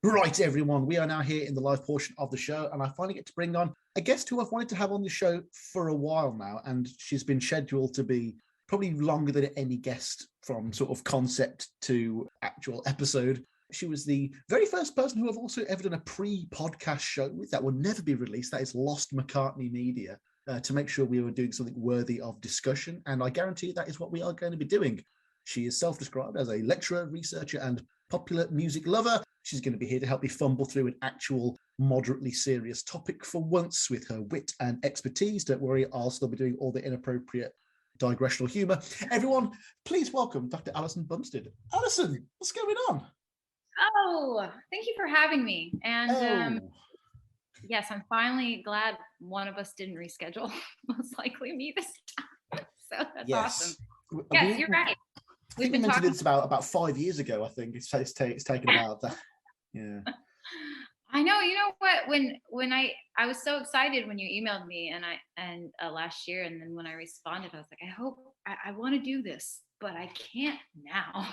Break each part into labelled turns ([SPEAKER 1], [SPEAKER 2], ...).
[SPEAKER 1] Right, everyone, we are now here in the live portion of the show, and I finally get to bring on a guest who I've wanted to have on the show for a while now, and she's been scheduled to be probably longer than any guest from sort of concept to actual episode. She was the very first person who I've also ever done a pre-podcast show with that will never be released. That is Lost McCartney Media, to make sure we were doing something worthy of discussion, and I guarantee that is what we are going to be doing. She is self-described as a lecturer, researcher, and popular music lover. She's going to be here to help me fumble through an actual moderately serious topic for once with her wit and expertise. Don't worry, I'll still be doing all the inappropriate digressional humour. Everyone, please welcome Dr. Allison Bumsted. Allison, what's going on?
[SPEAKER 2] Oh, thank you for having me. And yes, I'm finally glad one of us didn't reschedule. Most likely me this time. So that's awesome. Yes, you're right.
[SPEAKER 1] We've been talking this about 5 years ago. I think it's taken about that. Yeah.
[SPEAKER 2] I know. You know what? When I was so excited when you emailed me and last year, and then when I responded, I was like, I want to do this, but I can't now.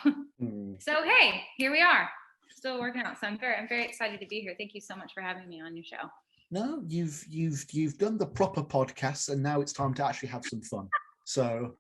[SPEAKER 2] So hey, here we are, still working out. So I'm very excited to be here. Thank you so much for having me on your show.
[SPEAKER 1] No, you've done the proper podcasts, and now it's time to actually have some fun. So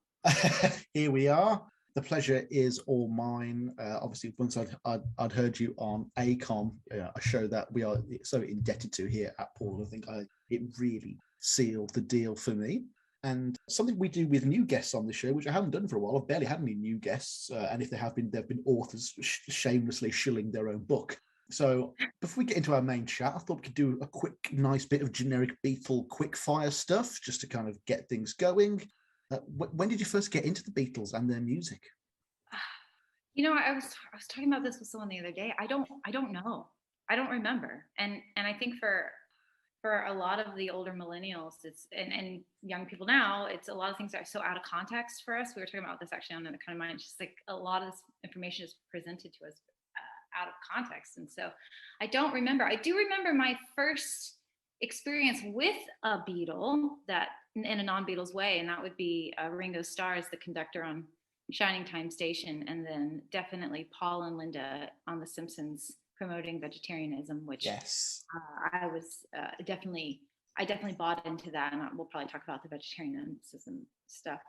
[SPEAKER 1] here we are. The pleasure is all mine. Obviously, once I'd heard you on ACOM, a show that we are so indebted to here at Paul. I think it really sealed the deal for me. And something we do with new guests on the show, which I haven't done for a while. I've barely had any new guests, and if they have been, they've been authors shamelessly shilling their own book. So before we get into our main chat, I thought we could do a quick, nice bit of generic Beatle quickfire stuff just to kind of get things going. When did you first get into the Beatles and their music?
[SPEAKER 2] You know, I was talking about this with someone the other day. I don't know. I don't remember. And I think for a lot of the older millennials, it's and young people now, it's a lot of things that are so out of context for us. We were talking about this actually on Another Kind of Mind. It's just like a lot of this information is presented to us out of context. And so I don't remember. I do remember my first experience with a Beatle that in a non-Beatles way, and that would be Ringo Starr as the conductor on Shining Time Station, and then definitely Paul and Linda on The Simpsons promoting vegetarianism, which
[SPEAKER 1] yes,
[SPEAKER 2] I was definitely bought into that, and we'll probably talk about the vegetarianism stuff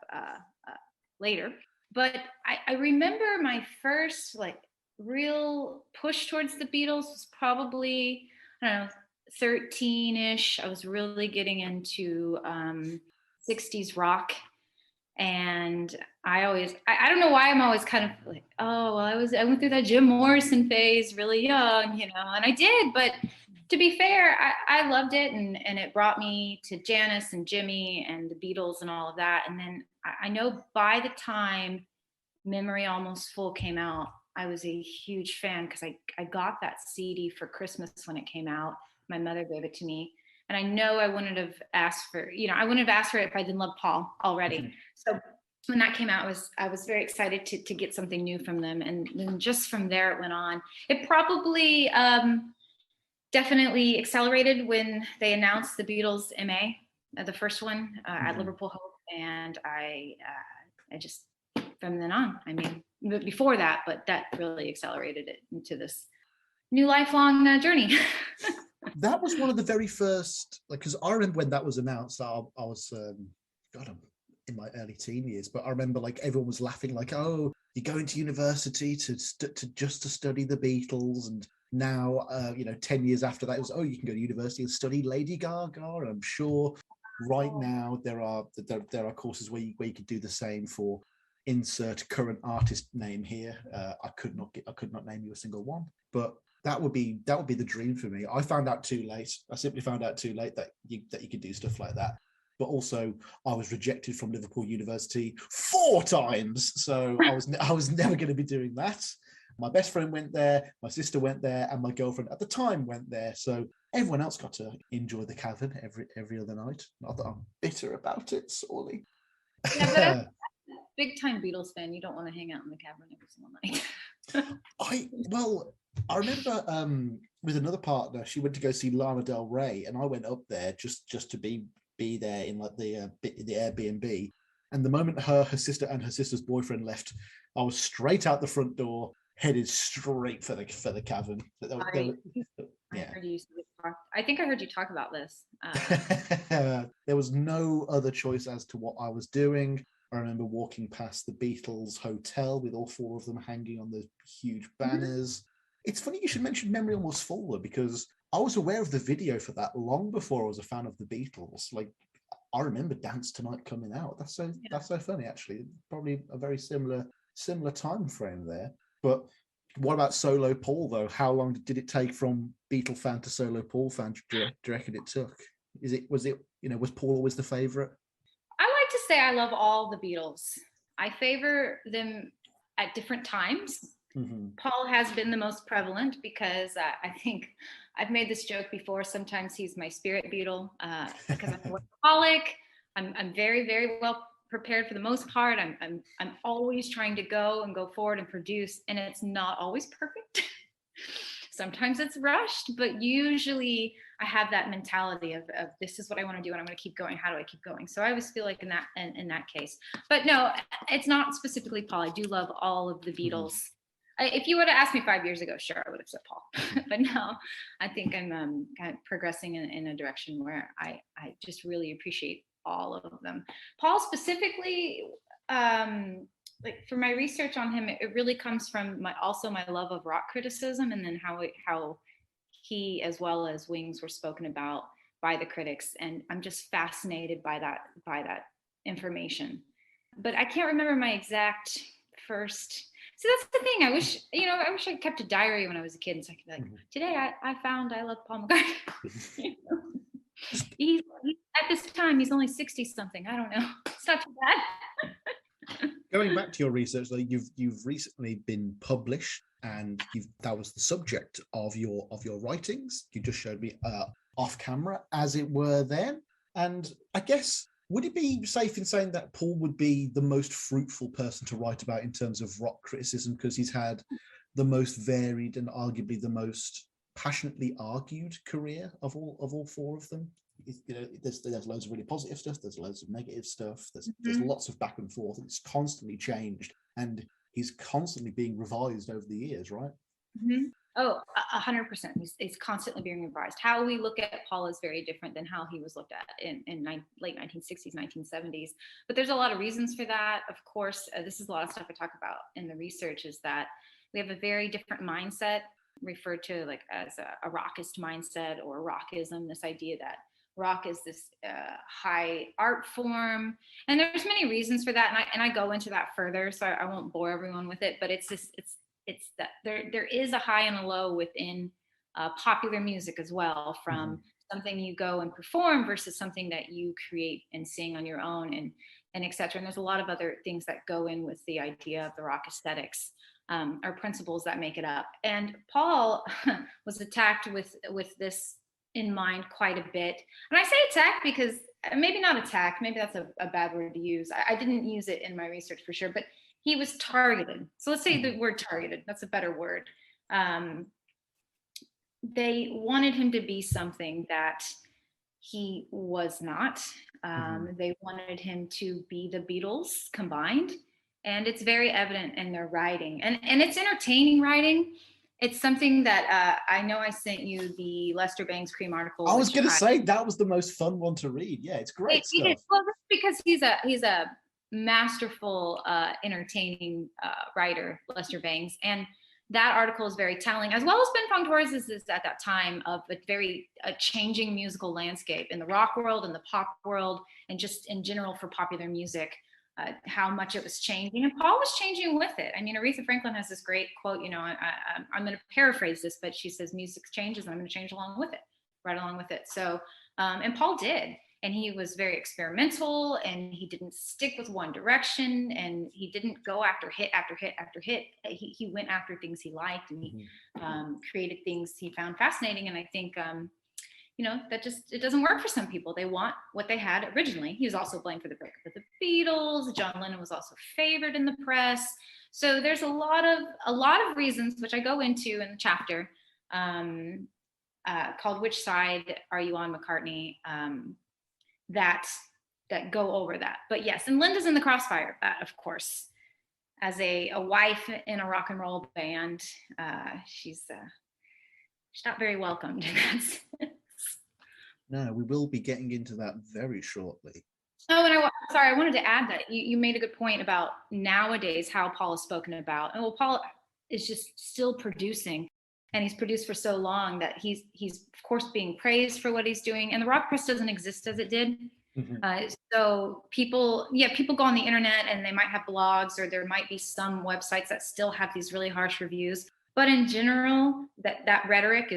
[SPEAKER 2] later. But I remember my first like real push towards the Beatles was probably, I don't know, 13-ish. I was really getting into 60s rock, and I don't know why I'm always kind of like, oh well, I went through that Jim Morrison phase really young, you know, and I did, but to be fair, I loved it, and it brought me to Janis and Jimmy and the Beatles and all of that. And then I know by the time Memory Almost Full came out, I was a huge fan because I got that CD for Christmas when it came out. My mother gave it to me, and I know I wouldn't have asked for it if I didn't love Paul already. Mm-hmm. So when that came out, I was very excited to get something new from them, and then just from there it went on. It probably definitely accelerated when they announced the Beatles MA, the first one at Liverpool Hope, and I just from then on. I mean, before that, but that really accelerated it into this new lifelong journey.
[SPEAKER 1] That was one of the very first, like, because I remember when that was announced, I was, I'm in my early teen years, but I remember like everyone was laughing, like, oh, you're going to university to study the Beatles, and now, 10 years after that, it was, oh, you can go to university and study Lady Gaga, and I'm sure right now there are courses where you could do the same for insert current artist name here. I could not name you a single one, but that would be the dream for me. I found out too late. I simply found out too late that you could do stuff like that. But also, I was rejected from Liverpool University 4 times, so I was never going to be doing that. My best friend went there, my sister went there, and my girlfriend at the time went there. So everyone else got to enjoy the cavern every other night. Not that I'm bitter about it, sorely.
[SPEAKER 2] Yeah, but big time Beatles fan, you don't want to hang out in the cavern every single night.
[SPEAKER 1] I remember with another partner, she went to go see Lana Del Rey, and I went up there just to be there in like the Airbnb. And the moment her sister and her sister's boyfriend left, I was straight out the front door, headed straight for the cavern.
[SPEAKER 2] I heard you talk. I think I heard you talk about this.
[SPEAKER 1] There was no other choice as to what I was doing. I remember walking past the Beatles hotel with all four of them hanging on the huge banners. It's funny you should mention Memory Almost Full, though, because I was aware of the video for that long before I was a fan of the Beatles. Like, I remember Dance Tonight coming out. That's so funny, actually. Probably a very similar time frame there. But what about solo Paul, though? How long did it take from Beatle fan to solo Paul fan? Do you reckon it took? Was Paul always the favorite?
[SPEAKER 2] I like to say I love all the Beatles. I favor them at different times. Mm-hmm. Paul has been the most prevalent because I think I've made this joke before. Sometimes he's my spirit Beatle because I'm a workaholic. I'm very, very well prepared for the most part. I'm always trying to go forward and produce, and it's not always perfect. Sometimes it's rushed, but usually I have that mentality of this is what I want to do and I'm going to keep going. How do I keep going? So I always feel like in that case. But no, it's not specifically Paul. I do love all of the Beatles. Mm-hmm. If you would have asked me 5 years ago, sure, I would have said Paul. But now I think I'm kind of progressing in a direction where I just really appreciate all of them. Paul specifically, like for my research on him, it really comes from my love of rock criticism, and then how he as well as Wings were spoken about by the critics, and I'm just fascinated by that information. But I can't remember my exact first. So that's the thing. I wish I kept a diary when I was a kid, so I could be like, today I found I love Paul McCartney. He's at this time he's only 60 something. I don't know. It's not too bad.
[SPEAKER 1] Going back to your research, though, you've recently been published, and that was the subject of your writings. You just showed me off camera, as it were, then. And I guess, would it be safe in saying that Paul would be the most fruitful person to write about in terms of rock criticism, because he's had the most varied and arguably the most passionately argued career of all four of them? There's loads of really positive stuff, there's loads of negative stuff, there's lots of back and forth, and it's constantly changed, and he's constantly being revised over the years, right?
[SPEAKER 2] Mm-hmm. Oh, 100%. He's constantly being revised. How we look at Paul is very different than how he was looked at in late 1960s, 1970s. But there's a lot of reasons for that. Of course, this is a lot of stuff I talk about in the research, is that we have a very different mindset, referred to like as a rockist mindset or rockism, this idea that rock is this high art form, and there's many reasons for that, and I go into that further, so I won't bore everyone with it. But it's that there is a high and a low within popular music as well, from something you go and perform versus something that you create and sing on your own, and etc. And there's a lot of other things that go in with the idea of the rock aesthetics, or principles that make it up. And Paul was attacked with this in mind quite a bit. And I say attack because maybe not attack, maybe that's a bad word to use. I didn't use it in my research for sure, but he was targeted. So let's say the word targeted, that's a better word. They wanted him to be something that he was not. They wanted him to be the Beatles combined. And it's very evident in their writing. And it's entertaining writing. It's something that I know I sent you the Lester Bangs Cream article.
[SPEAKER 1] I was going to say that was the most fun one to read. Yeah, it's great stuff.
[SPEAKER 2] Well, because he's a masterful, entertaining writer, Lester Bangs, and that article is very telling, as well as Ben Fong Torres is at that time of a changing musical landscape in the rock world and the pop world, and just in general for popular music. How much it was changing, and Paul was changing with it. I mean, Aretha Franklin has this great quote, I'm going to paraphrase this, but she says, music changes and I'm going to change along with it, right along with it. So, and Paul did, and he was very experimental, and he didn't stick with one direction, and he didn't go after hit after hit after hit. He went after things he liked, and he created things he found fascinating. And I think, that it doesn't work for some people. They want what they had originally. He was also blamed for the breakup of the Beatles. John Lennon was also favored in the press. So there's a lot of reasons, which I go into in the chapter called "Which Side Are You On, McCartney?" That go over that. But yes, and Linda's in the crossfire of that, of course. as a wife in a rock and roll band, she's not very welcomed in that sense.
[SPEAKER 1] No, we will be getting into that very shortly.
[SPEAKER 2] Oh, and sorry, I wanted to add that you made a good point about nowadays how Paul is spoken about. And well, Paul is just still producing, and he's produced for so long that he's of course being praised for what he's doing. And the rock press doesn't exist as it did. So people go on the internet and they might have blogs, or there might be some websites that still have these really harsh reviews. But in general, that rhetoric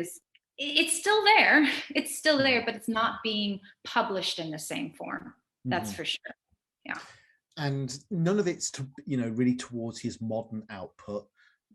[SPEAKER 2] it's still there. It's still there, but it's not being published in the same form. That's for sure. Yeah.
[SPEAKER 1] And none of it's really towards his modern output.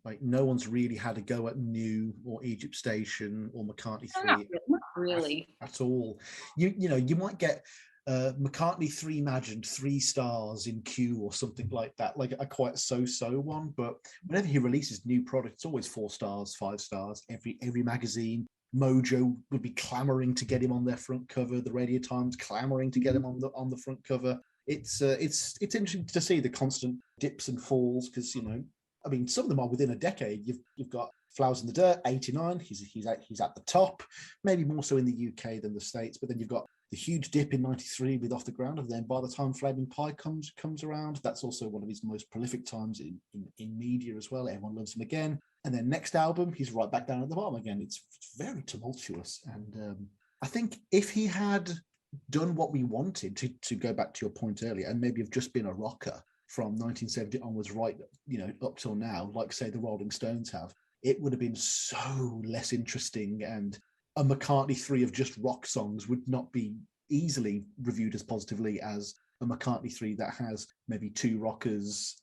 [SPEAKER 1] Like, no one's really had a go at New or Egypt Station or McCartney 3.
[SPEAKER 2] Not really.
[SPEAKER 1] At all. You might get McCartney 3 imagined 3 stars in Q or something like that, like a quite so-so one. But whenever he releases new product, it's always 4 stars, 5 stars. Every magazine, Mojo would be clamoring to get him on their front cover. The Radio Times clamoring to get him on the front cover. It's interesting to see the constant dips and falls, because I mean, some of them are within a decade. You've got Flowers in the Dirt, 89. He's at the top, maybe more so in the UK than the States. But then you've got the huge dip in 93 with Off the Ground, and then by the time Flaming Pie comes around, that's also one of his most prolific times in media as well. Everyone loves him again. And then next album, he's right back down at the bottom again. It's very tumultuous. And I think if he had done what we wanted, to go back to your point earlier, and maybe have just been a rocker from 1970 onwards, right, up till now, like say the Rolling Stones have, it would have been so less interesting, and a McCartney 3 of just rock songs would not be easily reviewed as positively as a McCartney 3 that has maybe 2 rockers,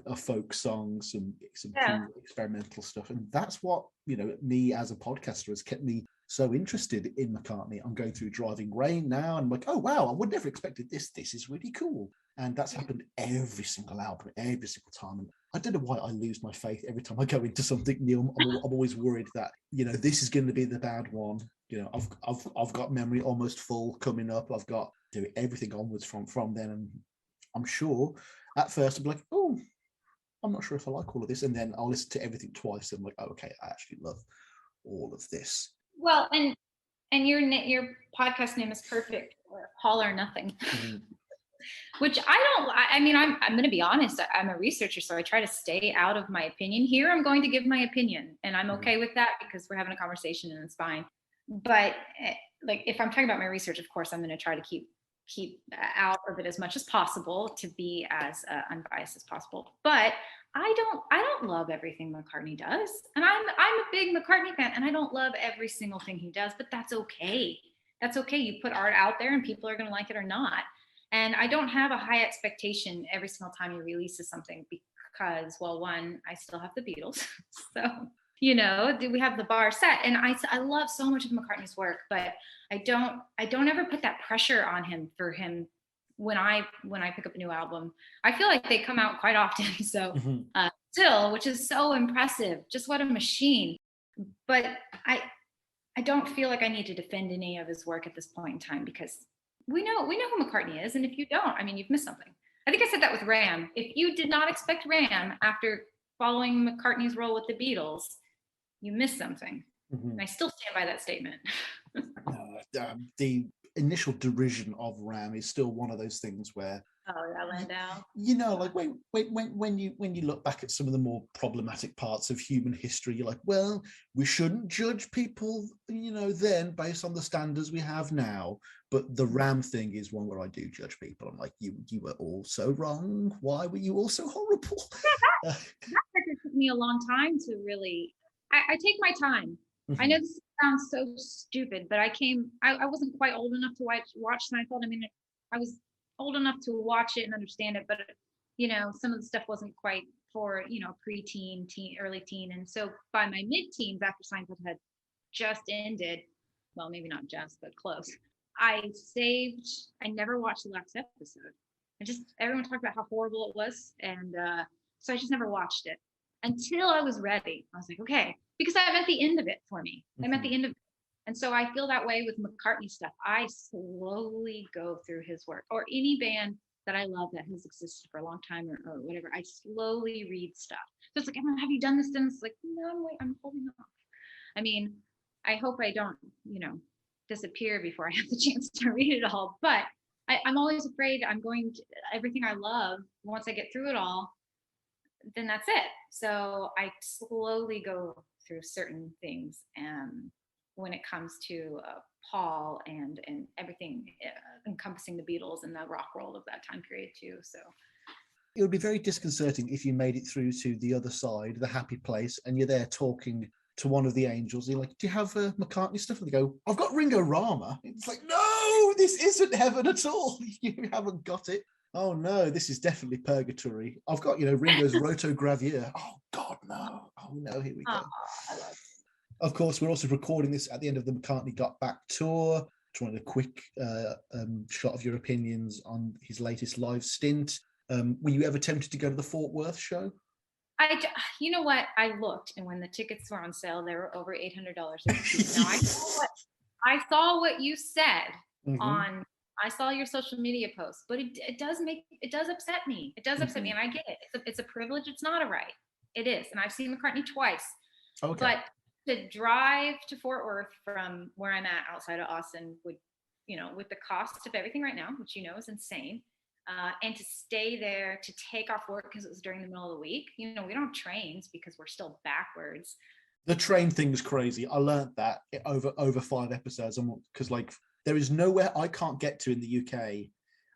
[SPEAKER 1] a folk song, some cool experimental stuff. And that's what, me as a podcaster has kept me so interested in McCartney. I'm going through Driving Rain now, and I'm like, oh wow, I would never expected this. This is really cool. And that's happened every single album, every single time. And I don't know why I lose my faith every time I go into something new. I'm always worried that, this is going to be the bad one. I've got Memory Almost Full coming up. I've got to do everything onwards from then. And I'm sure at first I'll be like, oh, I'm not sure if I like all of this. And then I'll listen to everything twice. And I'm like, oh, okay, I actually love all of this.
[SPEAKER 2] Well, and your podcast name is perfect, All or Nothing. Which I'm going to be honest, I'm a researcher, so I try to stay out of my opinion. Here, I'm going to give my opinion, and I'm okay with that because we're having a conversation and it's fine. But like, if I'm talking about my research, of course, I'm going to try to keep out of it as much as possible to be as unbiased as possible. But I don't love everything McCartney does, and I'm a big McCartney fan, and I don't love every single thing he does. But that's okay. That's okay. You put art out there, and people are going to like it or not. And I don't have a high expectation every single time he releases something because, well, one, I still have the Beatles. So, we have the bar set. And I love so much of McCartney's work, but I don't ever put that pressure on him for him when I pick up a new album. I feel like they come out quite often. So still, which is so impressive. Just what a machine. But I don't feel like I need to defend any of his work at this point in time, because we know who McCartney is, and if you don't, you've missed something. I think I said that with Ram. If you did not expect Ram after following McCartney's role with the Beatles, you missed something. And I still stand by that statement.
[SPEAKER 1] The initial derision of Ram is still one of those things where,
[SPEAKER 2] Landau.
[SPEAKER 1] Like when you look back at some of the more problematic parts of human history, you're like, well, we shouldn't judge people, then based on the standards we have now. But the Ram thing is one where I do judge people. I'm like, you were all so wrong. Why were you all so horrible?
[SPEAKER 2] That record took me a long time to really. I take my time. I know this sounds so stupid, but I wasn't quite old enough to watch Seinfeld. I was old enough to watch it and understand it, but some of the stuff wasn't quite for pre-teen, early teen. And so by my mid-teens, after Seinfeld had just ended, well, maybe not just, but close, I never watched the last episode. Everyone talked about how horrible it was, and so I just never watched it until I was ready. I was like, okay, because I'm at the end of it for me. I'm at the end of it. And so I feel that way with McCartney stuff. I slowly go through his work, or any band that I love that has existed for a long time or whatever, I slowly read stuff. So it's like, Emma, have you done this? It's like, no, I'm holding off. I mean, I hope I don't, disappear before I have the chance to read it all. But I'm always afraid I'm going to everything I love. Once I get through it all, then that's it. So I slowly go through certain things. And when it comes to Paul and everything encompassing the Beatles and the rock world of that time period too. So
[SPEAKER 1] it would be very disconcerting if you made it through to the other side, the happy place, and you're there talking to one of the angels. You're like, do you have McCartney stuff? And they go, I've got Ringo Rama. It's like, no, this isn't heaven at all. You haven't got it. Oh no, this is definitely purgatory. I've got, Ringo's Rotogravure. Oh God, no. Oh no, here we go. Of course, we're also recording this at the end of the McCartney Got Back tour. Just wanted a quick shot of your opinions on his latest live stint. Were you ever tempted to go to the Fort Worth show?
[SPEAKER 2] You know what? I looked, and when the tickets were on sale, they were over $800. Now I saw what you said on. I saw your social media post, but it does upset me. It does upset me, and I get it. It's a privilege. It's not a right. It is, and I've seen McCartney twice. Okay. But to drive to Fort Worth from where I'm at outside of Austin would, with the cost of everything right now, which is insane. And to stay there, to take off work because it was during the middle of the week. We don't have trains because we're still backwards.
[SPEAKER 1] The train thing's crazy. I learned that over 5 episodes. Because there is nowhere I can't get to in the UK. I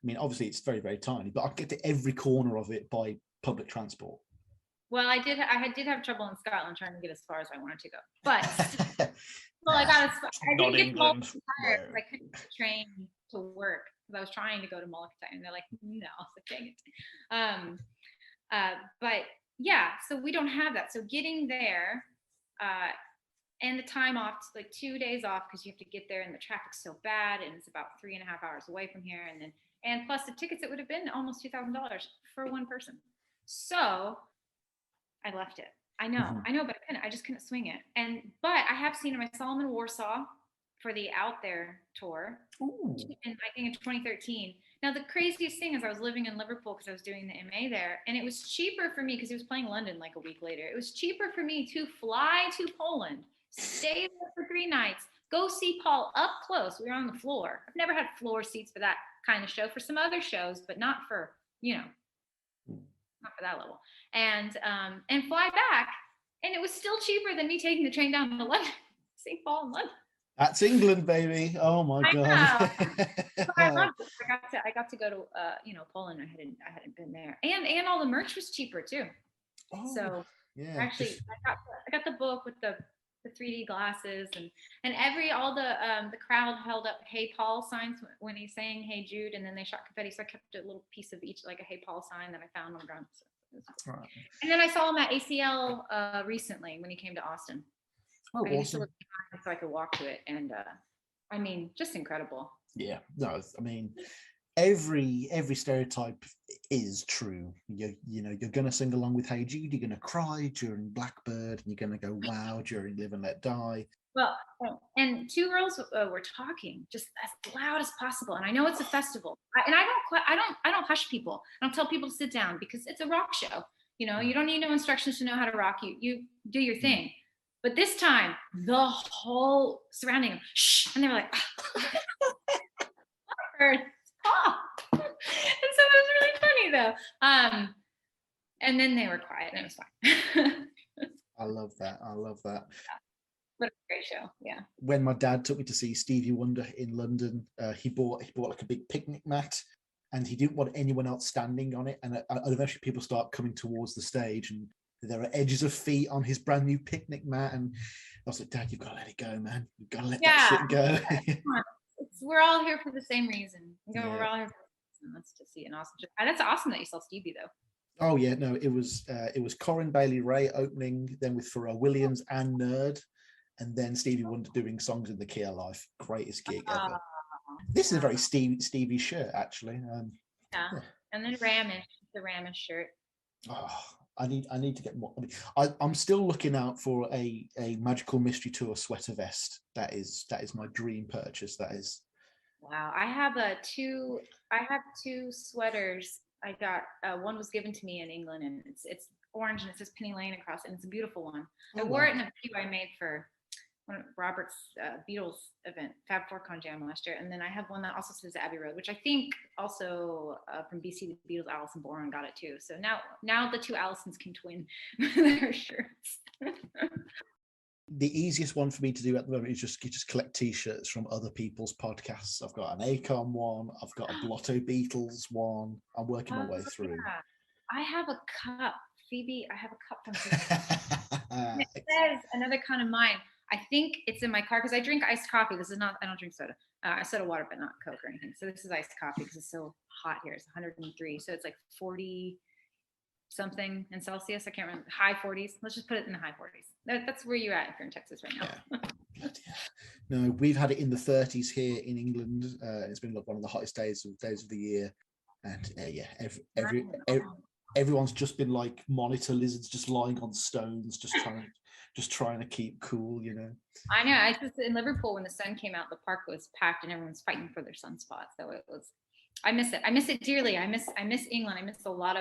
[SPEAKER 1] mean, obviously it's very, very tiny, but I can get to every corner of it by public transport.
[SPEAKER 2] Well, I did have trouble in Scotland trying to get as far as I wanted to go, but well, I didn't get to Mulcahy because I couldn't get a train to work because I was trying to go to Mulcahy, and they're like, no, I was like, dang it. But yeah, so we don't have that. So getting there, and the time off, like 2 days off because you have to get there, and the traffic's so bad, and it's about 3.5 hours away from here, and plus the tickets, it would have been almost $2,000 for one person. So I left it. I know, but I just couldn't swing it. But I have seen him. I saw him in Warsaw for the Out There tour, and I think in 2013. Now the craziest thing is I was living in Liverpool because I was doing the MA there, and it was cheaper for me because he was playing London like a week later. It was cheaper for me to fly to Poland, stay there for 3 nights, go see Paul up close. We were on the floor. I've never had floor seats for that kind of show. For some other shows, but not for not for that level. And fly back, and it was still cheaper than me taking the train down to London, St. Paul in London.
[SPEAKER 1] That's England, baby. Oh my God.
[SPEAKER 2] I loved it. I got to go to Poland. I hadn't been there, and all the merch was cheaper too. So yeah, actually, I got the book with the 3D glasses, and all the crowd held up "Hey Paul" signs when he sang "Hey Jude," and then they shot confetti. So I kept a little piece of each, like a "Hey Paul" sign that I found on the ground. So cool. Right. And then I saw him at ACL recently when he came to Austin.
[SPEAKER 1] Oh,
[SPEAKER 2] I
[SPEAKER 1] awesome!
[SPEAKER 2] So I could walk to it, and I mean, just incredible.
[SPEAKER 1] Yeah, no, I mean, every stereotype is true. You're gonna sing along with "Hey Jude," you're gonna cry during Blackbird, and you're gonna go "Wow" during "Live and Let Die."
[SPEAKER 2] Well, and 2 girls were talking just as loud as possible, and I know it's a festival, and I don't hush people. I don't tell people to sit down because it's a rock show. You don't need no instructions to know how to rock. You do your thing. But this time, the whole surrounding them, shh, and they were like, oh. And so it was really funny though. And then they were quiet, and it was fine.
[SPEAKER 1] I love that. Yeah.
[SPEAKER 2] What a great show. Yeah.
[SPEAKER 1] When my dad took me to see Stevie Wonder in London, he bought like a big picnic mat, and he didn't want anyone else standing on it. And eventually people start coming towards the stage, and there are edges of feet on his brand new picnic mat. And I was like, Dad, you've got to let it go, man. You've got to let that shit go.
[SPEAKER 2] We're all here for the same reason. We're all here for the same reason. That's to see an awesome show. That's awesome that you saw Stevie though.
[SPEAKER 1] Oh yeah, no, it was Corinne Bailey Rae opening, then with Pharrell Williams and Nerd, and then Stevie Wonder doing Songs in the Key of Life. Greatest gig ever. This is a very Stevie shirt, actually.
[SPEAKER 2] Yeah, and then the Ramish shirt.
[SPEAKER 1] Oh, I need to get more. I mean, I'm still looking out for a Magical Mystery Tour sweater vest. That is my dream purchase. That is
[SPEAKER 2] Wow, I have two sweaters. I got one was given to me in England, and it's orange and it says Penny Lane across, and it's a beautiful one. I
[SPEAKER 1] Oh
[SPEAKER 2] wore it
[SPEAKER 1] wow.
[SPEAKER 2] in a video I made for one of Robert's Beatles event, Fab Four Con Jam last year, and then I have one that also says Abbey Road, which I think also from BC the Beatles, Allison Bumsted got it too. So now the two Allisons can twin their shirts.
[SPEAKER 1] The easiest one for me to do at the moment is just collect t-shirts from other people's podcasts. I've got an Akon one, I've got a Blotto Beatles one. I'm working my way through.
[SPEAKER 2] Yeah. I have a cup, Phoebe. I have a cup from Phoebe. And it says another kind of mine. I think it's in my car because I drink iced coffee. This is not. I don't drink soda. I soda water, but not Coke or anything. So this is iced coffee because it's so hot here. It's 103. So it's like 40 something in Celsius. I can't remember. High 40s. Let's just put it in the high 40s. That's where you're at if you're in Texas right now.
[SPEAKER 1] Yeah. No, we've had it in the 30s here in England. It's been like one of the hottest days of the year, and everyone's just been like monitor lizards, just lying on stones, just trying to keep cool, you know.
[SPEAKER 2] I know. I just in Liverpool when the sun came out, the park was packed and everyone's fighting for their sunspots. So it was. I miss it. I miss it dearly. I miss England. I miss a lot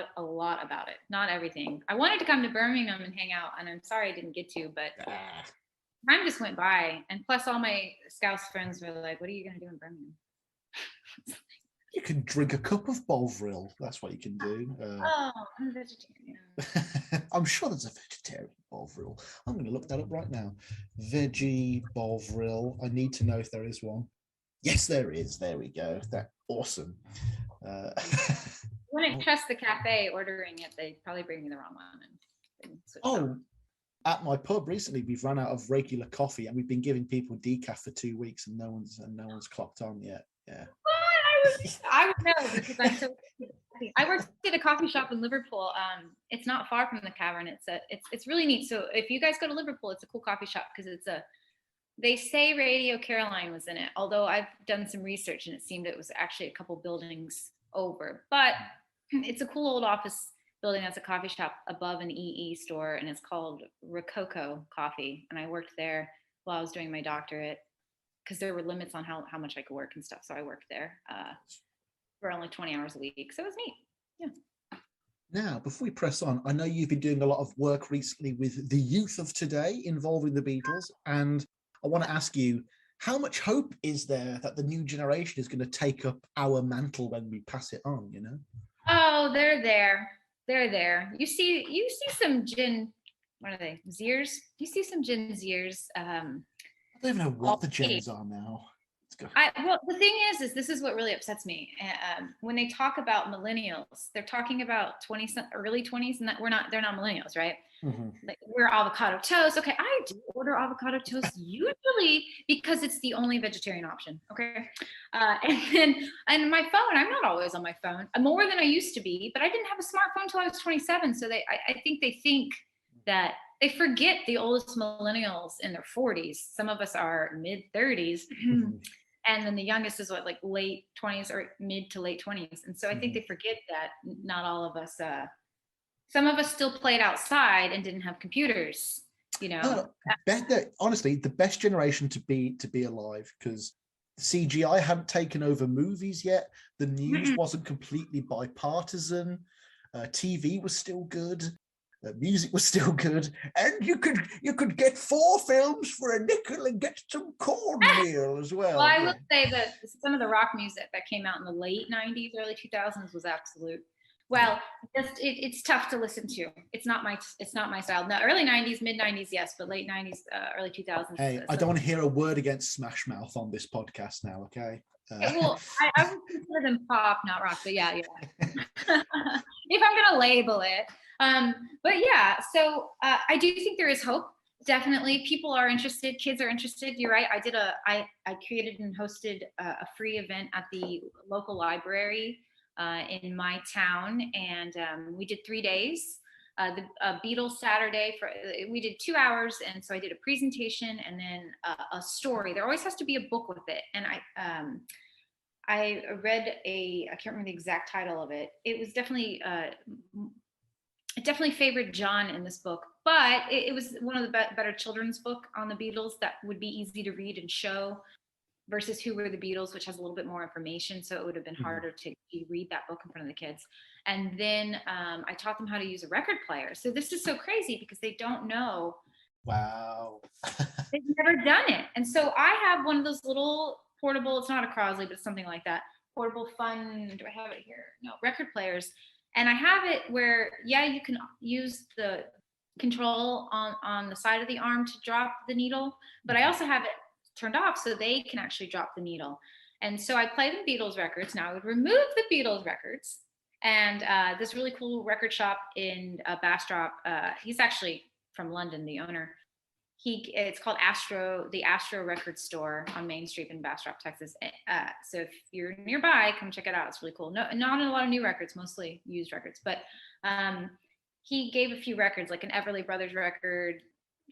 [SPEAKER 2] about it. Not everything. I wanted to come to Birmingham and hang out, and I'm sorry I didn't get to, but time just went by. And plus, all my Scouse friends were like, "What are you going to do in Birmingham?"
[SPEAKER 1] You can drink a cup of Bovril. That's what you can do.
[SPEAKER 2] I'm a vegetarian.
[SPEAKER 1] I'm sure there's a vegetarian Bovril. I'm going to look that up right now. Veggie Bovril. I need to know if there is one. Yes, there is. There we go. That's awesome.
[SPEAKER 2] Wouldn't trust the cafe ordering it. They'd probably bring me the wrong one.
[SPEAKER 1] At my pub recently, we've run out of regular coffee, and we've been giving people decaf for 2 weeks, and no one's clocked on yet. Yeah.
[SPEAKER 2] I would know because I'm so. I worked at a coffee shop in Liverpool. It's not far from the Cavern. It's really neat. So if you guys go to Liverpool, it's a cool coffee shop because they say Radio Caroline was in it, although I've done some research and it seemed it was actually a couple buildings over. But it's a cool old office building that's a coffee shop above an EE store, and it's called Rococo Coffee. And I worked there while I was doing my doctorate because there were limits on how much I could work and stuff. So I worked there for only 20 hours a week. So it was neat. Yeah.
[SPEAKER 1] Now, before we press on, I know you've been doing a lot of work recently with the youth of today involving the Beatles, and I want to ask you, how much hope is there that the new generation is going to take up our mantle when we pass it on, you know?
[SPEAKER 2] Oh, they're there. They're there. You see some Gen, what are they, Zers? You see some Gen Zers.
[SPEAKER 1] I don't even know what the gens are now.
[SPEAKER 2] Well, the thing is this is what really upsets me. When they talk about millennials, they're talking about early 20s, and they're not millennials, right?
[SPEAKER 1] Mm-hmm.
[SPEAKER 2] Like we're avocado toast. Okay, I do order avocado toast usually because it's the only vegetarian option. Okay, and my phone, I'm not always on my phone more than I used to be, but I didn't have a smartphone until I was 27. So I think they think that they forget the oldest millennials in their 40s. Some of us are mid 30s. Mm-hmm. And then the youngest is like late 20s or mid to late 20s. And so I think they forget that not all of us, some of us still played outside and didn't have computers, you know.
[SPEAKER 1] Honestly, the best generation to be alive, because CGI hadn't taken over movies yet. The news wasn't completely bipartisan. TV was still good. Music was still good, and you could get 4 films for a nickel and get some cornmeal as well.
[SPEAKER 2] Well, I will say that some of the rock music that came out in the late 90s, early 2000s was absolute. Well, it's tough to listen to. It's not my style. No, early 90s, mid 90s, yes, but late 90s, early 2000s.
[SPEAKER 1] Hey, I don't want to hear a word against Smash Mouth on this podcast now, okay?
[SPEAKER 2] Well, I would consider them pop, not rock, but yeah. If I'm gonna label it. But yeah, so I do think there is hope. Definitely, people are interested. Kids are interested. You're right. I created and hosted a free event at the local library in my town, and we did 3 days. The Beatles Saturday we did 2 hours, and so I did a presentation and then a story. There always has to be a book with it, and I read I can't remember the exact title of it. It was definitely. It definitely favored John in this book, but it was one of the better children's book on the Beatles that would be easy to read and show. versus Who Were the Beatles, which has a little bit more information. So it would have been
[SPEAKER 1] Mhm.
[SPEAKER 2] harder to read that book in front of the kids. And then I taught them how to use a record player. So this is so crazy because they don't know.
[SPEAKER 1] Wow.
[SPEAKER 2] They've never done it. And so I have one of those little portable, it's not a Crosley, but it's something like that. Portable fun, do I have it here? No, record players. And I have it where, yeah, you can use the control on the side of the arm to drop the needle, but I also have it turned off so they can actually drop the needle. And so I play the Beatles records. Now I would remove the Beatles records. And this really cool record shop in Bastrop, he's actually from London, the owner. It's called the Astro Record Store on Main Street in Bastrop, Texas. So if you're nearby, come check it out. It's really cool. No, not a lot of new records, mostly used records. But he gave a few records, like an Everly Brothers record,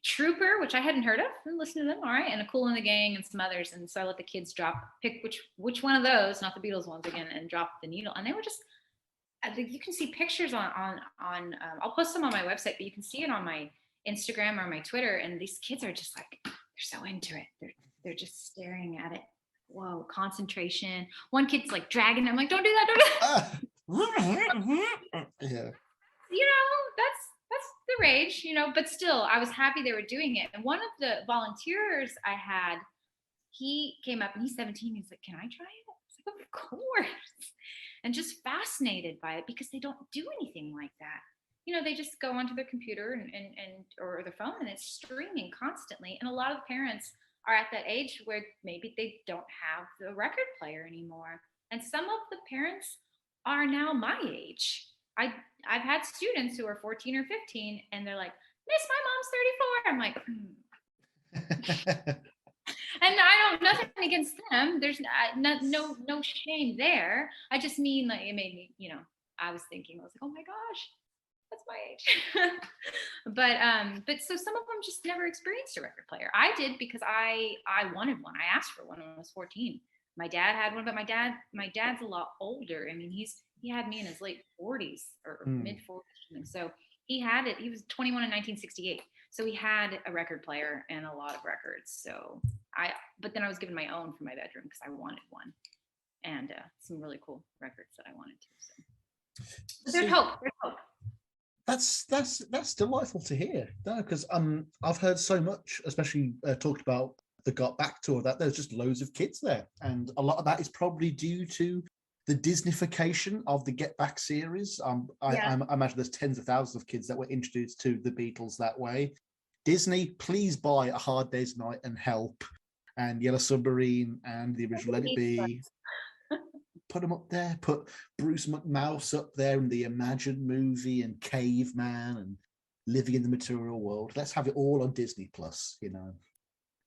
[SPEAKER 2] Trooper, which I hadn't heard of, and listened to them. All right, and a Kool and the Gang and some others. And so I let the kids pick which one of those, not the Beatles ones again, and drop the needle. And they were just, you can see pictures on I'll post them on my website, but you can see it on my Instagram or my Twitter, and these kids are just like, they're so into it. They're just staring at it. Whoa, concentration. One kid's like dragging them, like, don't do that, don't do that.
[SPEAKER 1] Yeah.
[SPEAKER 2] You know, that's the rage, you know, but still I was happy they were doing it. And one of the volunteers I had, he came up and he's 17. He's like, can I try it? I was like, of course. And just fascinated by it because they don't do anything like that. You know, they just go onto their computer and or their phone, and it's streaming constantly. And a lot of parents are at that age where maybe they don't have the record player anymore. And some of the parents are now my age. I've had students who are 14 or 15, and they're like, Miss, my mom's 34. I'm like, And I don't, nothing against them. There's no shame there. I just mean, like, it made me, you know, I was like, oh my gosh, that's my age. but so some of them just never experienced a record player. I did because I wanted one. I asked for one when I was 14. My dad had one, but my dad's a lot older. I mean, he had me in his late 40s or mid 40s. So he had it. He was 21 in 1968. So he had a record player and a lot of records. So but then I was given my own for my bedroom because I wanted one, and some really cool records that I wanted to. So there's hope. There's hope.
[SPEAKER 1] That's delightful to hear. No, because I've heard so much, especially talked about the Got Back tour, that there's just loads of kids there, and a lot of that is probably due to the Disneyfication of the Get Back series. I imagine there's tens of thousands of kids that were introduced to the Beatles that way. Disney, please buy A Hard Day's Night and Help and Yellow Submarine and the original Let It Be. Put them up there. Put Bruce McMouse up there in the Imagine movie and Caveman and Living in the Material World. Let's have it all on Disney Plus, you know.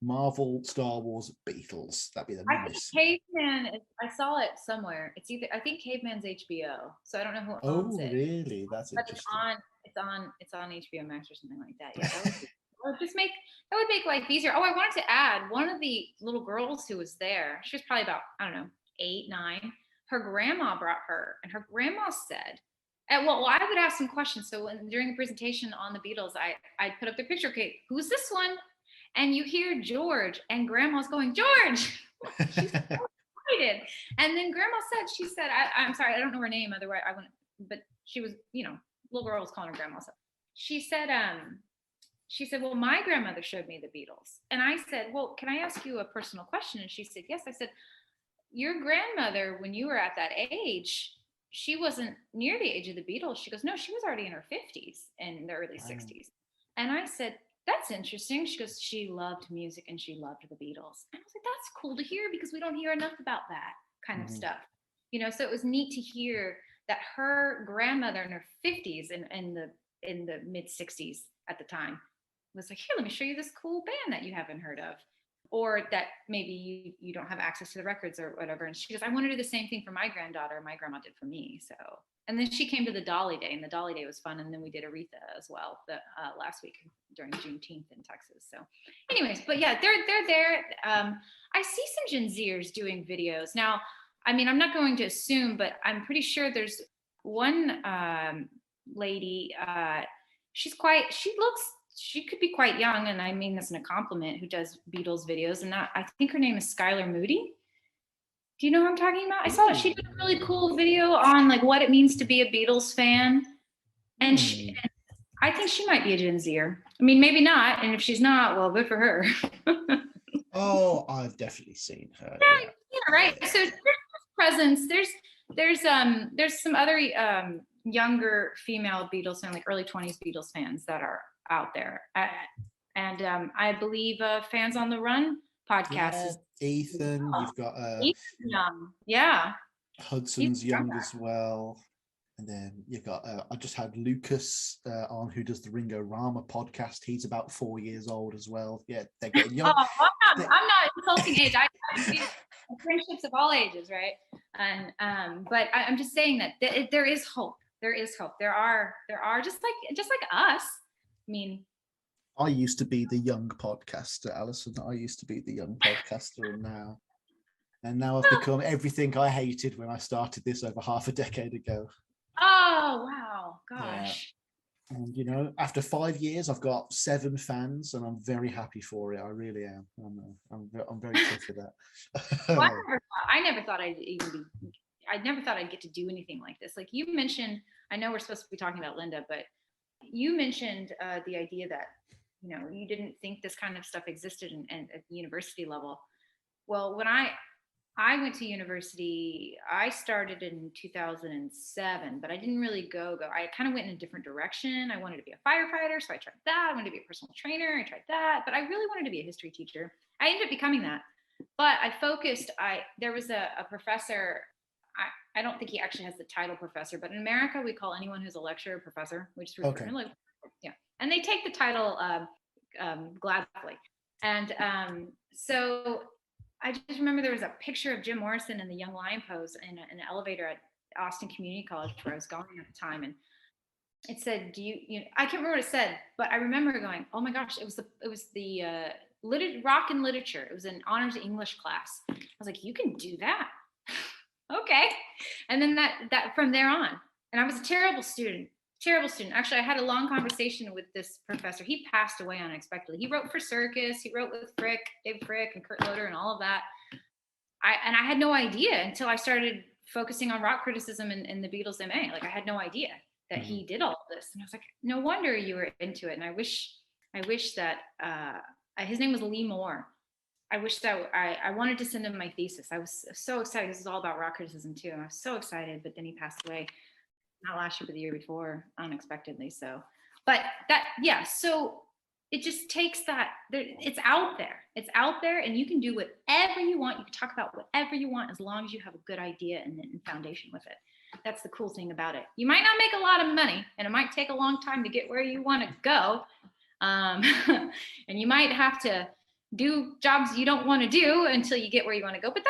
[SPEAKER 1] Marvel, Star Wars, Beatles. That'd be the nice.
[SPEAKER 2] I think Caveman, I saw it somewhere. It's either, I think Caveman's HBO, so I don't know who owns it.
[SPEAKER 1] Oh, really? That's interesting.
[SPEAKER 2] It's on HBO Max or something like that. Yeah, that would make life easier. Oh, I wanted to add, one of the little girls who was there, she was probably about, I don't know, 8, 9. Her grandma brought her, and her grandma said, well, I would ask some questions. So during the presentation on the Beatles, I put up the picture. Okay, who's this one? And you hear George, and grandma's going, George. She's so excited. And then grandma she said, I'm sorry, I don't know her name, otherwise I wouldn't, but she was, you know, little girl was calling her grandma. So she said, well, my grandmother showed me the Beatles. And I said, well, can I ask you a personal question? And she said, yes. I said, your grandmother, when you were at that age, she wasn't near the age of the Beatles. She goes, no, she was already in her 50s and the early 60s. And I said, that's interesting. She goes, she loved music and she loved the Beatles. And I was like, that's cool to hear because we don't hear enough about that kind of stuff. You know, so it was neat to hear that her grandmother in her 50s and in the mid 60s at the time was like, here, let me show you this cool band that you haven't heard of. Or that maybe you don't have access to the records or whatever. And she goes, I want to do the same thing for my granddaughter. My grandma did for me. So, and then she came to the Dolly Day, and the Dolly Day was fun. And then we did Aretha as well last week during Juneteenth in Texas. So anyways, but yeah, they're there. I see some Gen Zers doing videos. Now, I mean, I'm not going to assume, but I'm pretty sure there's one lady, she looks she could be quite young, and I mean this in a compliment, who does Beatles videos, and that, I think her name is Skylar Moody. Do you know who I'm talking about? I saw that she did a really cool video on like what it means to be a Beatles fan. And I think she might be a Gen Zer. I mean, maybe not. And if she's not, well, good for her.
[SPEAKER 1] Oh, I've definitely seen her.
[SPEAKER 2] Yeah, right. So there's presence. There's some other younger female Beatles fans, like early 20s Beatles fans that are out there. And I believe Fans on the Run podcast is
[SPEAKER 1] Ethan. You've got
[SPEAKER 2] Ethan young. Yeah.
[SPEAKER 1] Hudson's young as well. And then you've got, I just had Lucas on, who does the Ringo Rama podcast. He's about 4 years old as well. Yeah, they're getting young.
[SPEAKER 2] Oh, I'm not insulting age. I friendships of all ages, right? And but I'm just saying that there is hope. There is hope. There are just like us. I mean,
[SPEAKER 1] I used to be the young podcaster, Allison. I used to be the young podcaster, and now I've become everything I hated when I started this over half a decade ago.
[SPEAKER 2] Oh, wow. Gosh.
[SPEAKER 1] Yeah. And, you know, after 5 years, I've got 7 fans, and I'm very happy for it. I really am. I'm very chuffed with that.
[SPEAKER 2] Well, I never thought I'd get to do anything like this. Like you mentioned, I know we're supposed to be talking about Linda, but you mentioned the idea that, you know, you didn't think this kind of stuff existed at the university level. Well, when I went to university, I started in 2007, but I didn't really go. I kind of went in a different direction. I wanted to be a firefighter, so I tried that. I wanted to be a personal trainer. I tried that, but I really wanted to be a history teacher. I ended up becoming that, but I focused. There was a professor. I don't think he actually has the title professor, but in America, we call anyone who's a lecturer a professor, which is really, really, yeah. And they take the title gladly. And so I just remember there was a picture of Jim Morrison in the Young Lion pose in an elevator at Austin Community College where I was going at the time. And it said, I can't remember what it said, but I remember going, oh my gosh, it was the rock and literature. It was an honors English class. I was like, you can do that. Okay. And then that from there on, and I was a terrible student. Actually, I had a long conversation with this professor. He passed away unexpectedly. He wrote for Circus. He wrote with Dave Frick and Kurt Loder and all of that. I had no idea until I started focusing on rock criticism and the Beatles MA. Like I had no idea that he did all of this. And I was like, no wonder you were into it. And I wish that his name was Lee Moore. I wish that I wanted to send him my thesis. I was so excited. This is all about rock criticism too. And I was so excited, but then he passed away. Not last year, but the year before, unexpectedly. So, but so it just takes that. It's out there, and you can do whatever you want. You can talk about whatever you want as long as you have a good idea and foundation with it. That's the cool thing about it. You might not make a lot of money, and it might take a long time to get where you want to go, and you might have to do jobs you don't want to do until you get where you want to go. But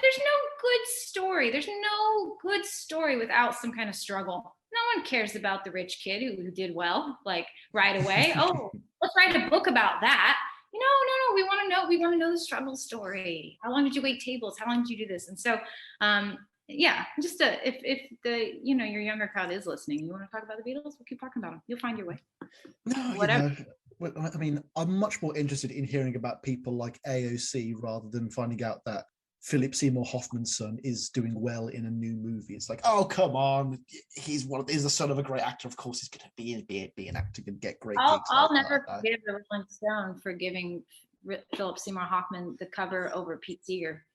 [SPEAKER 2] there's no good story. There's no good story without some kind of struggle. No one cares about the rich kid who did well, like right away. Oh, let's write a book about that. No. We want to know the struggle story. How long did you wait tables? How long did you do this? And so, just if the your younger crowd is listening, you want to talk about the Beatles, we'll keep talking about them. You'll find your way.
[SPEAKER 1] No, whatever. I mean, I'm much more interested in hearing about people like AOC rather than finding out that Philip Seymour Hoffman's son is doing well in a new movie. It's like, oh, come on. He's the son of a great actor. Of course, he's going to be an actor and get great gigs.
[SPEAKER 2] I'll never forgive Rolling Stone for giving Philip Seymour Hoffman the cover over Pete Seeger.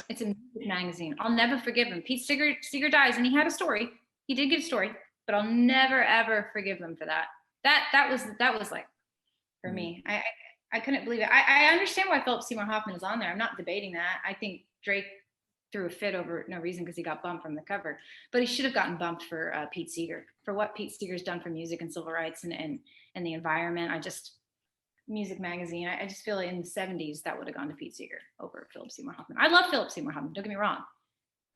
[SPEAKER 2] It's a music magazine. I'll never forgive him. Pete Seeger dies, and he had a story. He did get a story, but I'll never ever forgive them for that. That was like, for me. I couldn't believe it. I understand why Philip Seymour Hoffman is on there. I'm not debating that. I think Drake threw a fit over no reason because he got bumped from the cover. But he should have gotten bumped for Pete Seeger, for what Pete Seeger's done for music and civil rights and the environment. Music magazine, I just feel like in the 70s that would have gone to Pete Seeger over Philip Seymour Hoffman. I love Philip Seymour Hoffman, don't get me wrong.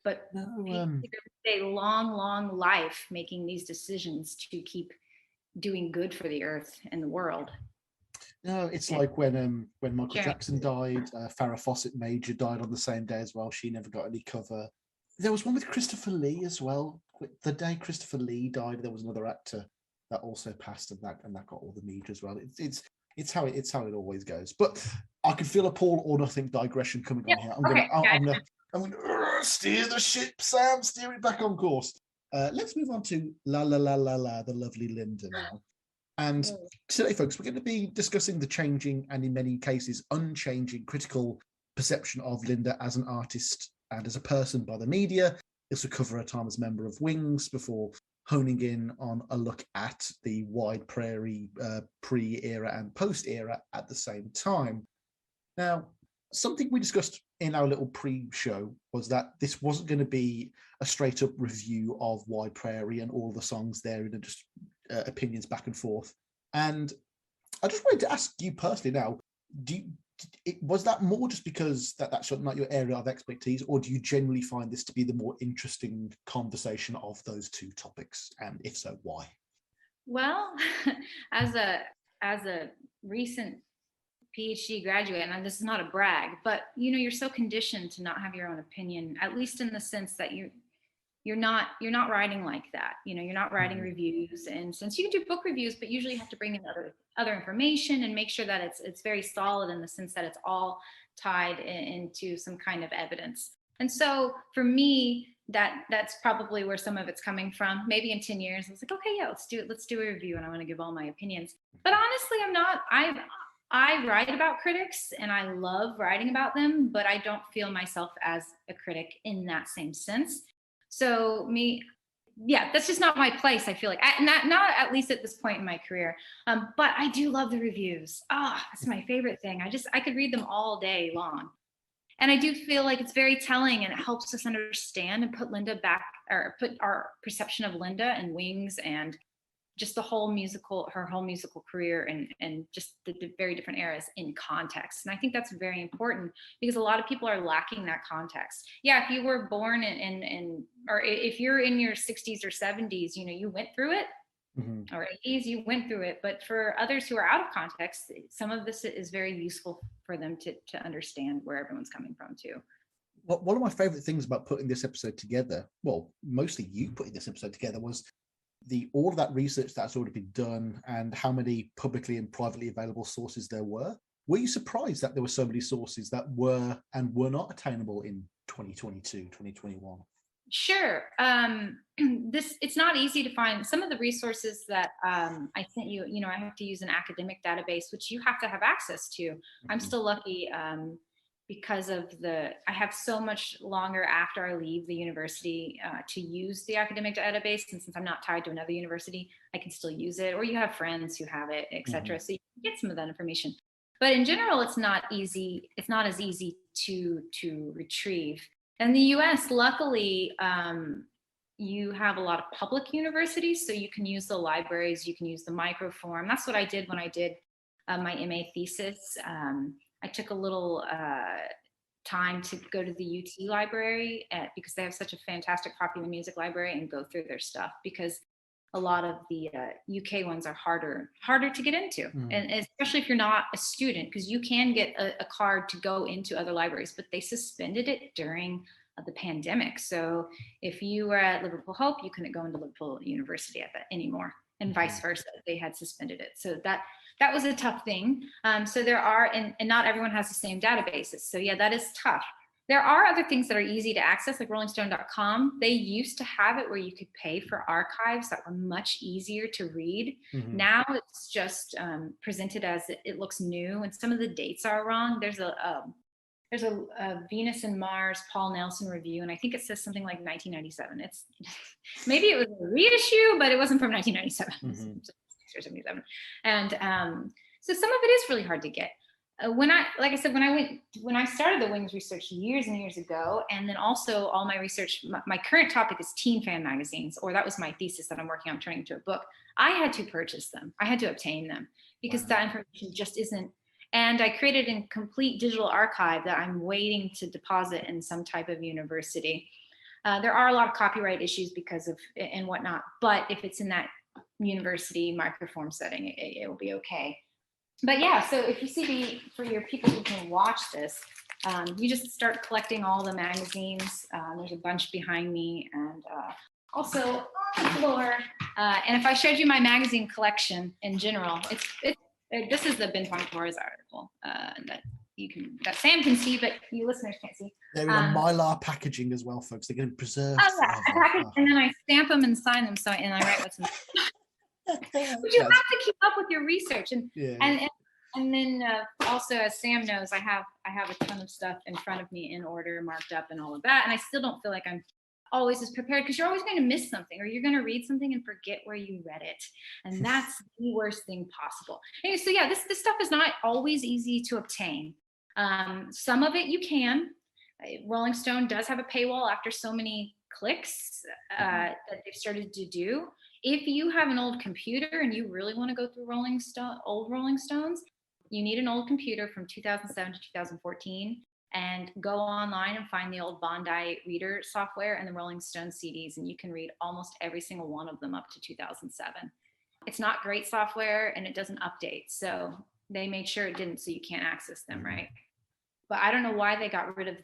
[SPEAKER 2] But Pete Seeger a long life making these decisions to keep doing good for the earth and the world.
[SPEAKER 1] No, it's like when Michael Jackson died, Farrah Fawcett Major died on the same day as well. She never got any cover. There was one with Christopher Lee as well. The day Christopher Lee died, there was another actor that also passed, and that got all the media as well. It's how it always goes. But I can feel a Paul or nothing digression coming on here. I'm gonna steer the ship, Sam. Steer it back on course. Let's move on to La La La La La, the lovely Linda now. And today, folks, we're going to be discussing the changing and in many cases unchanging critical perception of Linda as an artist and as a person by the media. This will cover her time as member of Wings before honing in on a look at the Wide Prairie pre-era and post-era at the same time. Now, something we discussed in our little pre-show was that this wasn't going to be a straight-up review of Wide Prairie and all the songs there and just opinions back and forth. And I just wanted to ask you personally now, was that more just because that's not your area of expertise, or do you generally find this to be the more interesting conversation of those two topics? And if so, why?
[SPEAKER 2] Well, as a recent PhD graduate, and this is not a brag, but you're so conditioned to not have your own opinion, at least in the sense that you're not writing like that. You're not writing reviews, and since you can do book reviews, but usually you have to bring in other information and make sure that it's very solid in the sense that it's all tied into some kind of evidence. And so for me, that's probably where some of it's coming from. Maybe in 10 years, I was like, okay, yeah, let's do a review, and I want to give all my opinions. But honestly, I'm not. I write about critics and I love writing about them, but I don't feel myself as a critic in that same sense. So that's just not my place. I feel like not at least at this point in my career. But I do love the reviews. That's my favorite thing. I could read them all day long. And I do feel like it's very telling, and it helps us understand and put Linda back, or put our perception of Linda and Wings and just her whole musical career and just the very different eras in context. And I think that's very important because a lot of people are lacking that context. Yeah, if you were born or if you're in your 60s or 70s, you went through it, or 80s, you went through it. But for others who are out of context, some of this is very useful for them to understand where everyone's coming from too.
[SPEAKER 1] Well, one of my favorite things about putting this episode together, well, mostly you putting this episode together, was all of that research that's already been done and how many publicly and privately available sources there were. Were you surprised that there were so many sources that were and were not attainable in 2022, 2021?
[SPEAKER 2] Sure. It's not easy to find some of the resources that I sent you. I have to use an academic database, which you have to have access to. I'm still lucky because of I have so much longer after I leave the university to use the academic database. And since I'm not tied to another university, I can still use it, or you have friends who have it, etc. So you can get some of that information. But in general, it's not easy. It's not as easy to retrieve. In the US, luckily, you have a lot of public universities, so you can use the libraries, you can use the microform. That's what I did when I did my MA thesis. I took a little time to go to the UT library because they have such a fantastic popular music library, and go through their stuff, because a lot of the UK ones are harder to get into, and especially if you're not a student, because you can get a card to go into other libraries, but they suspended it during the pandemic. So if you were at Liverpool Hope, you couldn't go into Liverpool University anymore, and vice versa. They had suspended it. So that was a tough thing. So there are, and not everyone has the same databases. So yeah, that is tough. There are other things that are easy to access, like rollingstone.com. They used to have it where you could pay for archives that were much easier to read. Now it's just presented as it looks new, and some of the dates are wrong. There's a Venus and Mars Paul Nelson review, and I think it says something like 1997. It's maybe it was a reissue, but it wasn't from 1997. or 77. And so some of it is really hard to get. When I started the Wings research years and years ago, and then also all my research, my current topic is teen fan magazines, or that was my thesis that I'm working on turning into a book. I had to purchase them. I had to obtain them because that information just isn't. And I created a complete digital archive that I'm waiting to deposit in some type of university. There are a lot of copyright issues because of and whatnot, but if it's in that university microform setting, it will be okay. But yeah, so if you see for your people who can watch this, you just start collecting all the magazines. There's a bunch behind me, and also on the floor, And if I showed you my magazine collection in general, this is the Ben Torres article that Sam can see, but you listeners can't see.
[SPEAKER 1] They're in a Mylar packaging as well, folks. They're getting preserved.
[SPEAKER 2] Oh yeah, I package, and then I stamp them and sign them. And I write what's in them. But you have to keep up with your research, and then also, as Sam knows, I have a ton of stuff in front of me in order, marked up, and all of that. And I still don't feel like I'm always as prepared, because you're always going to miss something, or you're going to read something and forget where you read it, and that's the worst thing possible. Anyway, so yeah, this stuff is not always easy to obtain. Some of it you can. Rolling Stone does have a paywall after so many clicks that they've started to do. If you have an old computer and you really want to go through old Rolling Stones, you need an old computer from 2007 to 2014, and go online and find the old Bondi reader software and the Rolling Stone CDs, and you can read almost every single one of them up to 2007. It's not great software, and it doesn't update, so they made sure it didn't, so you can't access them, right? But I don't know why they got rid of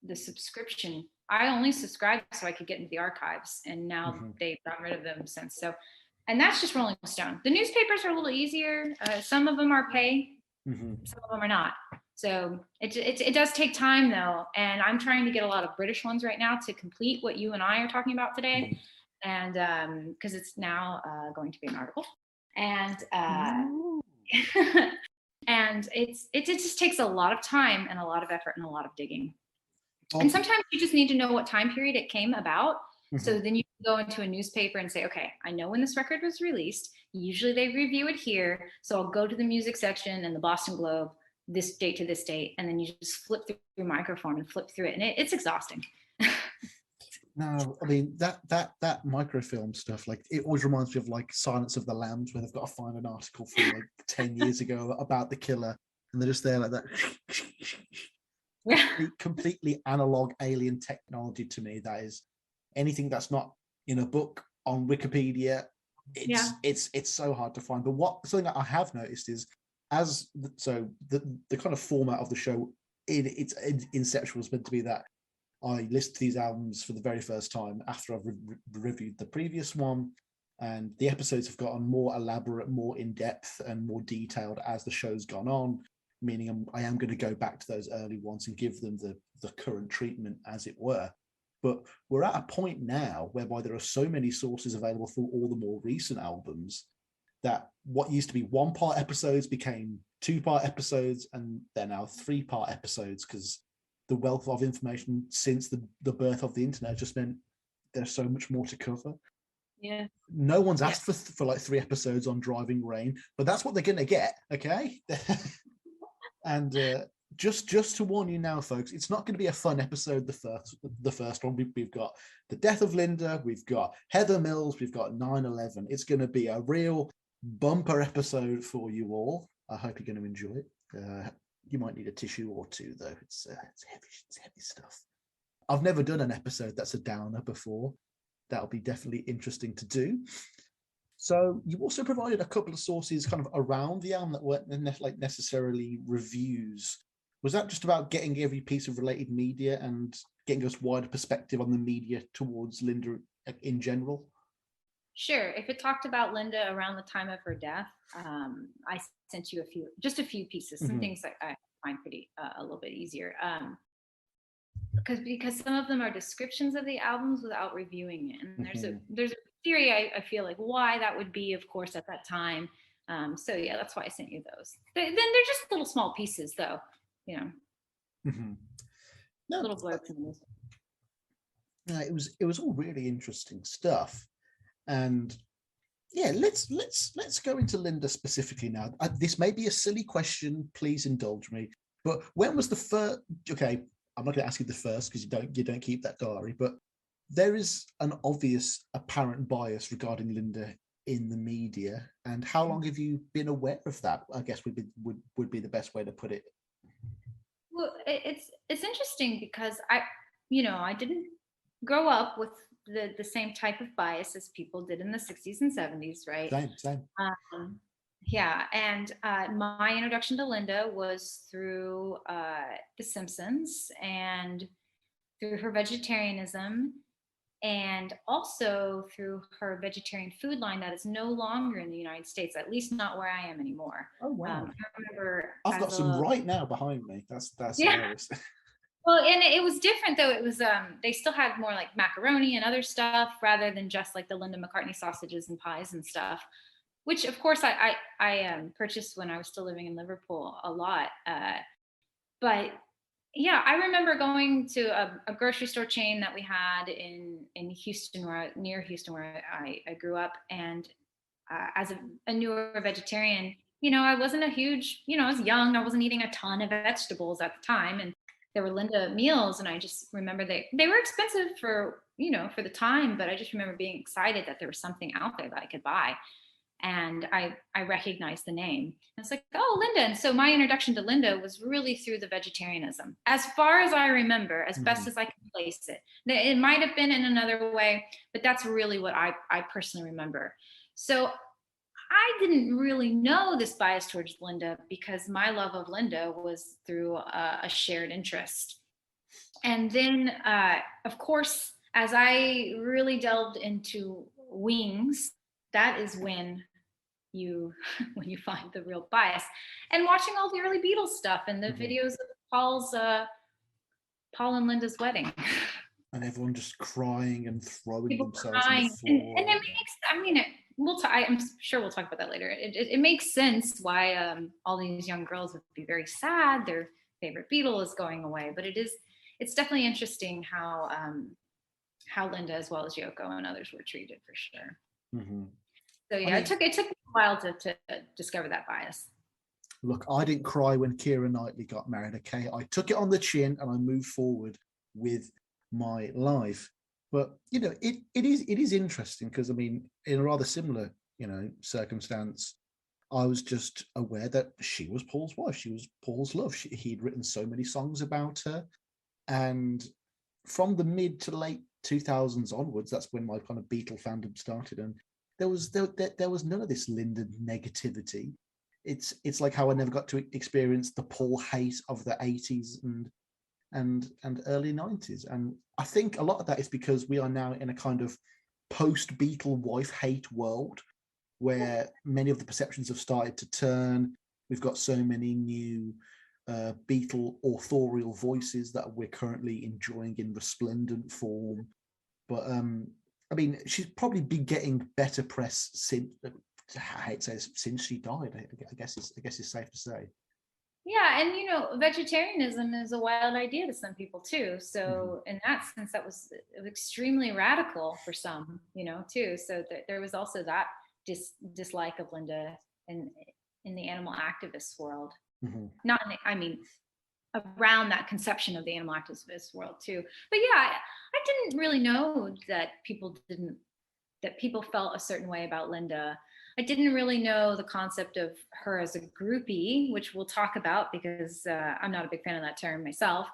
[SPEAKER 2] the subscription. I only subscribed so I could get into the archives, and now they've gotten rid of them since. So, and that's just Rolling Stone. The newspapers are a little easier. Some of them are pay, some of them are not. So it does take time though, and I'm trying to get a lot of British ones right now to complete what you and I are talking about today, and because it's now going to be an article, and and it just takes a lot of time and a lot of effort and a lot of digging. And sometimes you just need to know what time period it came about. So then you can go into a newspaper and say, okay, I know when this record was released. Usually they review it here. So I'll go to the music section and the Boston Globe, this date to this date. And then you just flip through microform and flip through it. And it's exhausting.
[SPEAKER 1] No, I mean, that microfilm stuff, like, it always reminds me of like Silence of the Lambs, where they've got to find an article from like 10 years ago about the killer, and they're just there like that. Completely analog alien technology to me. That is anything that's not in a book on Wikipedia. It's so hard to find. But something that I have noticed is, the kind of format of the show in its inception was meant to be that I list these albums for the very first time after I've reviewed the previous one, and the episodes have gotten more elaborate, more in-depth, and more detailed as the show's gone on, meaning I am going to go back to those early ones and give them the current treatment, as it were. But we're at a point now whereby there are so many sources available for all the more recent albums that what used to be one-part episodes became two-part episodes, and they're now three-part episodes, because the wealth of information since the birth of the internet just meant there's so much more to cover.
[SPEAKER 2] Yeah.
[SPEAKER 1] No one's asked for like 3 episodes on Driving Rain, but that's what they're going to get, okay? And just to warn you now, folks, it's not going to be a fun episode. The first one, we've got the death of Linda, we've got Heather Mills, we've got 9/11. It's going to be a real bumper episode for you all. I hope you're going to enjoy it. You might need a tissue or two, though. It's heavy stuff. I've never done an episode that's a downer before. That'll be definitely interesting to do. So you also provided a couple of sources kind of around the album that weren't like necessarily reviews. Was that just about getting every piece of related media and getting us wider perspective on the media towards Linda in general?
[SPEAKER 2] Sure. If it talked about Linda around the time of her death, I sent you a few pieces, some things that I find pretty a little bit easier. Because some of them are descriptions of the albums without reviewing it, and there's a theory I feel like why that would be, of course, at that time. So yeah, that's why I sent you those. Then they're just little small pieces, though, you know.
[SPEAKER 1] No,
[SPEAKER 2] little blurbs in this.
[SPEAKER 1] Yeah, it was all really interesting stuff, and yeah, let's go into Linda specifically now. This may be a silly question, please indulge me, but when was the first? Okay, I'm not going to ask you the first because you don't keep that diary, but there is an obvious apparent bias regarding Linda in the media, and how long have you been aware of that? I guess would be the best way to put it.
[SPEAKER 2] Well, it's interesting because I didn't grow up with the same type of bias as people did in the 60s and 70s, right?
[SPEAKER 1] Same.
[SPEAKER 2] Yeah, and my introduction to Linda was through The Simpsons and through her vegetarianism. and also through her vegetarian food line that is no longer in the United States, at least not where I am anymore.
[SPEAKER 1] Oh wow!
[SPEAKER 2] I remember
[SPEAKER 1] I've got some right now behind me. That's
[SPEAKER 2] yeah.
[SPEAKER 1] hilarious.
[SPEAKER 2] Well, and it was different though. It was they still had more like macaroni and other stuff rather than just like the Linda McCartney sausages and pies and stuff, which of course I purchased when I was still living in Liverpool a lot. But yeah, I remember going to a grocery store chain that we had in Houston, near Houston, where I grew up, and as a newer vegetarian, I wasn't a huge, I was young, I wasn't eating a ton of vegetables at the time, and there were Linda meals, and I just remember they were expensive for for the time, but I just remember being excited that there was something out there that I could buy, and I recognized the name. And it's like, oh, Linda. And so my introduction to Linda was really through the vegetarianism, as far as I remember, as best as I can place it. It might have been in another way, but that's really what I personally remember. So I didn't really know this bias towards Linda because my love of Linda was through a shared interest. And then, of course, as I really delved into wings, that is when you find the real bias. And watching all the early Beatles stuff and the videos of Paul and Linda's wedding.
[SPEAKER 1] And everyone just crying and throwing
[SPEAKER 2] People
[SPEAKER 1] themselves
[SPEAKER 2] crying.
[SPEAKER 1] on the floor.
[SPEAKER 2] And it makes, I mean, I'm sure we'll talk about that later. It makes sense why all these young girls would be very sad. Their favorite Beatle is going away, but it's definitely interesting how Linda, as well as Yoko and others, were treated for sure. So yeah, it took a while to discover that bias.
[SPEAKER 1] Look, I didn't cry when Keira Knightley got married. Okay, I took it on the chin and I moved forward with my life. But it is interesting because I mean, in a rather similar circumstance, I was just aware that she was Paul's wife. She was Paul's love. He'd written so many songs about her, and from the mid to late 2000s onwards, that's when my kind of Beatle fandom started, and there was none of this Linda negativity. It's like how I never got to experience the Paul hate of the 80s and early 90s. And I think a lot of that is because we are now in a kind of post-Beatle wife hate world where many of the perceptions have started to turn. We've got so many new Beatle authorial voices that we're currently enjoying in resplendent form. But I mean, she's probably been getting better press since since she died. I guess it's safe to say.
[SPEAKER 2] Yeah, and vegetarianism is a wild idea to some people too. So in that sense, that was extremely radical for some, too. So there was also that dislike of Linda in the animal activist world. Not around that conception of the animal activist world too. But yeah, I didn't really know that people felt a certain way about Linda. I didn't really know the concept of her as a groupie, which we'll talk about because I'm not a big fan of that term myself,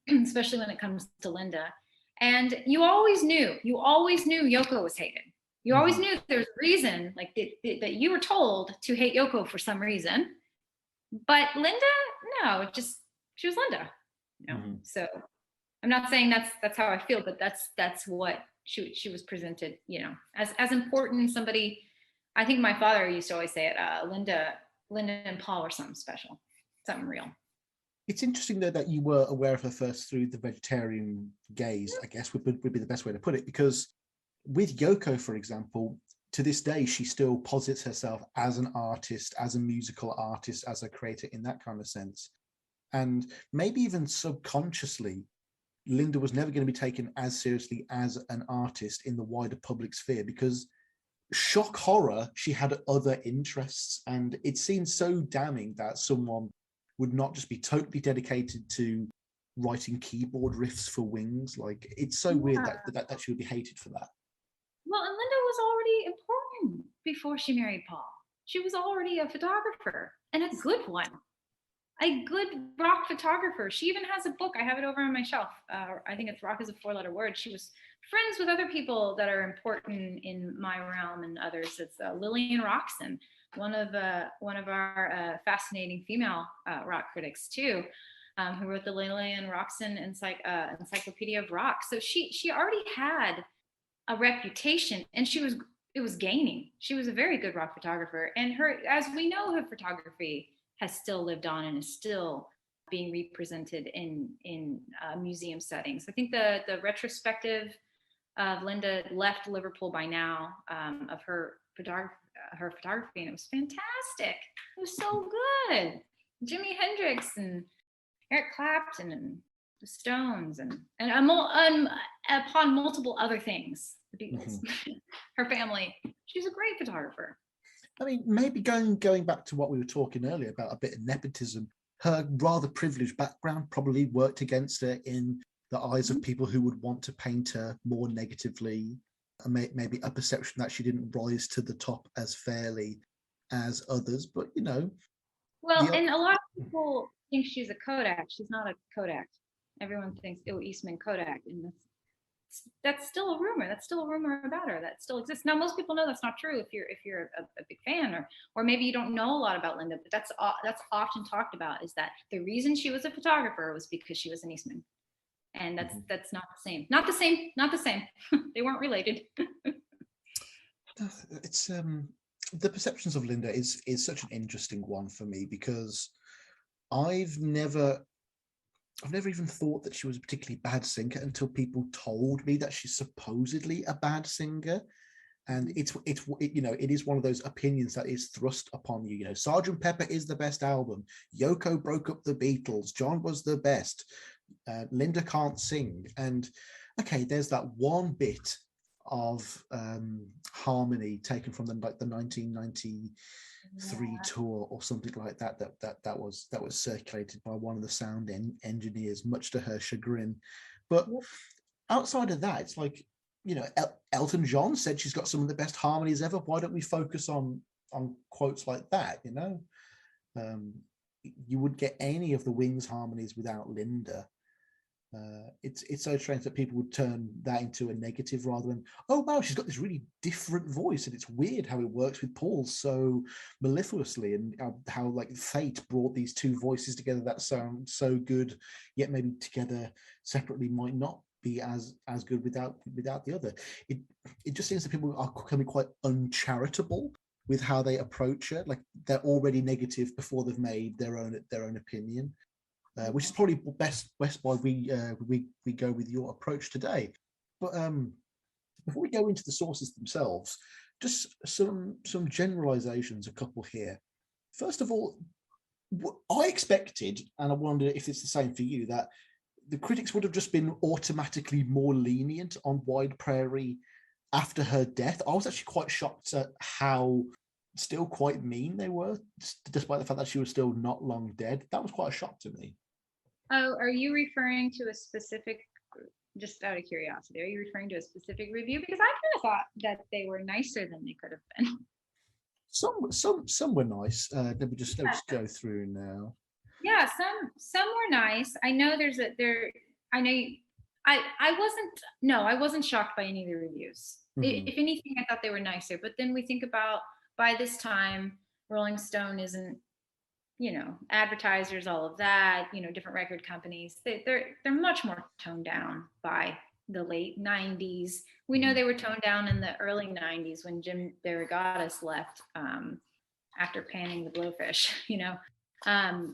[SPEAKER 2] especially when it comes to Linda. And you always knew Yoko was hated. You always knew there was a reason, like that you were told to hate Yoko for some reason. But Linda, no, she was Linda. So I'm not saying that's how I feel, but that's what she was presented, as important somebody. I think my father used to always say it, Linda and Paul were something special, something real.
[SPEAKER 1] It's interesting though that you were aware of her first through the vegetarian gaze, I guess would be the best way to put it, because with Yoko, for example, to this day, she still posits herself as an artist, as a musical artist, as a creator in that kind of sense. And maybe even subconsciously, Linda was never going to be taken as seriously as an artist in the wider public sphere because shock horror, she had other interests, and it seems so damning that someone would not just be totally dedicated to writing keyboard riffs for Wings. Like, it's so weird that she would be hated for that.
[SPEAKER 2] Well, and Linda was already important before she married Paul. She was already a photographer, and a good one, a good rock photographer. She even has a book. I have it over on my shelf. I think it's Rock is a 4-letter word. She was friends with other people that are important in my realm and others. It's Lillian Roxon, one of our fascinating female rock critics too, who wrote the Lillian Roxon Encyclopedia of Rock. So she already had a reputation, and it was gaining. She was a very good rock photographer, and as we know, her photography has still lived on and is still being represented in museum settings. I think the retrospective of Linda left Liverpool by now, of her photography, and it was fantastic. It was so good. Jimi Hendrix and Eric Clapton and the Stones and upon multiple other things, the Beatles, her family. She's a great photographer.
[SPEAKER 1] I mean, maybe going back to what we were talking earlier about a bit of nepotism, her rather privileged background probably worked against her in the eyes of people who would want to paint her more negatively, and maybe a perception that she didn't rise to the top as fairly as others. But, you know.
[SPEAKER 2] Well, and a lot of people think she's a Kodak. She's not a Kodak. Everyone thinks, oh, Eastman Kodak. And that's still a rumor. That's still a rumor about her. That still exists. Now, most people know that's not true if you're a big fan, or maybe you don't know a lot about Linda, but that's often talked about, is that the reason she was a photographer was because she was an Eastman. And that's not the same. Not the same. They weren't related.
[SPEAKER 1] It's the perceptions of Linda is such an interesting one for me, because I've never even thought that she was a particularly bad singer until people told me that she's supposedly a bad singer. And it is one of those opinions that is thrust upon you. You know, Sgt. Pepper is the best album. Yoko broke up the Beatles. John was the best. Linda can't sing. And okay, there's that one bit of harmony taken from the 1993 tour or something like that was circulated by one of the sound engineers, much to her chagrin. But outside of that, it's like, you know, Elton John said she's got some of the best harmonies ever. Why don't we focus on quotes like that? You know, you would get any of the Wings harmonies without Linda. It's so strange that people would turn that into a negative rather than, oh wow, she's got this really different voice, and it's weird how it works with Paul so mellifluously, and how like fate brought these two voices together that sound so good, yet maybe together separately might not be as good without the other. It just seems that people are becoming quite uncharitable with how they approach it. Like, they're already negative before they've made their own opinion. Which is probably best why we go with your approach today. But before we go into the sources themselves, just some generalizations, a couple here. First of all, I expected, and I wonder if it's the same for you, that the critics would have just been automatically more lenient on Wide Prairie after her death. I was actually quite shocked at how still quite mean they were, despite the fact that she was still not long dead. That was quite a shock to me.
[SPEAKER 2] Oh, are you referring to a specific, just out of curiosity, are you referring to a specific review? Because I kind of thought that they were nicer than they could have been.
[SPEAKER 1] Some were nice. Let me just go through now.
[SPEAKER 2] Yeah, some were nice. I know I wasn't shocked by any of the reviews. If anything, I thought they were nicer. But then we think about, by this time, Rolling Stone isn't, you know, advertisers, all of that, you know, different record companies, they're much more toned down by the late 90s. We know they were toned down in the early 90s when Jim Derogatis left after panning the Blowfish, you know.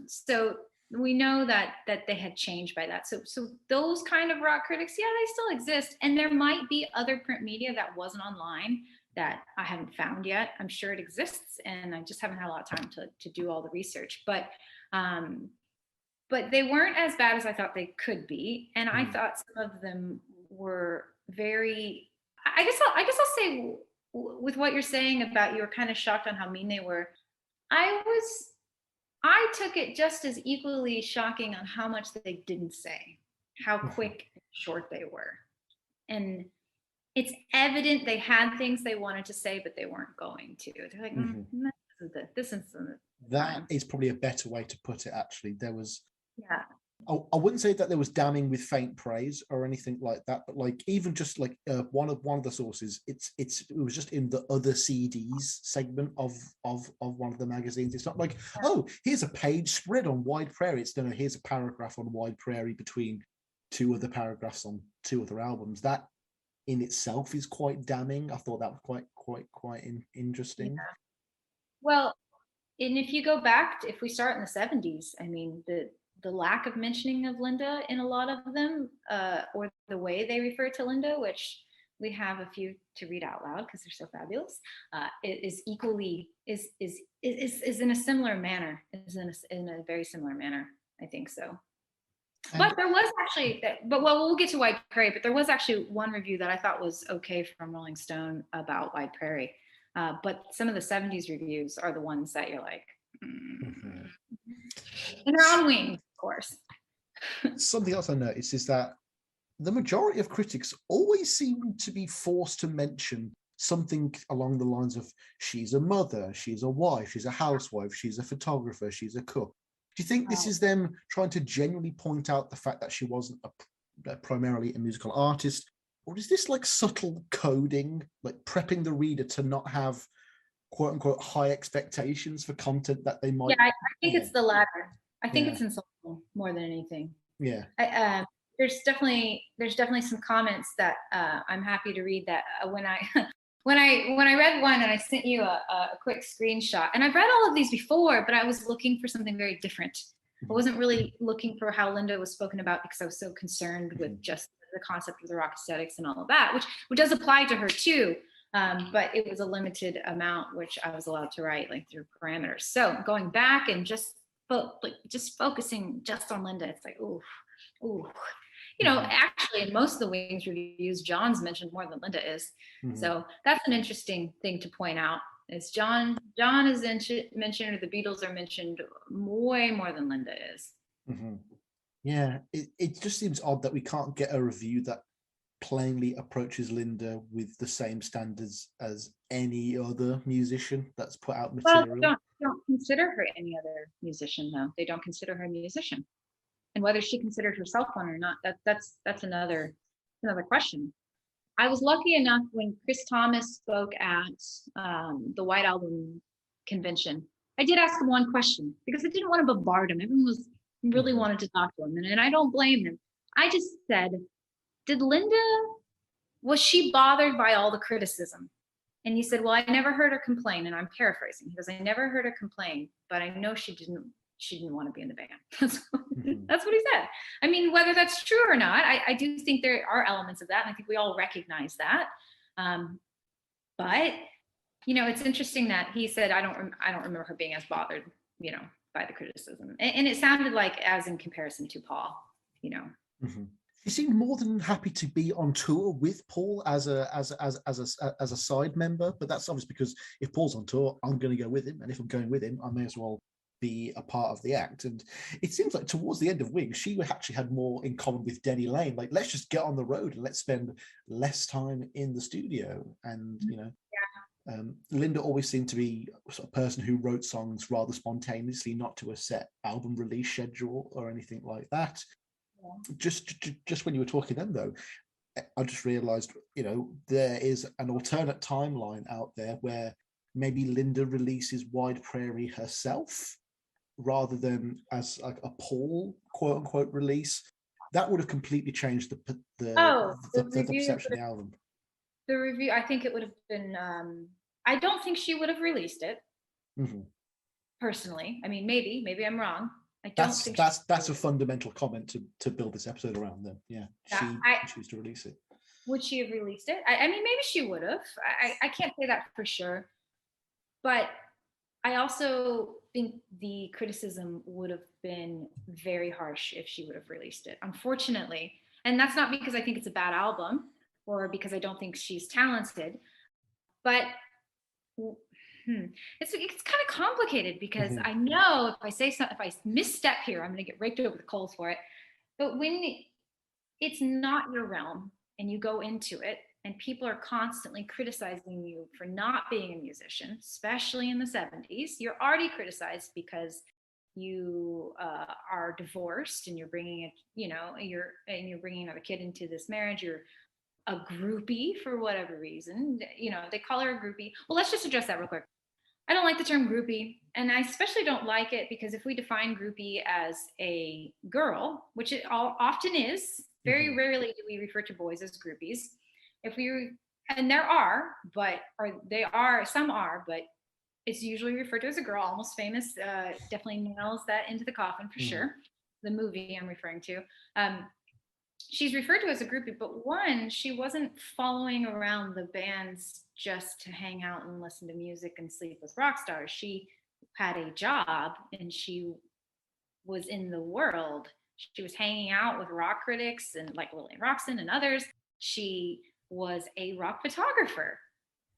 [SPEAKER 2] So we know that they had changed by that. So those kind of rock critics, yeah, they still exist. And there might be other print media that wasn't online that I haven't found yet. I'm sure it exists, and I just haven't had a lot of time to do all the research. But they weren't as bad as I thought they could be, and I thought some of them were very. I guess I'll say, with what you're saying about you were kind of shocked on how mean they were. I took it just as equally shocking on how much they didn't say, how quick and short they were, and it's evident they had things they wanted to say, but they weren't going to. They're like, this isn't.
[SPEAKER 1] That is probably a better way to put it, actually. There was,
[SPEAKER 2] yeah.
[SPEAKER 1] I wouldn't say that there was damning with faint praise or anything like that, but like, even just like one of the sources, it was just in the other CDs segment of one of the magazines. It's not like, oh, here's a page spread on Wide Prairie. It's no, here's a paragraph on Wide Prairie between two other paragraphs on two other albums. That in itself is quite damning. I thought that was quite interesting.
[SPEAKER 2] Yeah. Well, and if you go back, if we start in the 70s, I mean, the lack of mentioning of Linda in a lot of them, or the way they refer to Linda, which we have a few to read out loud because they're so fabulous, is equally is in a similar manner, is in a very similar manner. I think so.
[SPEAKER 1] And
[SPEAKER 2] But there was actually, but well, we'll get to Wide Prairie. But there was actually one review that I thought was okay from Rolling Stone about Wide Prairie. But some of the 70s reviews are the ones that you're like,
[SPEAKER 1] Mhm.
[SPEAKER 2] and they're on wings, of course.
[SPEAKER 1] Something else I noticed is that the majority of critics always seem to be forced to mention something along the lines of she's a mother, she's a wife, she's a housewife, she's a photographer, she's a cook. Do you think this is them trying to genuinely point out the fact that she wasn't primarily a musical artist? Or is this like subtle coding, like prepping the reader to not have quote unquote high expectations for content that they might?
[SPEAKER 2] Yeah, I think it's the latter. I think
[SPEAKER 1] Yeah.
[SPEAKER 2] it's insulting more than anything.
[SPEAKER 1] Yeah.
[SPEAKER 2] There's definitely some comments that I'm happy to read that when I when I read one and I sent you a quick screenshot, and I've read all of these before, but I was looking for something very different. I wasn't really looking for how Linda was spoken about because I was so concerned with just the concept of the rock aesthetics and all of that, which does apply to her too. But it was a limited amount, which I was allowed to write like through parameters. So going back and just focusing just on Linda, it's like, ooh. You know, actually, in most of the Wings reviews, John's mentioned more than Linda is. So that's an interesting thing to point out. Is John is mentioned, or the Beatles are mentioned way more than Linda is.
[SPEAKER 1] Yeah, it just seems odd that we can't get a review that plainly approaches Linda with the same standards as any other musician that's put out material.
[SPEAKER 2] Well, don't consider her any other musician, though. They don't consider her a musician. And whether she considered herself one or not, that's another question. I was lucky enough when Chris Thomas spoke at the White Album convention. I did ask him one question because I didn't want to bombard him. Everyone was really wanted to talk to him, and I don't blame him. I just said, was she bothered by all the criticism? And he said, well, I never heard her complain. And I'm paraphrasing. He goes, I never heard her complain, but I know she didn't want to be in the band. That's what he said. I mean, whether that's true or not, I do think there are elements of that. And I think we all recognize that. But, you know, it's interesting that he said, I don't remember her being as bothered, you know, by the criticism. And it sounded like as in comparison to Paul, you know.
[SPEAKER 1] She seemed more than happy to be on tour with Paul as a side member, but that's obviously because if Paul's on tour, I'm going to go with him, and if I'm going with him, I may as well be a part of the act. And it seems like towards the end of Wings, she actually had more in common with Denny Lane. Like, let's just get on the road and let's spend less time in the studio. And you know, Linda always seemed to be a person who wrote songs rather spontaneously, not to a set album release schedule or anything like that. Just when you were talking then, though, I just realized, you know, there is an alternate timeline out there where maybe Linda releases Wide Prairie herself rather than as like a Paul quote unquote release. That would have completely changed the perception of the album.
[SPEAKER 2] The review, I think it would have been. I don't think she would have released it. Personally, I mean, maybe I'm wrong.
[SPEAKER 1] That's a fundamental comment to build this episode around. Then, yeah, she chose to release it.
[SPEAKER 2] Would she have released it? I mean, maybe she would have. I can't say that for sure, but I also think the criticism would have been very harsh if she would have released it. Unfortunately, and that's not because I think it's a bad album or because I don't think she's talented, but. It's kind of complicated because I know if I misstep here, I'm going to get raked over the coals for it. But when it's not your realm and you go into it and people are constantly criticizing you for not being a musician, especially in the 70s, you're already criticized because you are divorced and you're bringing you're bringing another kid into this marriage. You're a groupie for whatever reason, you know, they call her a groupie. Well, let's just address that real quick. I don't like the term groupie, and I especially don't like it because if we define groupie as a girl, which it often is, very rarely do we refer to boys as groupies. and some are, but it's usually referred to as a girl. Almost Famous definitely nails that into the coffin for sure. The movie I'm referring to. She's referred to as a groupie, but one, she wasn't following around the bands just to hang out and listen to music and sleep with rock stars. She had a job and she was in the world. She was hanging out with rock critics and like Lillian Roxon and others. She was a rock photographer.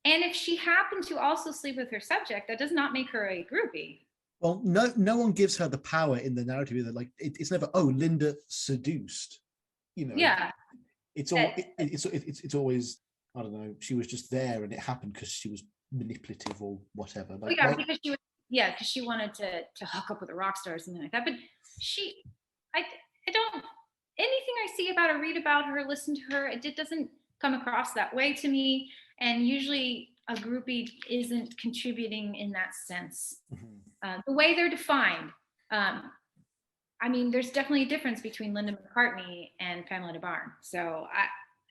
[SPEAKER 2] And if she happened to also sleep with her subject, that does not make her a groupie.
[SPEAKER 1] Well, no one gives her the power in the narrative either. Like it's never, oh, Linda seduced.
[SPEAKER 2] Yeah.
[SPEAKER 1] It's always, I don't know, she was just there and it happened because she was manipulative or whatever. Like,
[SPEAKER 2] because she wanted to hook up with a rock star or something like that. But I don't, anything I see about her, read about her, listen to her, it doesn't come across that way to me. And usually a groupie isn't contributing in that sense. The way they're defined. I mean, there's definitely a difference between Linda McCartney and Pamela DeBarn. So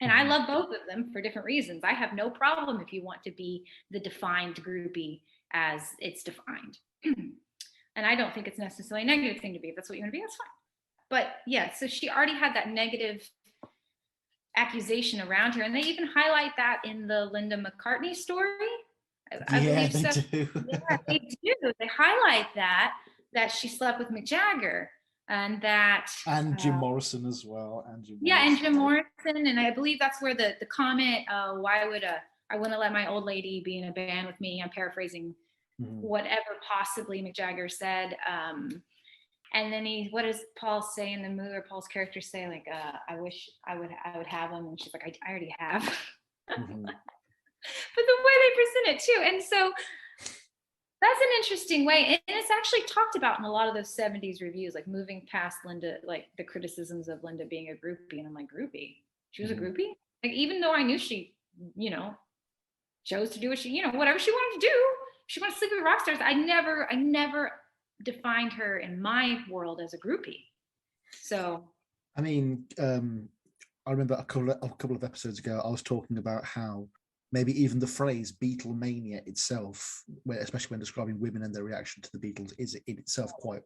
[SPEAKER 2] I love both of them for different reasons. I have no problem if you want to be the defined groupie as it's defined. And I don't think it's necessarily a negative thing to be. If that's what you want to be, that's fine. But yeah, so she already had that negative accusation around her. And they even highlight that in the Linda McCartney story. I believe
[SPEAKER 1] they
[SPEAKER 2] so.
[SPEAKER 1] do.
[SPEAKER 2] Yeah, they do. They highlight that she slept with Mick Jagger. And
[SPEAKER 1] Jim Morrison as well. And
[SPEAKER 2] Jim Morrison. And I believe that's where the comment, why would I want to let my old lady be in a band with me? I'm paraphrasing whatever possibly Mick Jagger said. And then what does Paul say in the movie, or Paul's character say, like, I wish I would have him. And she's like, I already have. But the way they present it too. And so that's an interesting way. And it's actually talked about in a lot of those 70s reviews, like moving past Linda, like the criticisms of Linda being a groupie. And I'm like, groupie? She was a groupie? Like, even though I knew she, chose to do what she, whatever she wanted to do. She wanted to sleep with rock stars. I never defined her in my world as a groupie. So.
[SPEAKER 1] I mean, I remember a couple of episodes ago, I was talking about how maybe even the phrase Beatlemania itself, especially when describing women and their reaction to the Beatles, is in itself quite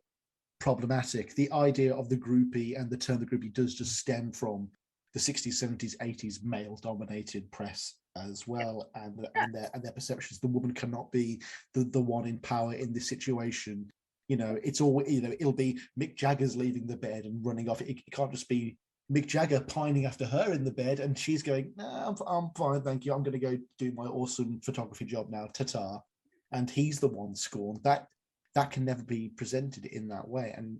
[SPEAKER 1] problematic. The idea of the groupie and the term the groupie does just stem from the 60s, 70s, 80s male-dominated press as well, and their perceptions. The woman cannot be the one in power in this situation. It's all, it'll be Mick Jagger's leaving the bed and running off. It can't just be Mick Jagger pining after her in the bed and she's going, nah, I'm fine, thank you. I'm going to go do my awesome photography job now, ta-ta. And he's the one scorned. That can never be presented in that way. And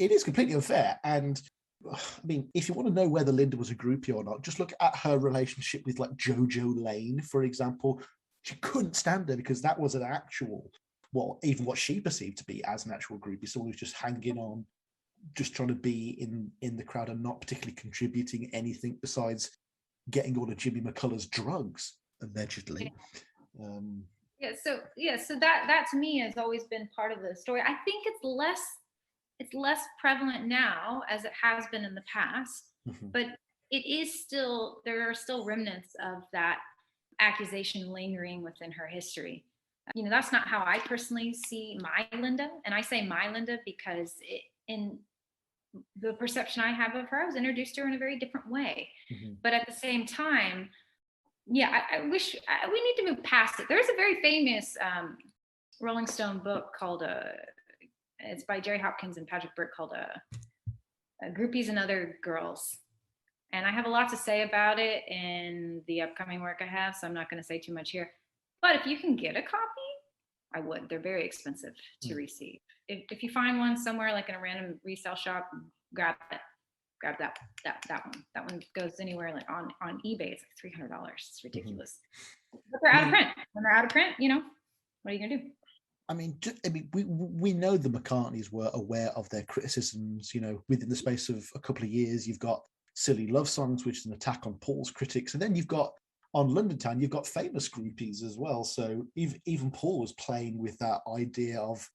[SPEAKER 1] it is completely unfair. And I mean, if you want to know whether Linda was a groupie or not, just look at her relationship with like Jojo Lane, for example. She couldn't stand her because that was an actual, even what she perceived to be as an actual groupie. Someone who's just hanging on, just trying to be in the crowd and not particularly contributing anything besides getting all of Jimmy McCullough's drugs, allegedly.
[SPEAKER 2] So that to me has always been part of the story. I think it's less prevalent now as it has been in the past, but it is still, there are still remnants of that accusation lingering within her history. That's not how I personally see my Linda. And I say my Linda because in the perception I have of her, I was introduced to her in a very different way. But at the same time, I wish we need to move past it. There's a very famous Rolling Stone book called it's by Jerry Hopkins and Patrick Burke, called Groupies and Other Girls. And I have a lot to say about it in the upcoming work I have, so I'm not going to say too much here. But if you can get a copy, I would. They're very expensive to receive. If you find one somewhere, like in a random resale shop, grab it. Grab that one. That one goes anywhere, like on eBay. It's like $300. It's ridiculous. But they're out of print. When they're out of print, what are you gonna do?
[SPEAKER 1] I mean, we know the McCartneys were aware of their criticisms. Within the space of a couple of years, you've got Silly Love Songs, which is an attack on Paul's critics, and then you've got on London Town, you've got famous groupies as well. So even Paul was playing with that idea of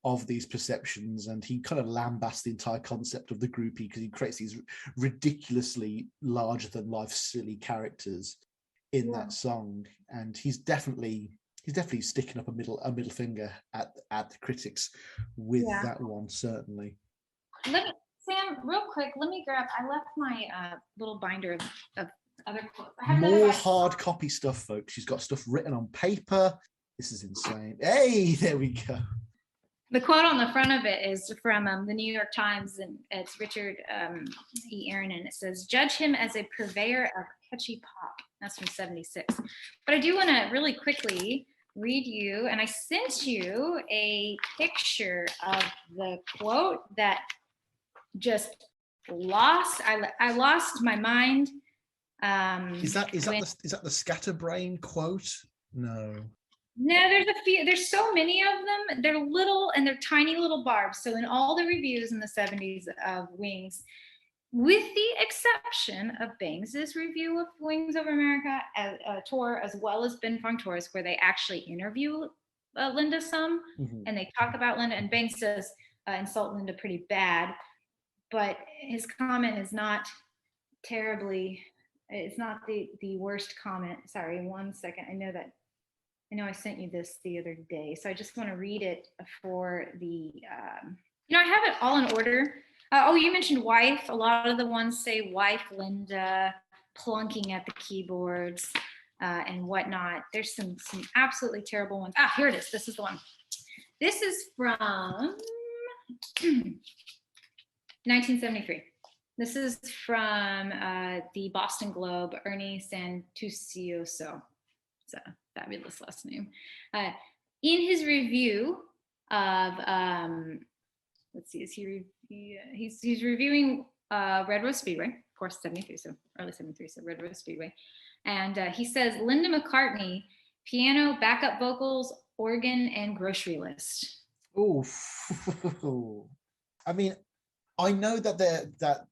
[SPEAKER 1] of these perceptions, and he kind of lambasts the entire concept of the groupie because he creates these ridiculously larger than life silly characters in that song, and he's definitely sticking up a middle finger at the critics with that one, certainly.
[SPEAKER 2] Sam, real quick, let me grab, I left my little binder of other quotes.
[SPEAKER 1] More hard copy stuff, folks. She's got stuff written on paper. This is insane. Hey, there we go.
[SPEAKER 2] The quote on the front of it is from the New York Times, and it's Richard E. Aaron, and it says, "Judge him as a purveyor of catchy pop." That's from '76. But I do want to really quickly read you, and I sent you a picture of the quote that just lost. I lost my mind.
[SPEAKER 1] Is that the scatterbrain quote? No.
[SPEAKER 2] No, there's a few. There's so many of them. They're little and they're tiny little barbs. So in all the reviews in the '70s of Wings, with the exception of Banks's review of Wings Over America tour, as well as Ben Fong Tours, where they actually interview Linda some, and they talk about Linda, and Banks does insult Linda pretty bad, but his comment is not terribly. It's not the worst comment. Sorry, 1 second. I know I sent you this the other day, so I just want to read it for the, I have it all in order. You mentioned wife. A lot of the ones say wife Linda, plunking at the keyboards and whatnot. There's some absolutely terrible ones. Here it is. This is the one. This is from 1973. This is from the Boston Globe, Ernie Santucioso. It's a fabulous last name. In his review of, let's see, he's reviewing Red Rose Speedway, of course, '73, so early '73, so Red Rose Speedway. And he says, Linda McCartney, piano, backup vocals, organ, and grocery list.
[SPEAKER 1] Oh, I mean, I know that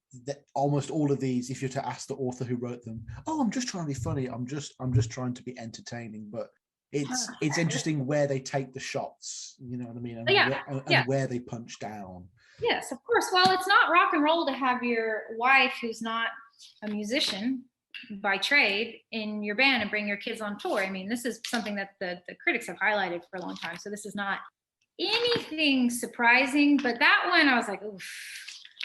[SPEAKER 1] almost all of these, if you're to ask the author who wrote them, I'm just trying to be funny, I'm just trying to be entertaining, but it's interesting where they take the shots, you know what I mean, and where they punch down.
[SPEAKER 2] Yes, of course. Well, it's not rock and roll to have your wife, who's not a musician by trade, in your band and bring your kids on tour. I mean, this is something that the critics have highlighted for a long time, so this is not anything surprising, but that one I was like, oof.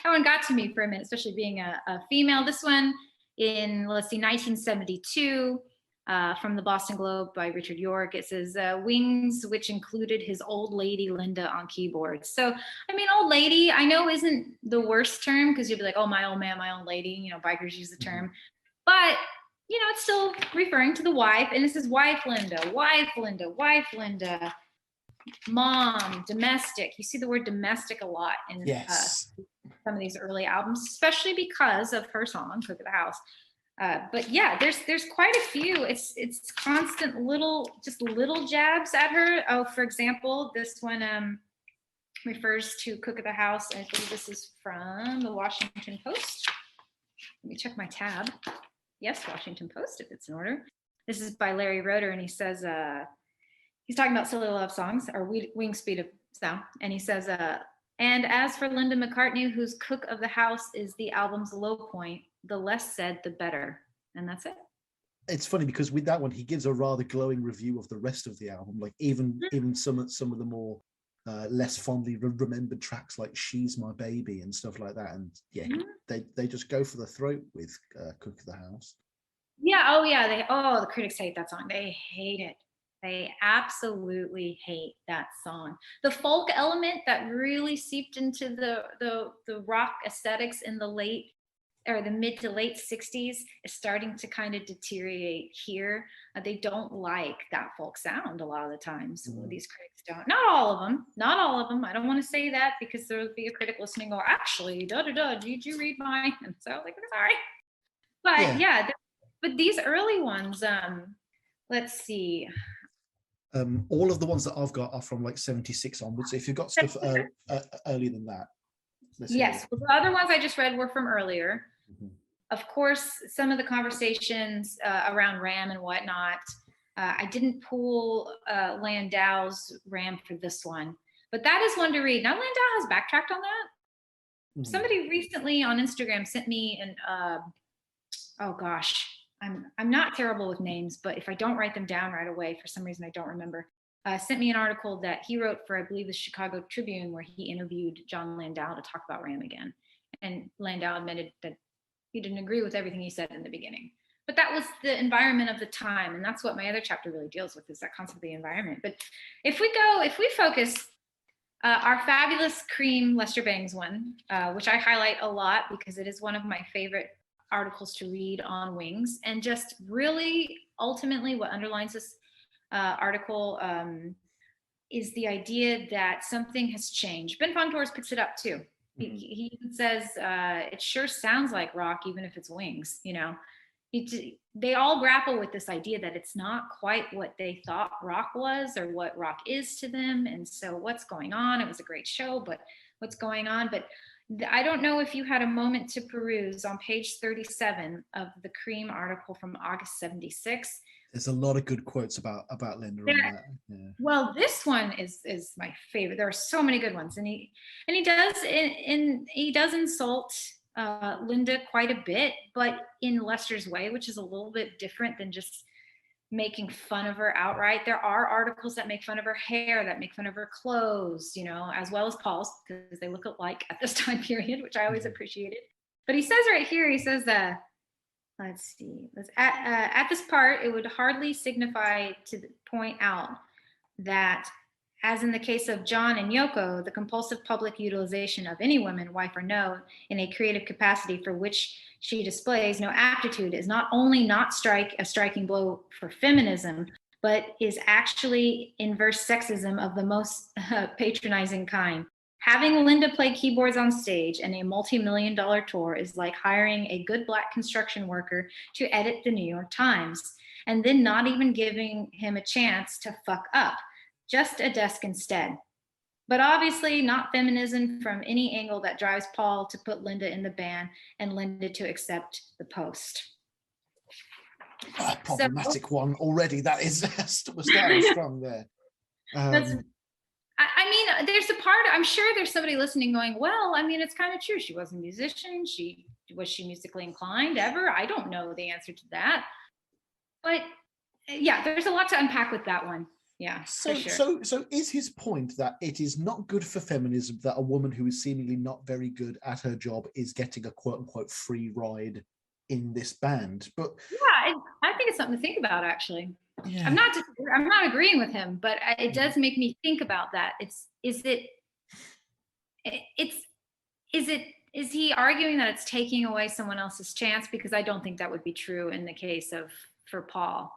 [SPEAKER 2] That one got to me for a minute, especially being a female. This one in, 1972, from the Boston Globe by Richard York. It says, Wings, which included his old lady Linda on keyboards. So, I mean, old lady, I know isn't the worst term, because you'd be like, oh, my old man, my old lady, bikers use the term. But, it's still referring to the wife. And this is wife Linda, wife Linda, wife Linda, mom, domestic. You see the word domestic a lot in some of these early albums, especially because of her song "Cook of the House." But yeah, there's quite a few. It's constant little jabs at her. Oh, for example, this one refers to "Cook of the House." I believe this is from the Washington Post. Let me check my tab. Yes, Washington Post, if it's in order. This is by Larry Roeder, and he says he's talking about Silly Love Songs, or Wing Speed of Sound, and he says, and as for Linda McCartney, whose Cook of the House is the album's low point, the less said, the better. And that's it.
[SPEAKER 1] It's funny because with that one, he gives a rather glowing review of the rest of the album, like even some of the more less fondly remembered tracks like She's My Baby and stuff like that. And they just go for the throat with Cook of the House.
[SPEAKER 2] Yeah, the critics hate that song. They hate it. They absolutely hate that song. The folk element that really seeped into the rock aesthetics in the mid to late '60s is starting to kind of deteriorate here. They don't like that folk sound a lot of the times. These critics don't. Not all of them. I don't want to say that, because there will be a critic listening go, actually, did you read mine? And so like, sorry. But but these early ones, let's see.
[SPEAKER 1] All of the ones that I've got are from like '76 onwards. If you've got stuff earlier than that.
[SPEAKER 2] Yes, well, the other ones I just read were from earlier. Of course, some of the conversations around Ram and whatnot. I didn't pull Landau's Ram for this one, But that is one to read. Now Landau has backtracked on that.
[SPEAKER 1] Mhm.
[SPEAKER 2] Somebody recently on Instagram sent me an oh gosh, I'm not terrible with names, but if I don't write them down right away, for some reason I don't remember. Sent me an article that he wrote for, I believe, the Chicago Tribune, where he interviewed John Landau to talk about Ram again. And Landau admitted that he didn't agree with everything he said in the beginning. But that was the environment of the time. And that's what my other chapter really deals with, is that concept of the environment. But if we focus, our fabulous Cream Lester Bangs one, which I highlight a lot because it is one of my favorite articles to read on Wings. And just really, ultimately, what underlines this article is the idea that something has changed. Ben Fongdors picks it up too. Mm-hmm. He even says, it sure sounds like rock, even if it's Wings, you know. They all grapple with this idea that it's not quite what they thought rock was or what rock is to them. And so what's going on? It was a great show, but what's going on? But I don't know if you had a moment to peruse on page 37 of the Cream article from August 76.
[SPEAKER 1] There's a lot of good quotes about Linda on that. Yeah.
[SPEAKER 2] Well, this one is my favorite. There are so many good ones, and he does insult Linda quite a bit, but in Lester's way, which is a little bit different than just making fun of her outright. There are articles that make fun of her hair, that make fun of her clothes, you know, as well as Paul's, because they look alike at this time period, which I always appreciated. But he says right here, he says that, let's see, at this part, it would hardly signify to point out that, as in the case of John and Yoko, the compulsive public utilization of any woman, wife or no, in a creative capacity for which she displays no aptitude is not only not a striking blow for feminism, but is actually inverse sexism of the most patronizing kind. Having Linda play keyboards on stage and a multi-million-dollar tour is like hiring a good Black construction worker to edit the New York Times, and then not even giving him a chance to fuck up. Just a desk instead. But obviously not feminism from any angle that drives Paul to put Linda in the band and Linda to accept the post.
[SPEAKER 1] Problematic one already. That is starting strong there.
[SPEAKER 2] I mean, there's a part, I'm sure there's somebody listening going, well, I mean, it's kind of true. She was a musician. Was she musically inclined ever? I don't know the answer to that. But yeah, there's a lot to unpack with that one. Yeah,
[SPEAKER 1] so,
[SPEAKER 2] for sure.
[SPEAKER 1] So is his point that it is not good for feminism that a woman who is seemingly not very good at her job is getting a quote unquote free ride in this band? But
[SPEAKER 2] yeah, I think it's something to think about, actually.
[SPEAKER 1] Yeah.
[SPEAKER 2] I'm not agreeing with him, but it does make me think about that. Is he arguing that it's taking away someone else's chance? Because I don't think that would be true in the case for Paul.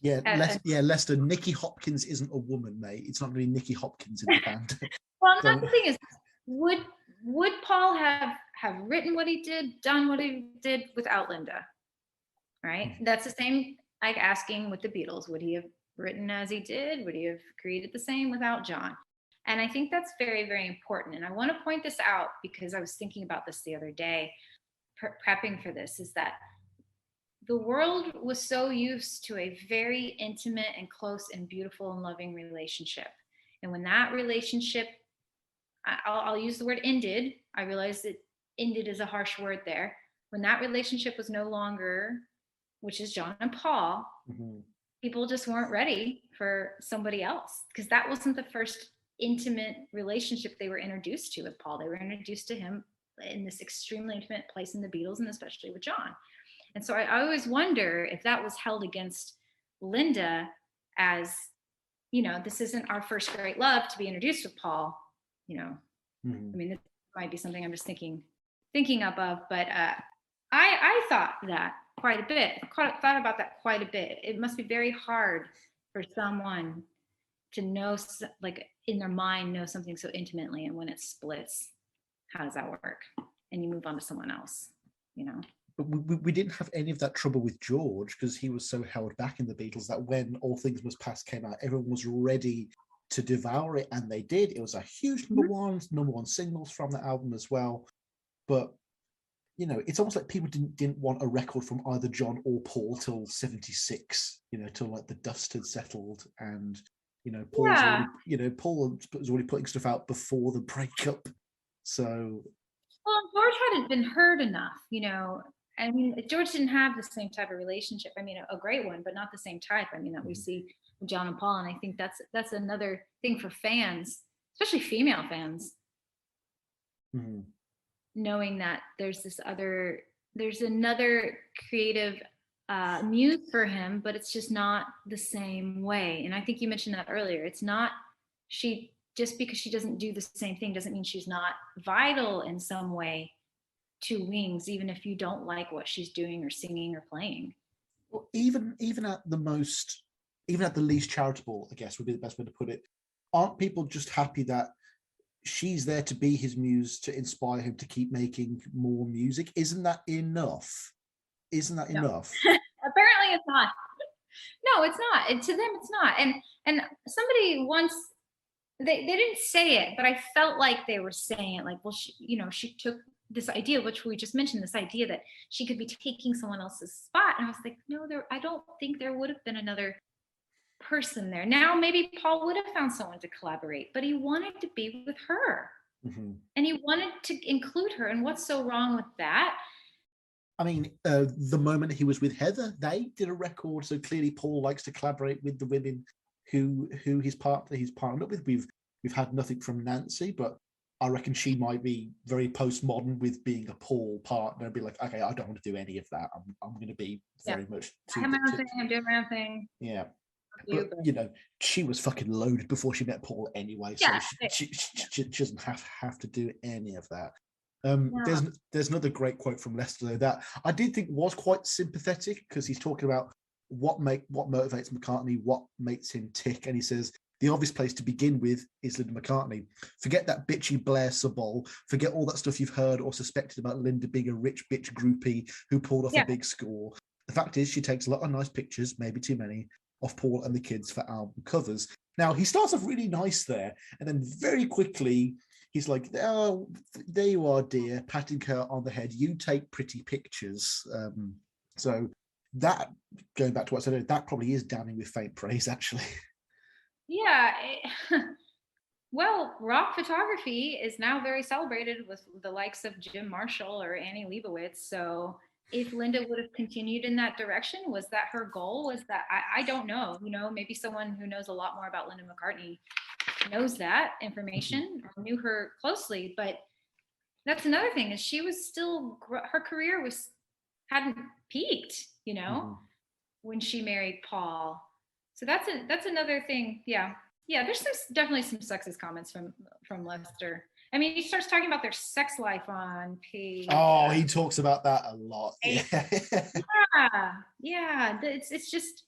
[SPEAKER 1] Lester, Nicky Hopkins isn't a woman, mate. It's not really Nicky Hopkins in the band.
[SPEAKER 2] Well, that's the thing is, would Paul have written what he did, done what he did without Linda? Right? That's the same like asking with the Beatles. Would he have written as he did? Would he have created the same without John? And I think that's very, very important. And I want to point this out because I was thinking about this the other day, prepping for this, is that the world was so used to a very intimate and close and beautiful and loving relationship. And when that relationship, I'll use the word ended. I realize that ended is a harsh word there. When that relationship was no longer, which is John and Paul, people just weren't ready for somebody else, because that wasn't the first intimate relationship they were introduced to with Paul. They were introduced to him in this extremely intimate place in the Beatles, and especially with John. And so I always wonder if that was held against Linda as, you know, this isn't our first great love to be introduced with Paul, you know. I mean, this might be something I'm just thinking up of, but I thought that quite a bit. Thought about that quite a bit. It must be very hard for someone to know, like in their mind, know something so intimately, and when it splits, how does that work? And you move on to someone else, you know.
[SPEAKER 1] But we didn't have any of that trouble with George, because he was so held back in the Beatles that when All Things Must Pass came out, everyone was ready to devour it, and they did. It was a huge number one singles from the album as well. But you know, it's almost like people didn't want a record from either John or Paul till 76, you know, till like the dust had settled, and Paul's
[SPEAKER 2] Yeah.
[SPEAKER 1] already, Paul was already putting stuff out before the breakup. So,
[SPEAKER 2] well, George hadn't been heard enough, I mean, George didn't have the same type of relationship. I mean, a great one, but not the same type. I mean, that we see with John and Paul. And I think that's another thing for fans, especially female fans, knowing that there's another creative muse for him, but it's just not the same way. And I think you mentioned that earlier. It's not just because she doesn't do the same thing doesn't mean she's not vital in some way to Wings, even if you don't like what she's doing or singing or playing.
[SPEAKER 1] Well, even at the least charitable, I guess would be the best way to put it. Aren't people just happy that she's there to be his muse, to inspire him to keep making more music? Isn't that enough?
[SPEAKER 2] No.
[SPEAKER 1] Enough?
[SPEAKER 2] Apparently it's not. No, it's not. To them, it's not. And somebody once, they didn't say it, but I felt like they were saying it, like, well, she took this idea, which we just mentioned, this idea that she could be taking someone else's spot. And I was like, no, I don't think there would have been another person there. Now, maybe Paul would have found someone to collaborate, but he wanted to be with her. And he wanted to include her. And what's so wrong with that?
[SPEAKER 1] I mean, the moment he was with Heather, they did a record. So clearly Paul likes to collaborate with the women who he's partnered up with. We've had nothing from Nancy, but I reckon she might be very postmodern with being a Paul partner and be like, okay, I don't want to do any of that. I'm going to be very much.
[SPEAKER 2] I'm doing my own thing.
[SPEAKER 1] Yeah. But she was fucking loaded before she met Paul anyway, so she doesn't have to do any of that. There's another great quote from Lester though that I did think was quite sympathetic, because he's talking about what motivates McCartney, what makes him tick, and he says the obvious place to begin with is Linda McCartney. Forget that bitchy Blair Sabol. Forget all that stuff you've heard or suspected about Linda being a rich bitch groupie who pulled off a big score. The fact is, she takes a lot of nice pictures, maybe too many, of Paul and the kids for album covers. Now, he starts off really nice there, and then very quickly, he's like, oh, there you are, dear, patting her on the head. You take pretty pictures. So that, going back to what I said earlier, that probably is damning with faint praise, actually.
[SPEAKER 2] Yeah. Well, rock photography is now very celebrated with the likes of Jim Marshall or Annie Leibovitz. So if Linda would have continued in that direction, was that her goal? Was that, I don't know, maybe someone who knows a lot more about Linda McCartney knows that information, or knew her closely. But that's another thing, is she was still, her career hadn't peaked, when she married Paul. So that's another thing. Yeah, there's definitely some sexist comments from Lester. I mean, he starts talking about their sex life on page.
[SPEAKER 1] Oh, he talks about that a lot. Yeah.
[SPEAKER 2] It's just.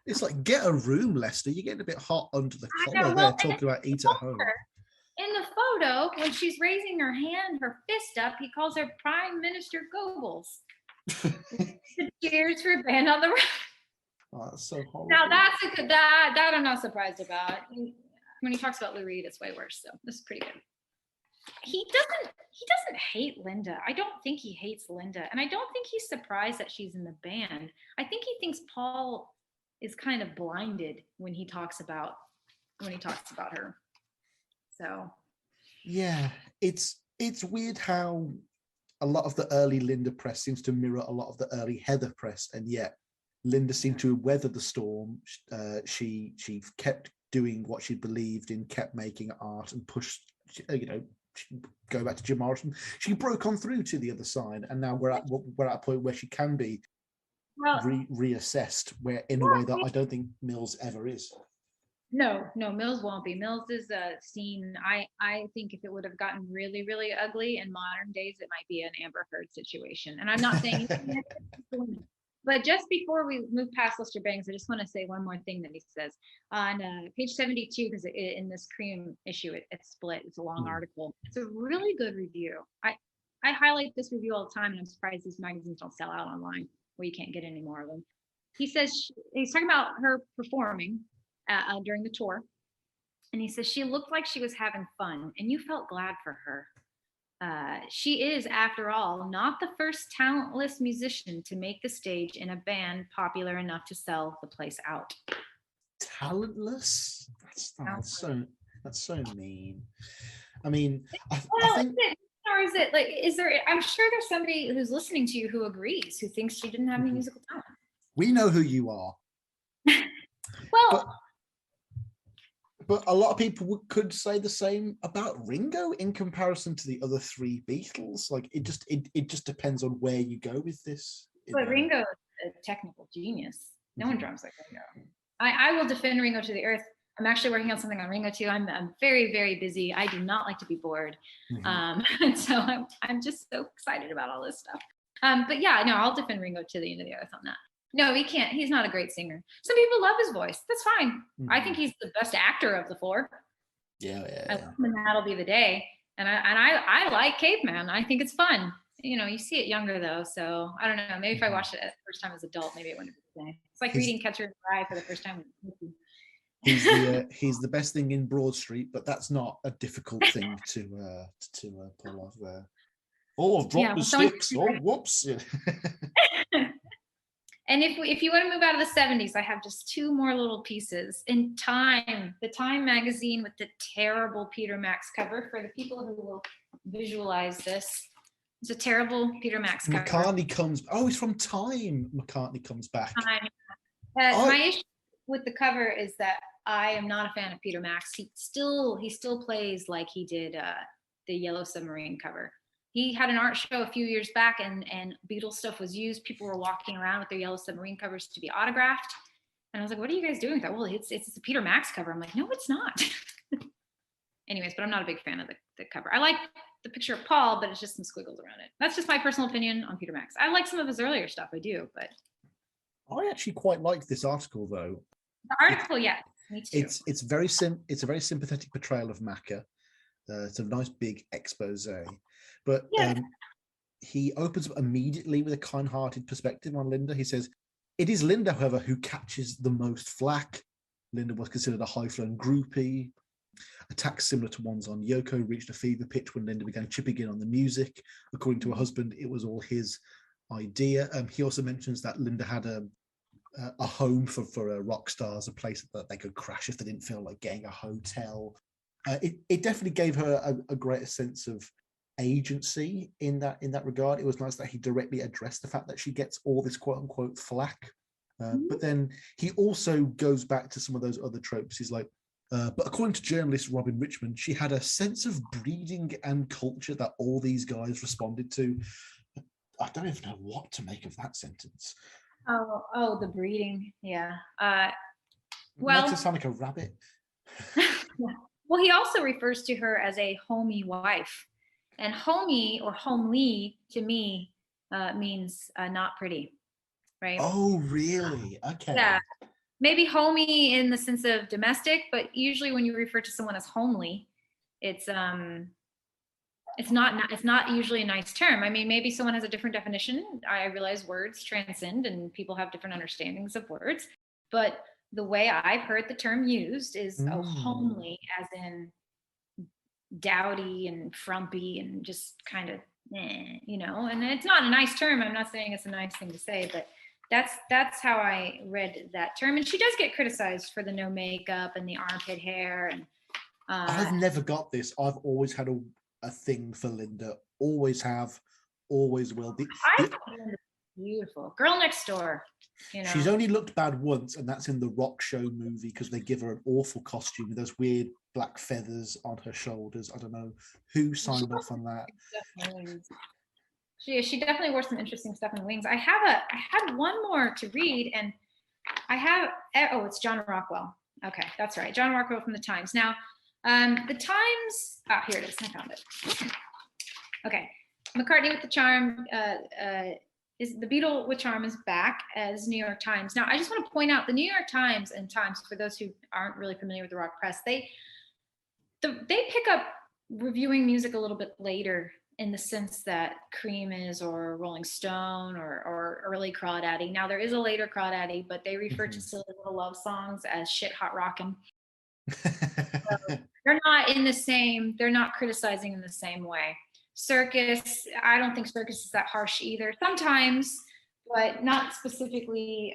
[SPEAKER 1] It's like, get a room, Lester. You're getting a bit hot under the collar there, talking about eat at home.
[SPEAKER 2] In the photo, when she's raising her fist up, he calls her Prime Minister Goebbels. Cheers for Ben on the right.
[SPEAKER 1] Oh, that's so horrible.
[SPEAKER 2] Now that I'm not surprised about. When he talks about Lou Reed, it's way worse. So this is pretty good. He doesn't hate Linda. I don't think he hates Linda, and I don't think he's surprised that she's in the band. I think he thinks Paul is kind of blinded when he talks about her. So
[SPEAKER 1] yeah, it's weird how a lot of the early Linda press seems to mirror a lot of the early Heather press, and yet Linda seemed to weather the storm. She kept doing what she believed in, kept making art, and pushed. Go back to Jim Morrison. She broke on through to the other side, and now we're at a point where she can be reassessed, where in a way that I don't think Mills ever is.
[SPEAKER 2] No, Mills won't be. Mills is seen. I think if it would have gotten really, really ugly in modern days, it might be an Amber Heard situation. And I'm not saying, but just before we move past Lester Bangs, I just want to say one more thing that he says on page 72, because in this Cream issue, it's split. It's a long article. It's a really good review. I highlight this review all the time, and I'm surprised these magazines don't sell out online, where you can't get any more of them. He says he's talking about her performing during the tour, and he says she looked like she was having fun, and you felt glad for her. She is, after all, not the first talentless musician to make the stage in a band popular enough to sell the place out.
[SPEAKER 1] talentless. That's so mean. I mean, I
[SPEAKER 2] Well,
[SPEAKER 1] think,
[SPEAKER 2] or is it like, is there, I'm sure there's somebody who's listening to you who agrees, who thinks she didn't have any musical talent.
[SPEAKER 1] we know who you are.
[SPEAKER 2] Well,
[SPEAKER 1] but a lot of people could say the same about Ringo in comparison to the other three Beatles. Like it just depends on where you go with this.
[SPEAKER 2] but Ringo is a technical genius. No one drums like Ringo. I will defend Ringo to the earth. I'm actually working on something on Ringo too. I'm very, very busy. I do not like to be bored. And so I'm just so excited about all this stuff. But yeah, no, I'll defend Ringo to the end of the earth on that. No, he can't. He's not a great singer. Some people love his voice. That's fine. I think he's the best actor of the four.
[SPEAKER 1] Yeah.
[SPEAKER 2] And that'll be the day. And I like Caveman. I think it's fun. You know, you see it younger though, so I don't know. Maybe if I watched it the first time as an adult, maybe it wouldn't be the same. It's like reading Catcher in the Rye for the first time.
[SPEAKER 1] He's the best thing in Broad Street, but that's not a difficult thing to pull off there. Oh, I've dropped the sticks. Oh, whoops. Yeah.
[SPEAKER 2] And if you want to move out of the 70s, I have just two more little pieces. In Time, the Time magazine with the terrible Peter Max cover, for the people who will visualize this. It's a terrible Peter Max cover.
[SPEAKER 1] McCartney comes. Oh, he's from Time. McCartney comes back.
[SPEAKER 2] My issue with the cover is that I am not a fan of Peter Max. He still plays like he did the Yellow Submarine cover. He had an art show a few years back, and Beatles stuff was used. People were walking around with their Yellow Submarine covers to be autographed. And I was like, what are you guys doing with that? Well, it's a Peter Max cover. I'm like, no, it's not. Anyways, but I'm not a big fan of the cover. I like the picture of Paul, but it's just some squiggles around it. That's just my personal opinion on Peter Max. I like some of his earlier stuff, I do, but.
[SPEAKER 1] I actually quite liked this article though.
[SPEAKER 2] The article, yeah, me too.
[SPEAKER 1] It's a very sympathetic portrayal of Macca. It's a nice big expose. But he opens up immediately with a kind-hearted perspective on Linda. He says, it is Linda, however, who catches the most flack. Linda was considered a high-flown groupie. Attacks similar to ones on Yoko reached a fever pitch when Linda began chipping in on the music. According to her husband, it was all his idea. He also mentions that Linda had a home for rock stars, a place that they could crash if they didn't feel like getting a hotel. It definitely gave her a greater sense of agency in that regard. It was nice that he directly addressed the fact that she gets all this quote unquote flack, but then he also goes back to some of those other tropes. He's like, but according to journalist Robin Richmond, she had a sense of breeding and culture that all these guys responded to. I don't even know what to make of that sentence.
[SPEAKER 2] Oh, the breeding, yeah.
[SPEAKER 1] Makes her sound like a rabbit.
[SPEAKER 2] Well, he also refers to her as a homey wife. And homey or homely to me means not pretty, right?
[SPEAKER 1] Oh, really? Okay.
[SPEAKER 2] Yeah. Maybe homey in the sense of domestic, but usually when you refer to someone as homely, it's not usually a nice term. I mean, maybe someone has a different definition. I realize words transcend and people have different understandings of words, but the way I've heard the term used is homely, as in dowdy and frumpy and just kind of, you know, and it's not a nice term. I'm not saying it's a nice thing to say, but that's how I read that term. And she does get criticized for the no makeup and the armpit hair. And
[SPEAKER 1] I've never got this. I've always had a thing for Linda. Always have, always will.
[SPEAKER 2] I think Linda's beautiful. Girl Next Door. You know?
[SPEAKER 1] She's only looked bad once, and that's in the Rock Show movie because they give her an awful costume with those weird black feathers on her shoulders. I don't know who signed off on that.
[SPEAKER 2] She definitely wore some interesting stuff in Wings. I had one more to read, and it's John Rockwell. Okay, that's right, John Rockwell from the Times. Now, the Times. Here it is. I found it. Okay, McCartney with the Charm. Is the Beatle with Charm is back as New York Times. Now, I just want to point out the New York Times and Times, for those who aren't really familiar with the rock press, they pick up reviewing music a little bit later in the sense that Cream is, or Rolling Stone, or early Crawdaddy. Now, there is a later Crawdaddy, but they refer to Silly Little Love Songs as shit hot rockin'. So they're not criticizing in the same way. Circus, I don't think Circus is that harsh either. Sometimes, but not specifically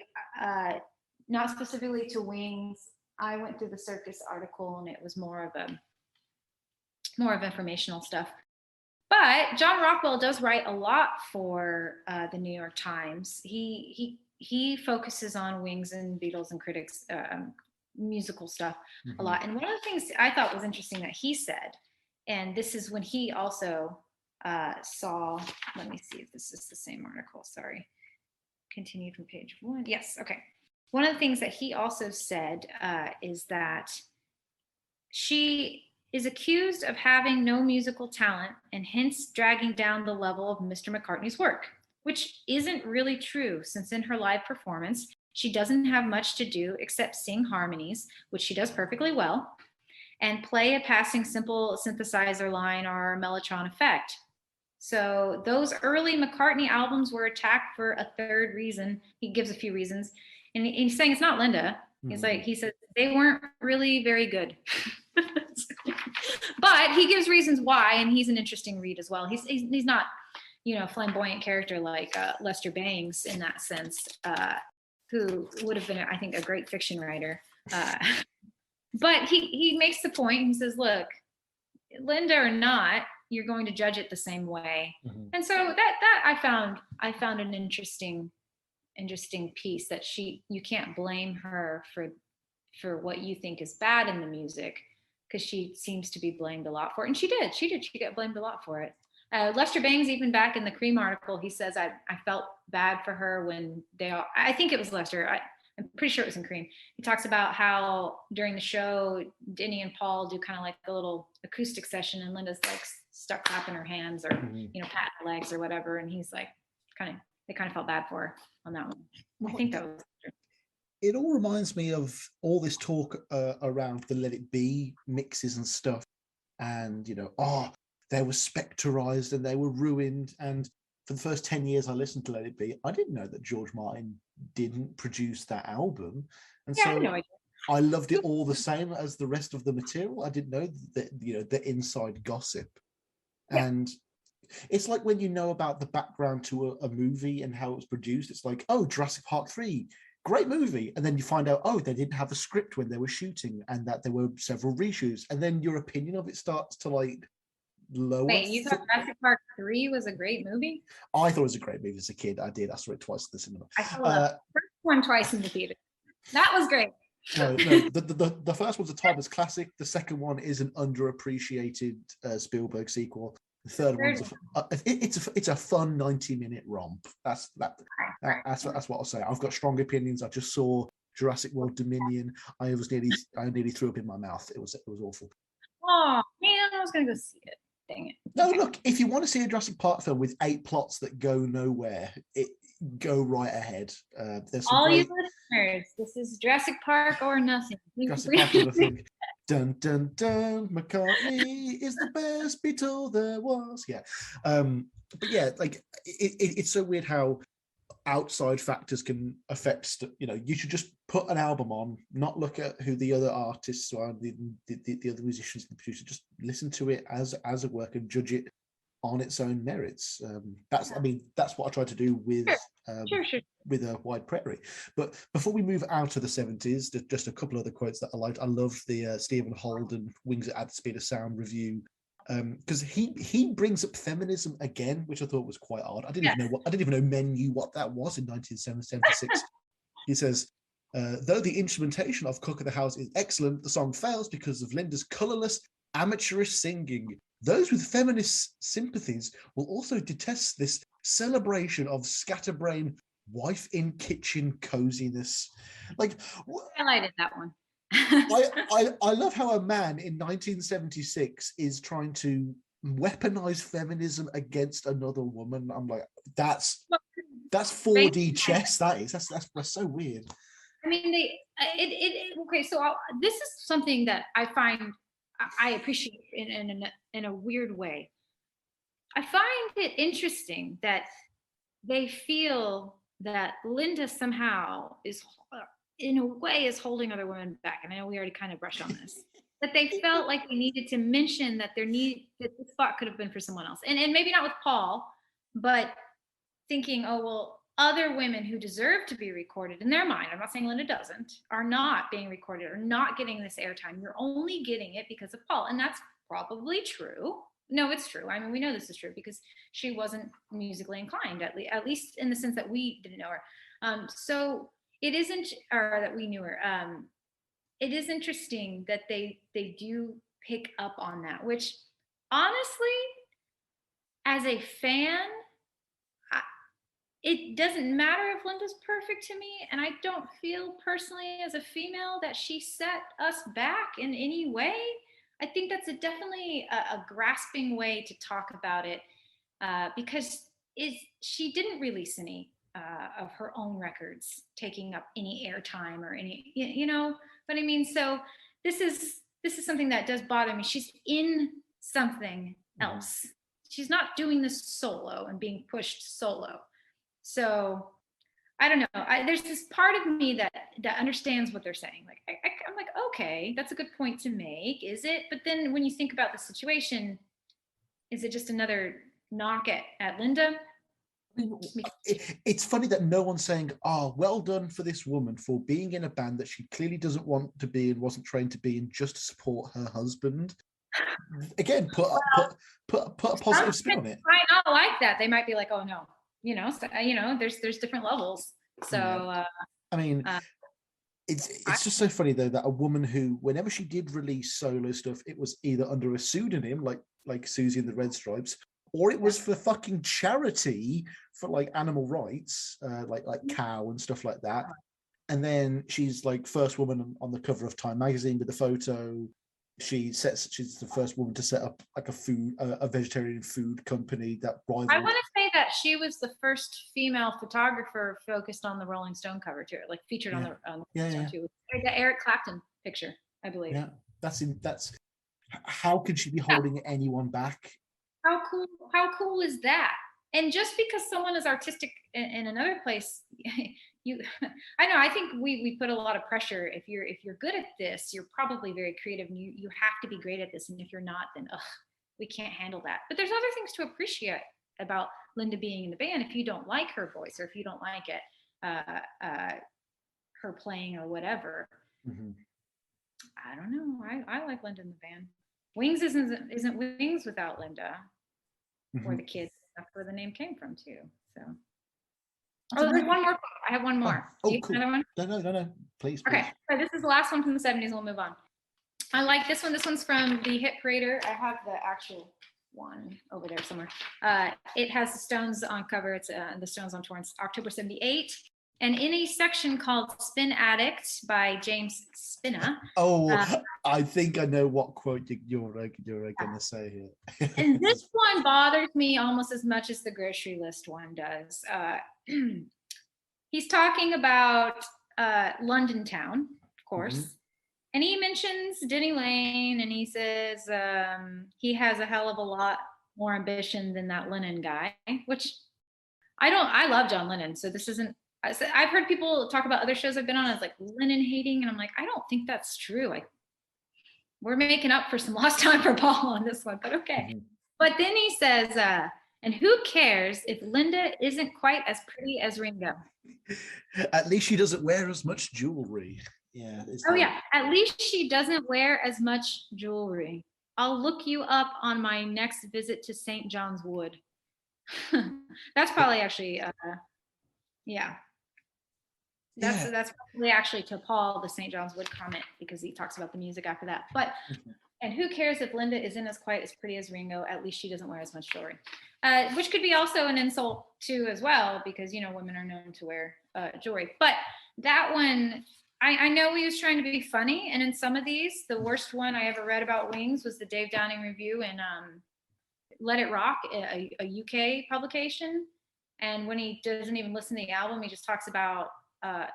[SPEAKER 2] to Wings. I went through the Circus article, and it was more of informational stuff. But John Rockwell does write a lot for the New York Times. He focuses on Wings and Beatles and critics, musical stuff a lot. And one of the things I thought was interesting that he said, and this is when he also saw, let me see if this is the same article, sorry. Continued from page 1. Yes, okay. One of the things that he also said is that she is accused of having no musical talent and hence dragging down the level of Mr. McCartney's work, which isn't really true, since in her live performance, she doesn't have much to do except sing harmonies, which she does perfectly well, and play a passing simple synthesizer line or mellotron effect. So those early McCartney albums were attacked for a third reason. He gives a few reasons. And he's saying it's not Linda. He said they weren't really very good. But he gives reasons why, and he's an interesting read as well. He's not, a flamboyant character like Lester Bangs in that sense, who would have been, I think, a great fiction writer. But he makes the point. He says, look, Linda or not, you're going to judge it the same way. And so that I found an interesting piece, that you can't blame her for what you think is bad in the music, because she seems to be blamed a lot for it. And she got blamed a lot for it. Lester Bangs, even back in the Cream article, he says, I felt bad for her when I think it was Lester, I'm pretty sure it was in Cream. He talks about how during the show, Denny and Paul do kind of like a little acoustic session, and Linda's like stuck clapping her hands or, patting her legs or whatever. And he's like, they kind of felt bad for her on that one. Well, I think that was true.
[SPEAKER 1] It all reminds me of all this talk around the Let It Be mixes and stuff. And, they were specterized and they were ruined. And for the first 10 years I listened to Let It Be, I didn't know that George Martin didn't produce that album. And so I loved it all the same as the rest of the material. I didn't know that, the inside gossip. Yeah. And it's like when you know about the background to a movie and how it was produced, it's like, oh, Jurassic Park 3, great movie. And then you find out, oh, they didn't have a script when they were shooting and that there were several reshoots. And then your opinion of it starts to lower.
[SPEAKER 2] Wait, you thought Jurassic Park 3 was a great movie?
[SPEAKER 1] I thought it was a great movie as a kid. I saw it twice at the cinema.
[SPEAKER 2] I saw the first one twice in the theater. That was great.
[SPEAKER 1] No, the first one's a timeless classic. The second one is an underappreciated Spielberg sequel. The third one's it's a fun 90-minute romp. That's what I'll say. I've got strong opinions. I just saw Jurassic World Dominion. I nearly threw up in my mouth. It was awful.
[SPEAKER 2] Oh man, I was gonna go see it. Dang it.
[SPEAKER 1] No, look, if you want to see a Jurassic Park film with 8 plots that go nowhere, go right ahead. There's some
[SPEAKER 2] you listeners, this is Jurassic Park or nothing.
[SPEAKER 1] Jurassic Park or nothing. Dun dun dun. McCartney is the best Beatle there was. Yeah, but yeah, it's so weird how outside factors can affect. You should just put an album on, not look at who the other artists are, the other musicians, the producer. Just listen to it as a work and judge it on its own merits. That's what I try to do with with Wide Prairie. But before we move out of the 70s, just a couple other quotes that I liked. I loved the Stephen Holden Wings at the Speed of Sound review, because he brings up feminism again, which I thought was quite odd. I didn't even know men knew what that was in 1976. He says, though the instrumentation of Cook of the House is excellent, the song fails because of Linda's colorless, amateurish singing. Those with feminist sympathies will also detest this celebration of scatterbrain wife in kitchen coziness.
[SPEAKER 2] I highlighted that one.
[SPEAKER 1] I love how a man in 1976 is trying to weaponize feminism against another woman. I'm like, that's 4D chess. That's so weird.
[SPEAKER 2] I mean, okay. So this is something that I find I appreciate in a weird way. I find it interesting that they feel that Linda somehow is, in a way, is holding other women back. And I know we already kind of brushed on this, that they felt like they needed to mention that that this spot could have been for someone else, and maybe not with Paul, but thinking, oh well, other women who deserve to be recorded in their mind, I'm not saying Linda doesn't, are not being recorded or not getting this airtime. You're only getting it because of Paul. And that's probably true. No, it's true. I mean, we know this is true because she wasn't musically inclined, at least in the sense that we didn't know her. So it isn't, or that we knew her. It is interesting that they do pick up on that, which honestly, as a fan, it doesn't matter if Linda's perfect to me, and I don't feel personally as a female that she set us back in any way. I think that's definitely a grasping way to talk about it, because she didn't release any of her own records taking up any airtime or any, you know what I mean? So this is something that does bother me. She's in something else. She's not doing this solo and being pushed solo. So I don't know. There's this part of me that understands what they're saying. Like I'm like, okay, that's a good point to make. Is it? But then when you think about the situation, is it just another knock at Linda?
[SPEAKER 1] It's funny that no one's saying, "Oh, well done for this woman for being in a band that she clearly doesn't want to be and wasn't trained to be in, just to support her husband." Again, put a positive spin on it.
[SPEAKER 2] Might not like that. They might be like, "Oh no," So, there's different levels. So
[SPEAKER 1] I mean, it's just so funny though that a woman who, whenever she did release solo stuff, it was either under a pseudonym like Susie and the Red Stripes, or it was for fucking charity for like animal rights, like cow and stuff like that. And then she's like first woman on the cover of Time magazine with the photo. She's the first woman to set up like a vegetarian food company that rivaled.
[SPEAKER 2] I want to say that she was the first female photographer focused on the Rolling Stone cover too, like featured on the Rolling Stone too. The Eric Clapton picture, I believe.
[SPEAKER 1] Yeah, that's how could she be holding anyone back?
[SPEAKER 2] How cool is that? And just because someone is artistic in another place, I think we put a lot of pressure. If you're good at this, you're probably very creative, and you have to be great at this. And if you're not, then we can't handle that. But there's other things to appreciate about Linda being in the band. If you don't like her voice, or if you don't like it, her playing or whatever, I don't know. I like Linda in the band. Wings isn't Wings without Linda or the kids. That's where the name came from too. So. Oh, there's one more. I have one more.
[SPEAKER 1] Oh, cool. Another one? No. Please.
[SPEAKER 2] Okay, so this is the last one from the 70s. We'll move on. I like this one. This one's from the Hit Parader. I have the actual one over there somewhere. It has the Stones on cover. It's the Stones on tour. It's October 78. And in a section called Spin Addict by James Spina.
[SPEAKER 1] I think I know what quote you're going to say here.
[SPEAKER 2] And this one bothers me almost as much as the grocery list one does. He's talking about London Town, of course. And he mentions Denny Lane, and he says he has a hell of a lot more ambition than that Lennon guy, which I love John Lennon. So this isn't, I've heard people talk about other shows I've been on as like Lennon hating, and I'm like, I don't think that's true. Like, we're making up for some lost time for Paul on this one, but okay. But then he says, and who cares if Linda isn't quite as pretty as Ringo?
[SPEAKER 1] At least she doesn't wear as much jewelry. Yeah.
[SPEAKER 2] Yeah. At least she doesn't wear as much jewelry. I'll look you up on my next visit to St. John's Wood. That's probably actually, That's probably actually to Paul, the St. John's Wood comment, because he talks about the music after that. But and who cares if Linda isn't as quite as pretty as Ringo? At least she doesn't wear as much jewelry, which could be also an insult too, as well, because women are known to wear jewelry. But that one, I know he was trying to be funny, and in some of these, the worst one I ever read about Wings was the Dave Downing review in Let It Rock, a UK publication. And when he doesn't even listen to the album, he just talks about.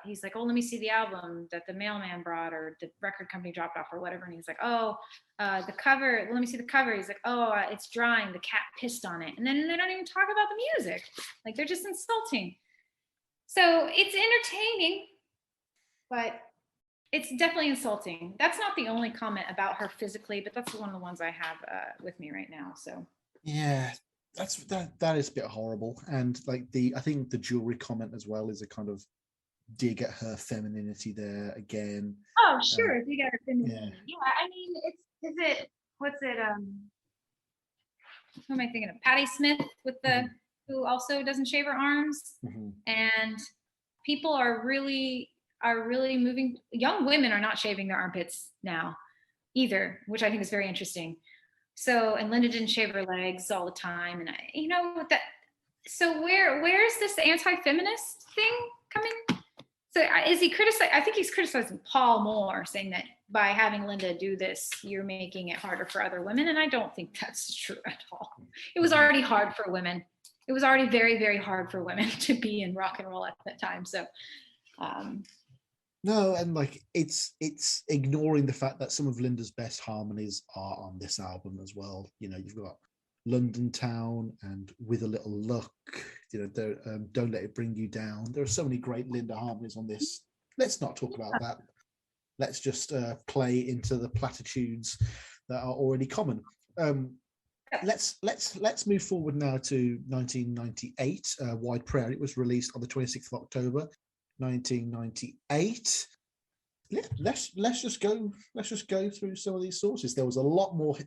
[SPEAKER 2] He's like, oh, let me see the album that the mailman brought or the record company dropped off or whatever. And he's like, the cover, let me see the cover. He's like, it's drying. The cat pissed on it. And then they don't even talk about the music. Like, they're just insulting. So it's entertaining, but it's definitely insulting. That's not the only comment about her physically, but that's one of the ones I have with me right now. So
[SPEAKER 1] yeah, that is a bit horrible. And like I think the jewelry comment as well is a kind of dig at her femininity there again.
[SPEAKER 2] Oh, sure. If you got a femininity.
[SPEAKER 1] Yeah.
[SPEAKER 2] Yeah, I mean, what's it, who am I thinking of? Patti Smith with the, who also doesn't shave her arms. And people are really moving. Young women are not shaving their armpits now either, which I think is very interesting. So, and Linda didn't shave her legs all the time. And so where's this anti-feminist thing coming? So is he criticizing? I think he's criticizing Paul more, saying that by having Linda do this, you're making it harder for other women. And I don't think that's true at all. It was already hard for women. It was already very, very hard for women to be in rock and roll at that time. So,
[SPEAKER 1] no, and like it's ignoring the fact that some of Linda's best harmonies are on this album as well. You've got London Town and With a Little Luck, Don't Let It Bring You Down. There are so many great Linda harmonies on this. Let's not talk about that. Let's just play into the platitudes that are already common. Let's move forward now to 1998. Wide Prairie was released on the 26th of October 1998. Yeah, let's just go through some of these sources. There's a lot more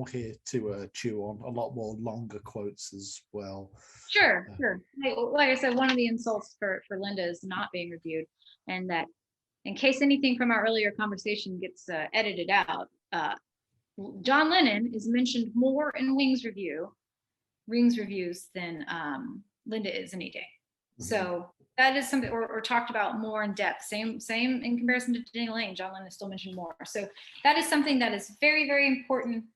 [SPEAKER 1] here to chew on, a lot more longer quotes as well.
[SPEAKER 2] Sure. Like I said, one of the insults for Linda is not being reviewed, and that in case anything from our earlier conversation gets edited out, John Lennon is mentioned more in Wings reviews than Linda is in A Day. So that is something, or talked about more in depth. Same in comparison to Denny Lane. John Lennon is still mentioned more. So that is something that is very, very important.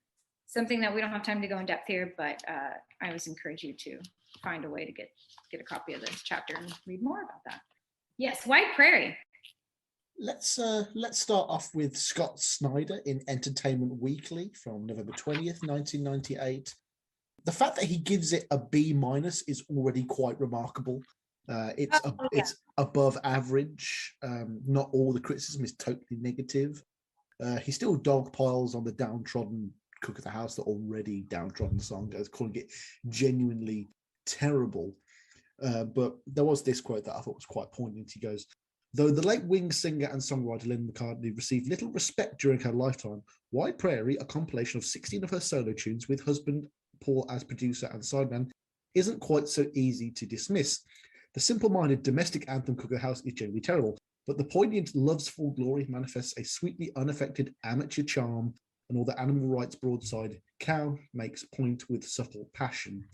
[SPEAKER 2] Something that we don't have time to go in depth here, but I always encourage you to find a way to get a copy of this chapter and read more about that. Yes, Wide Prairie.
[SPEAKER 1] Let's start off with Scott Snyder in Entertainment Weekly from November 20th, 1998. The fact that he gives it a B- is already quite remarkable. It's above average. Not all the criticism is totally negative. He still dogpiles on the downtrodden Cook of the House, the already downtrodden song, as calling it genuinely terrible. But there was this quote that I thought was quite poignant. He goes, "Though the late Wings singer and songwriter Linda McCartney received little respect during her lifetime, Wide Prairie, a compilation of 16 of her solo tunes with husband Paul as producer and sideman, isn't quite so easy to dismiss. The simple-minded domestic anthem Cook of the House is generally terrible, but the poignant Love's Full Glory manifests a sweetly unaffected amateur charm, and all the animal rights broadside cow makes point with subtle passion."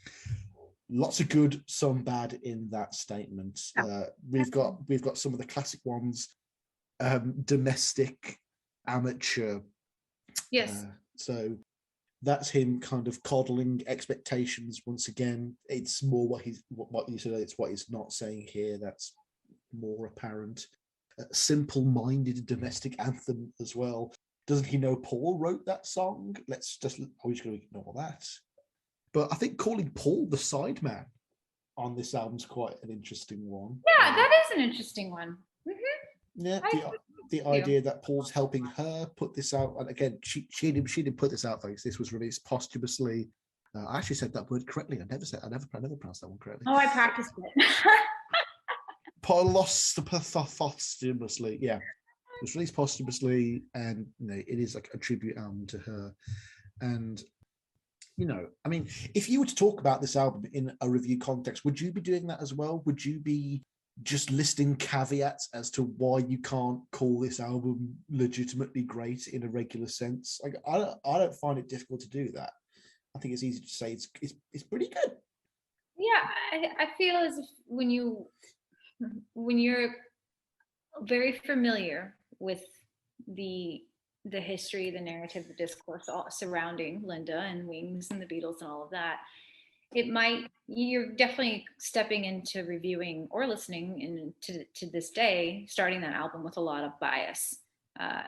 [SPEAKER 1] Lots of good, some bad in that statement. We've got some of the classic ones, domestic, amateur.
[SPEAKER 2] Yes.
[SPEAKER 1] So that's him kind of coddling expectations once again. It's more what you said. It's what he's not saying here. That's more apparent. Simple-minded domestic anthem as well. Doesn't he know Paul wrote that song? Are we just going to ignore that? But I think calling Paul the sideman on this album's quite an interesting one.
[SPEAKER 2] Yeah, that is an interesting one.
[SPEAKER 1] Yeah, the idea that Paul's helping her put this out, and again, she didn't put this out, folks. This was released posthumously. I actually said that word correctly. I never pronounced that one correctly.
[SPEAKER 2] Oh, I practiced it.
[SPEAKER 1] Posthumously, yeah. It was released posthumously, and it is like a tribute album to her. And I mean, if you were to talk about this album in a review context, would you be doing that as well? Would you be just listing caveats as to why you can't call this album legitimately great in a regular sense? Like, I don't find it difficult to do that. I think it's easy to say it's pretty good.
[SPEAKER 2] Yeah, I feel as if when you're very familiar with the history, the narrative, the discourse all surrounding Linda and Wings and the Beatles and all of that, you're definitely stepping into reviewing or listening to this day, starting that album with a lot of bias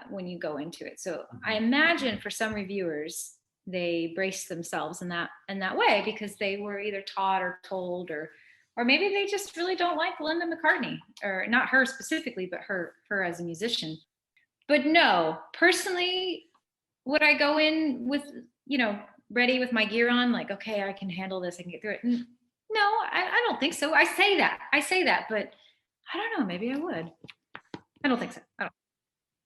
[SPEAKER 2] when you go into it. So I imagine for some reviewers, they brace themselves in that way because they were either taught or told, or maybe they just really don't like Linda McCartney, or not her specifically, but her as a musician. But no, personally, would I go in with, ready with my gear on, like, okay, I can handle this, I can get through it. No, I don't think so. I say that, but I don't know, maybe I would. I don't think so. I don't.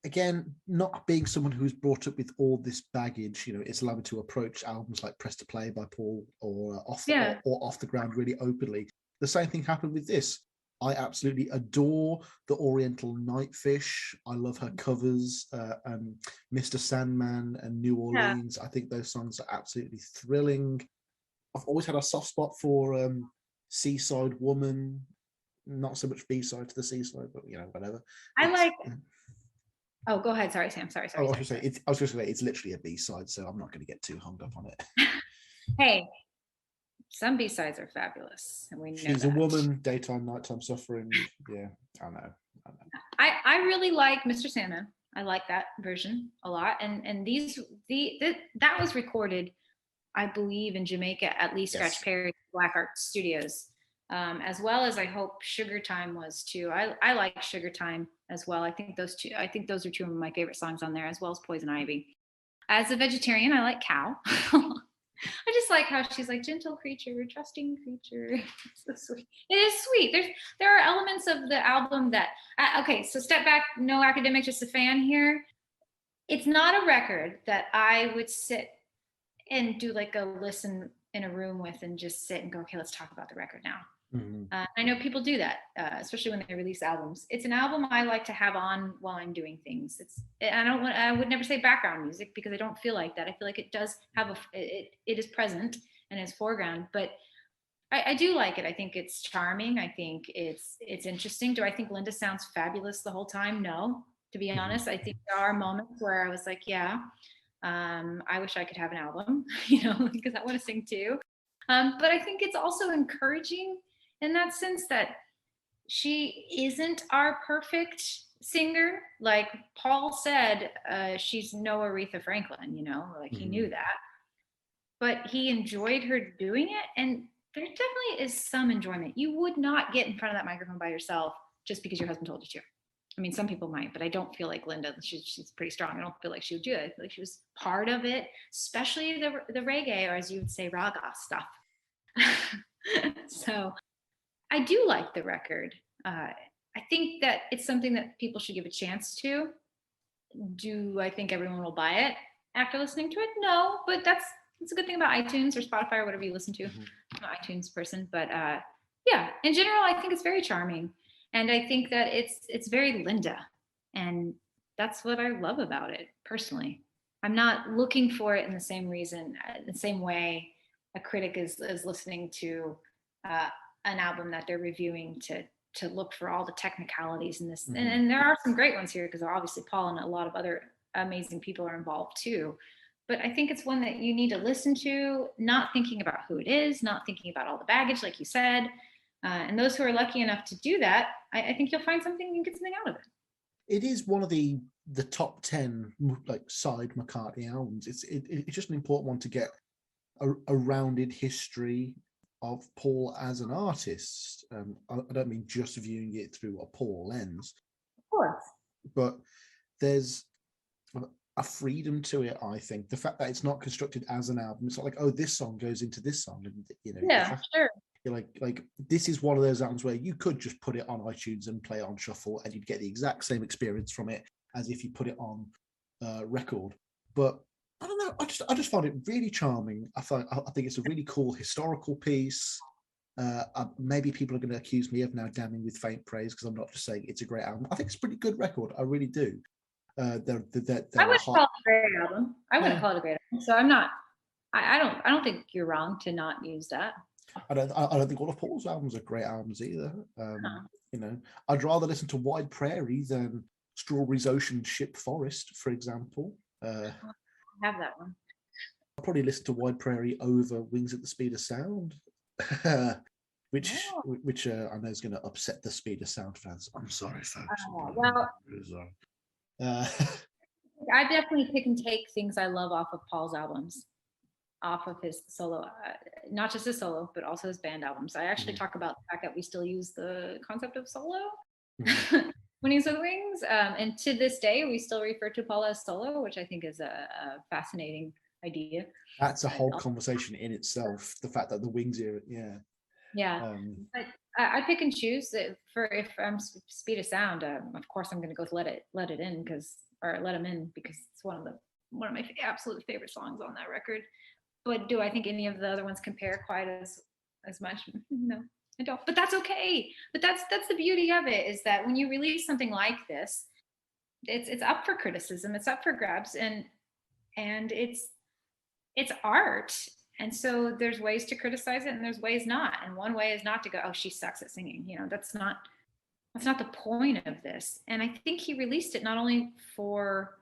[SPEAKER 1] Again, not being someone who's brought up with all this baggage, it's allowed me to approach albums like Press to Play by Paul or Off the Ground really openly. The same thing happened with this. I absolutely adore the Oriental Nightfish. I love her covers, Mr. Sandman and New Orleans. I think those songs are absolutely thrilling. I've always had a soft spot for Seaside Woman. Not so much B-side to the Seaside, but whatever.
[SPEAKER 2] Oh, go ahead. Sorry, Sam. Sorry.
[SPEAKER 1] I was just going to say it's literally a B-side, so I'm not going to get too hung up on it.
[SPEAKER 2] Hey, some B-sides are fabulous, and we know
[SPEAKER 1] She's a woman, daytime, nighttime suffering. Yeah, I know.
[SPEAKER 2] I really like Mr. Sandman. I like that version a lot, and that was recorded, I believe, in Jamaica at Lee Scratch Perry Black Art Studios, as well as I hope Sugar Time was too. I like Sugar Time as well. I think those are two of my favorite songs on there, as well as Poison Ivy. As a vegetarian, I like Cow. I just like how she's like, gentle creature, trusting creature. So sweet. It is sweet. There are elements of the album that okay, so step back, no academic, just a fan here. It's not a record that I would sit and do like a listen in a room with and just sit and go, okay, let's talk about the record now.
[SPEAKER 1] Mm-hmm.
[SPEAKER 2] I know people do that, especially when they release albums. It's an album I like to have on while I'm doing things. I would never say background music because I don't feel like that. I feel like it does have it is present and is foreground, but I do like it. I think it's charming. I think it's interesting. Do I think Linda sounds fabulous the whole time? No, to be honest. I think there are moments where I was like, yeah, I wish I could have an album, because I want to sing too. But I think it's also encouraging in that sense that she isn't our perfect singer. Like Paul said, she's no Aretha Franklin, he knew that. But he enjoyed her doing it. And there definitely is some enjoyment. You would not get in front of that microphone by yourself just because your husband told you to. I mean, some people might, but I don't feel like Linda, she's pretty strong. I don't feel like she would do it. I feel like she was part of it, especially the reggae, or as you would say, raga stuff. So I do like the record. I think that it's something that people should give a chance to. Do I think everyone will buy it after listening to it? No, but that's a good thing about iTunes or Spotify or whatever you listen to. I'm an iTunes person, but yeah, in general, I think it's very charming. And I think that it's very Linda. And that's what I love about it, personally. I'm not looking for it in the same way a critic is listening to an album that they're reviewing to look for all the technicalities in this. And there are some great ones here because obviously Paul and a lot of other amazing people are involved too. But I think it's one that you need to listen to, not thinking about who it is, not thinking about all the baggage, like you said. And those who are lucky enough to do that, I think you'll find something and get something out of it.
[SPEAKER 1] It is one of the top 10 like side McCartney albums. It's just an important one to get a rounded history of Paul as an artist. I don't mean just viewing it through a Paul lens,
[SPEAKER 2] of course,
[SPEAKER 1] but there's a freedom to it. I think the fact that it's not constructed as an album, it's not like, oh, this song goes into this song, and
[SPEAKER 2] yeah, sure.
[SPEAKER 1] Like this is one of those albums where you could just put it on iTunes and play it on shuffle, and you'd get the exact same experience from it as if you put it on record. But I don't know. I just found it really charming. I think it's a really cool historical piece. Maybe people are going to accuse me of now damning with faint praise because I'm not just saying it's a great album. I think it's a pretty good record. I really do. I wouldn't
[SPEAKER 2] call it a great album. I wouldn't call it a great album. So I'm not. I don't think you're wrong to not use that.
[SPEAKER 1] I don't think all of Paul's albums are great albums either. I'd rather listen to Wide Prairie than Strawberry's Ocean Ship Forest, for example.
[SPEAKER 2] I have that one.
[SPEAKER 1] I'll probably listen to Wide Prairie over Wings at the Speed of Sound, which I know is going to upset the Speed of Sound fans. I'm sorry, folks.
[SPEAKER 2] Well, I definitely pick and take things I love off of Paul's albums, off of his solo, not just his solo, but also his band albums. I actually talk about the fact that we still use the concept of solo when he's with Wings. And to this day, we still refer to Paul as solo, which I think is a fascinating idea.
[SPEAKER 1] That's a whole conversation in itself. The fact that the Wings era, yeah.
[SPEAKER 2] Yeah, but I pick and choose for if I'm speed of sound. Of course, I'm going to go with let it in or let them in because it's one of my absolute favorite songs on that record. But do I think any of the other ones compare quite as much? No, I don't. But that's okay. But that's the beauty of it, is that when you release something like this, it's up for criticism, it's up for grabs, and it's art. And so there's ways to criticize it and there's ways not. And one way is not to go, oh, she sucks at singing. That's not the point of this. And I think he released it not only for,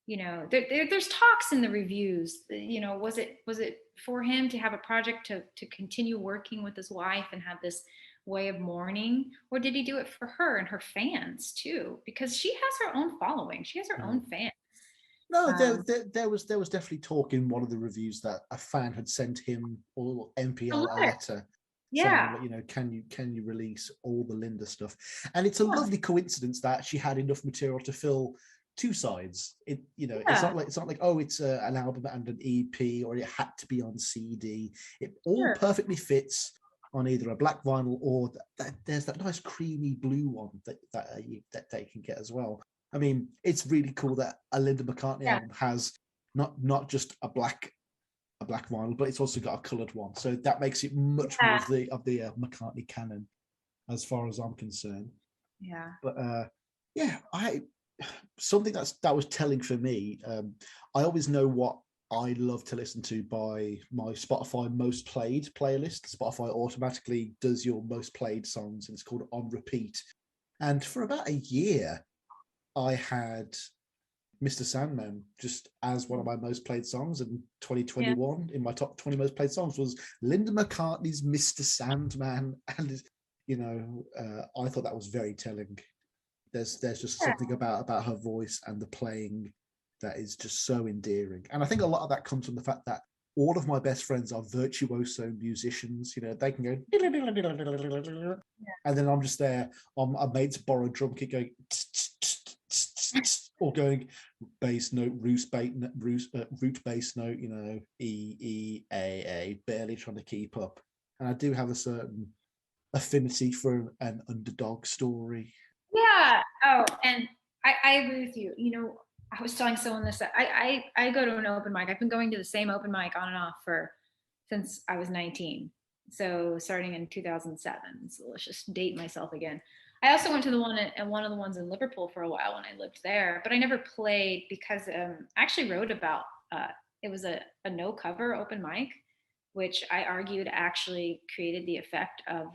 [SPEAKER 2] there's talks in the reviews, was it for him to have a project to continue working with his wife and have this way of mourning, or did he do it for her and her fans too? Because she has her own following, she has her own fans.
[SPEAKER 1] No, there was definitely talk in one of the reviews that a fan had sent him or MPL a letter saying, can you release all the Linda stuff? And it's a lovely coincidence that she had enough material to fill two sides. It's not like oh, it's an album and an EP, or it had to be on CD. It all perfectly fits on either a black vinyl or there's that nice creamy blue one that you can get as well. I mean, it's really cool that a Linda McCartney album has not just a black vinyl, but it's also got a coloured one. So that makes it much more of the McCartney canon, as far as I'm concerned.
[SPEAKER 2] Yeah.
[SPEAKER 1] But something that was telling for me. I always know what I love to listen to by my Spotify most played playlist. Spotify automatically does your most played songs, and it's called On Repeat. And for about a year, I had Mr. Sandman just as one of my most played songs, and 2021 in my top 20 most played songs was Linda McCartney's Mr. Sandman. And I thought that was very telling. There's just something about her voice and the playing that is just so endearing. And I think a lot of that comes from the fact that all of my best friends are virtuoso musicians. They can go and then I'm just there on a mate's borrowed drum kit going or going bass note, root bass note, E, A, barely trying to keep up. And I do have a certain affinity for an underdog story.
[SPEAKER 2] Yeah. Oh, and I agree with you. I was telling someone this, that I go to an open mic. I've been going to the same open mic on and off since I was 19. So starting in 2007. So let's just date myself again. I also went to one of the ones in Liverpool for a while when I lived there, but I never played because I actually wrote about it was a no cover open mic, which I argued actually created the effect of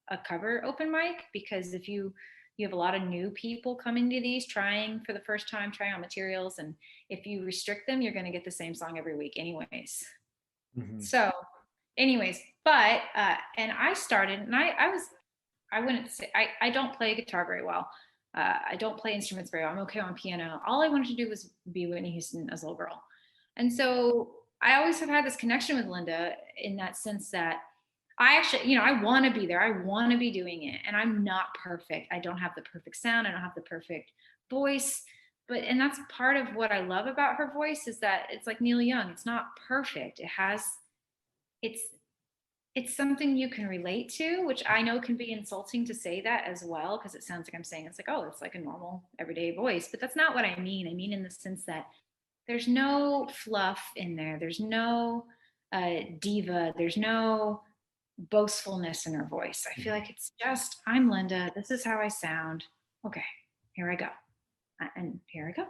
[SPEAKER 2] a cover open mic, because if you have a lot of new people coming to these trying for the first time, trying on materials, and if you restrict them, you're going to get the same song every week anyways. So anyways, but and I started, and I wouldn't say I don't play guitar very well. I don't play instruments very well. I'm okay on piano. All I wanted to do was be Whitney Houston as a little girl. And so I always have had this connection with Linda in that sense that I actually, I want to be there. I want to be doing it. And I'm not perfect. I don't have the perfect sound. I don't have the perfect voice. And that's part of what I love about her voice, is that it's like Neil Young. It's not perfect. It's something you can relate to, which I know can be insulting to say that as well, because it sounds like I'm saying it's like, oh, it's like a normal everyday voice. But that's not what I mean. I mean in the sense that there's no fluff in there. There's no diva. There's no boastfulness in her voice. I feel like it's just, I'm Linda. This is how I sound. Okay, here I go. And here I go.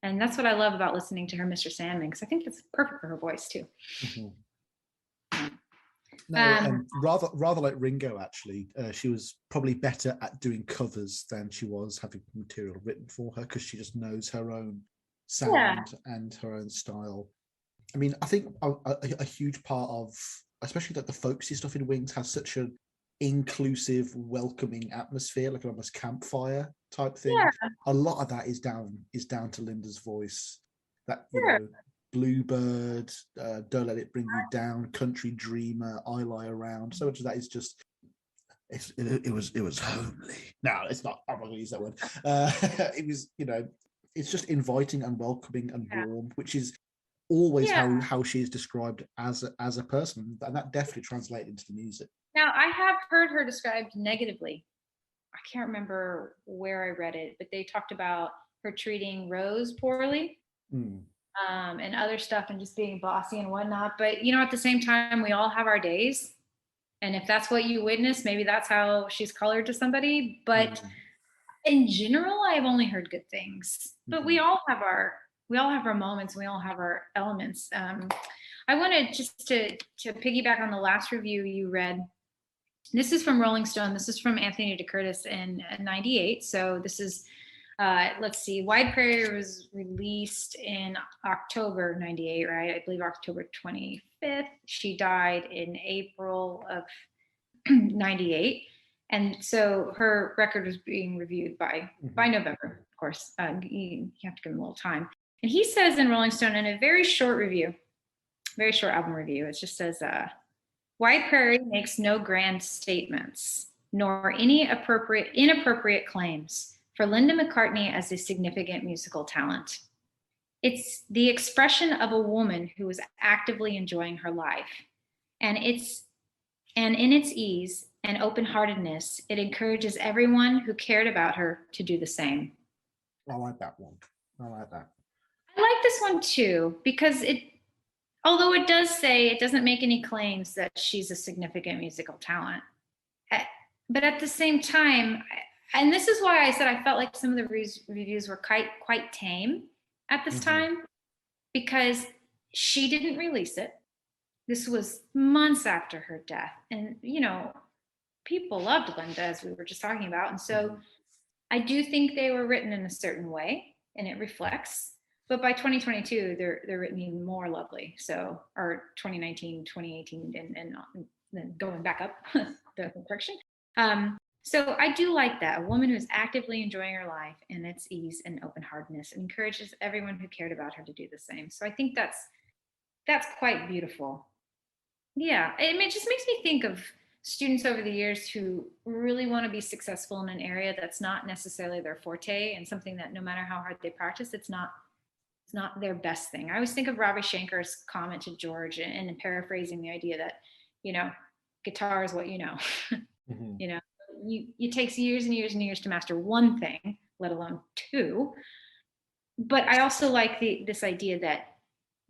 [SPEAKER 2] And that's what I love about listening to her Mr. Sandman, because I think it's perfect for her voice too.
[SPEAKER 1] No, and rather like Ringo, actually, she was probably better at doing covers than she was having material written for her, because she just knows her own sound and her own style. I mean, I think a huge part of, especially like the folksy stuff in Wings, has such an inclusive, welcoming atmosphere, like almost campfire type thing. A lot of that is down to Linda's voice. That Bluebird, Don't Let It Bring You Down, Country Dreamer, I Lie Around. So much of that is just it was homely. No, it's not. I'm not going to use that word. It was, it's just inviting and welcoming and warm, which is always
[SPEAKER 2] Yeah.
[SPEAKER 1] how she is described as a person, and that definitely translated into the music.
[SPEAKER 2] Now, I have heard her described negatively. I can't remember where I read it, but they talked about her treating Rose poorly,
[SPEAKER 1] Mm.
[SPEAKER 2] and other stuff, and just being bossy and whatnot. But you know, at the same time, we all have our days, and if that's what you witness, maybe that's how she's colored to somebody. But
[SPEAKER 1] Mm.
[SPEAKER 2] in general, I have only heard good things. But
[SPEAKER 1] Mhm.
[SPEAKER 2] we all have our moments. We all have our elements. I wanted just to piggyback on the last review you read. This is from Rolling Stone. This is from Anthony DeCurtis in '98. So this is, let's see, Wide Prairie was released in October '98, right? I believe October 25th. She died in April of '98. And so her record was being reviewed by November, of course. You have to give him a little time. And he says in Rolling Stone, in a very short review, very short album review, it just says, Wide Prairie makes no grand statements, nor any inappropriate claims for Linda McCartney as a significant musical talent. It's the expression of a woman who is actively enjoying her life. And in its ease and open-heartedness, it encourages everyone who cared about her to do the same.
[SPEAKER 1] I like that one. I like that.
[SPEAKER 2] I like this one too, because although it does say it doesn't make any claims that she's a significant musical talent, but at the same time, and this is why I said I felt like some of the reviews were quite tame at this time, because she didn't release it. This was months after her death, and you know, people loved Linda, as we were just talking about, and so I do think they were written in a certain way, and it reflects. But by 2022, they're written even more lovely. So, or 2019, 2018, and then going back up the correction. So I do like that. A woman who is actively enjoying her life in its ease and open-heartedness, and encourages everyone who cared about her to do the same. So I think that's quite beautiful. Yeah, it just makes me think of students over the years who really want to be successful in an area that's not necessarily their forte, and something that no matter how hard they practice, it's not their best thing. I always think of Ravi Shankar's comment to George, and paraphrasing the idea that, you know, guitar is what you know. You know, it takes years and years and years to master one thing, let alone two. But I also like this idea that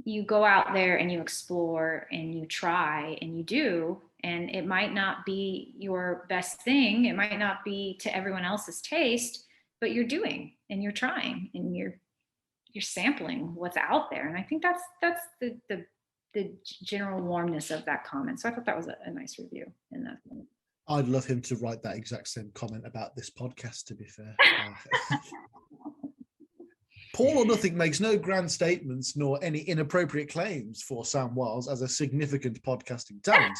[SPEAKER 2] you go out there and you explore and you try and you do, and it might not be your best thing, it might not be to everyone else's taste, but you're doing and you're trying and you're sampling what's out there. And I think that's the general warmness of that comment. So I thought that was a nice review in that one.
[SPEAKER 1] I'd love him to write that exact same comment about this podcast, to be fair. Paul or Nothing makes no grand statements nor any inappropriate claims for Sam Wiles as a significant podcasting talent.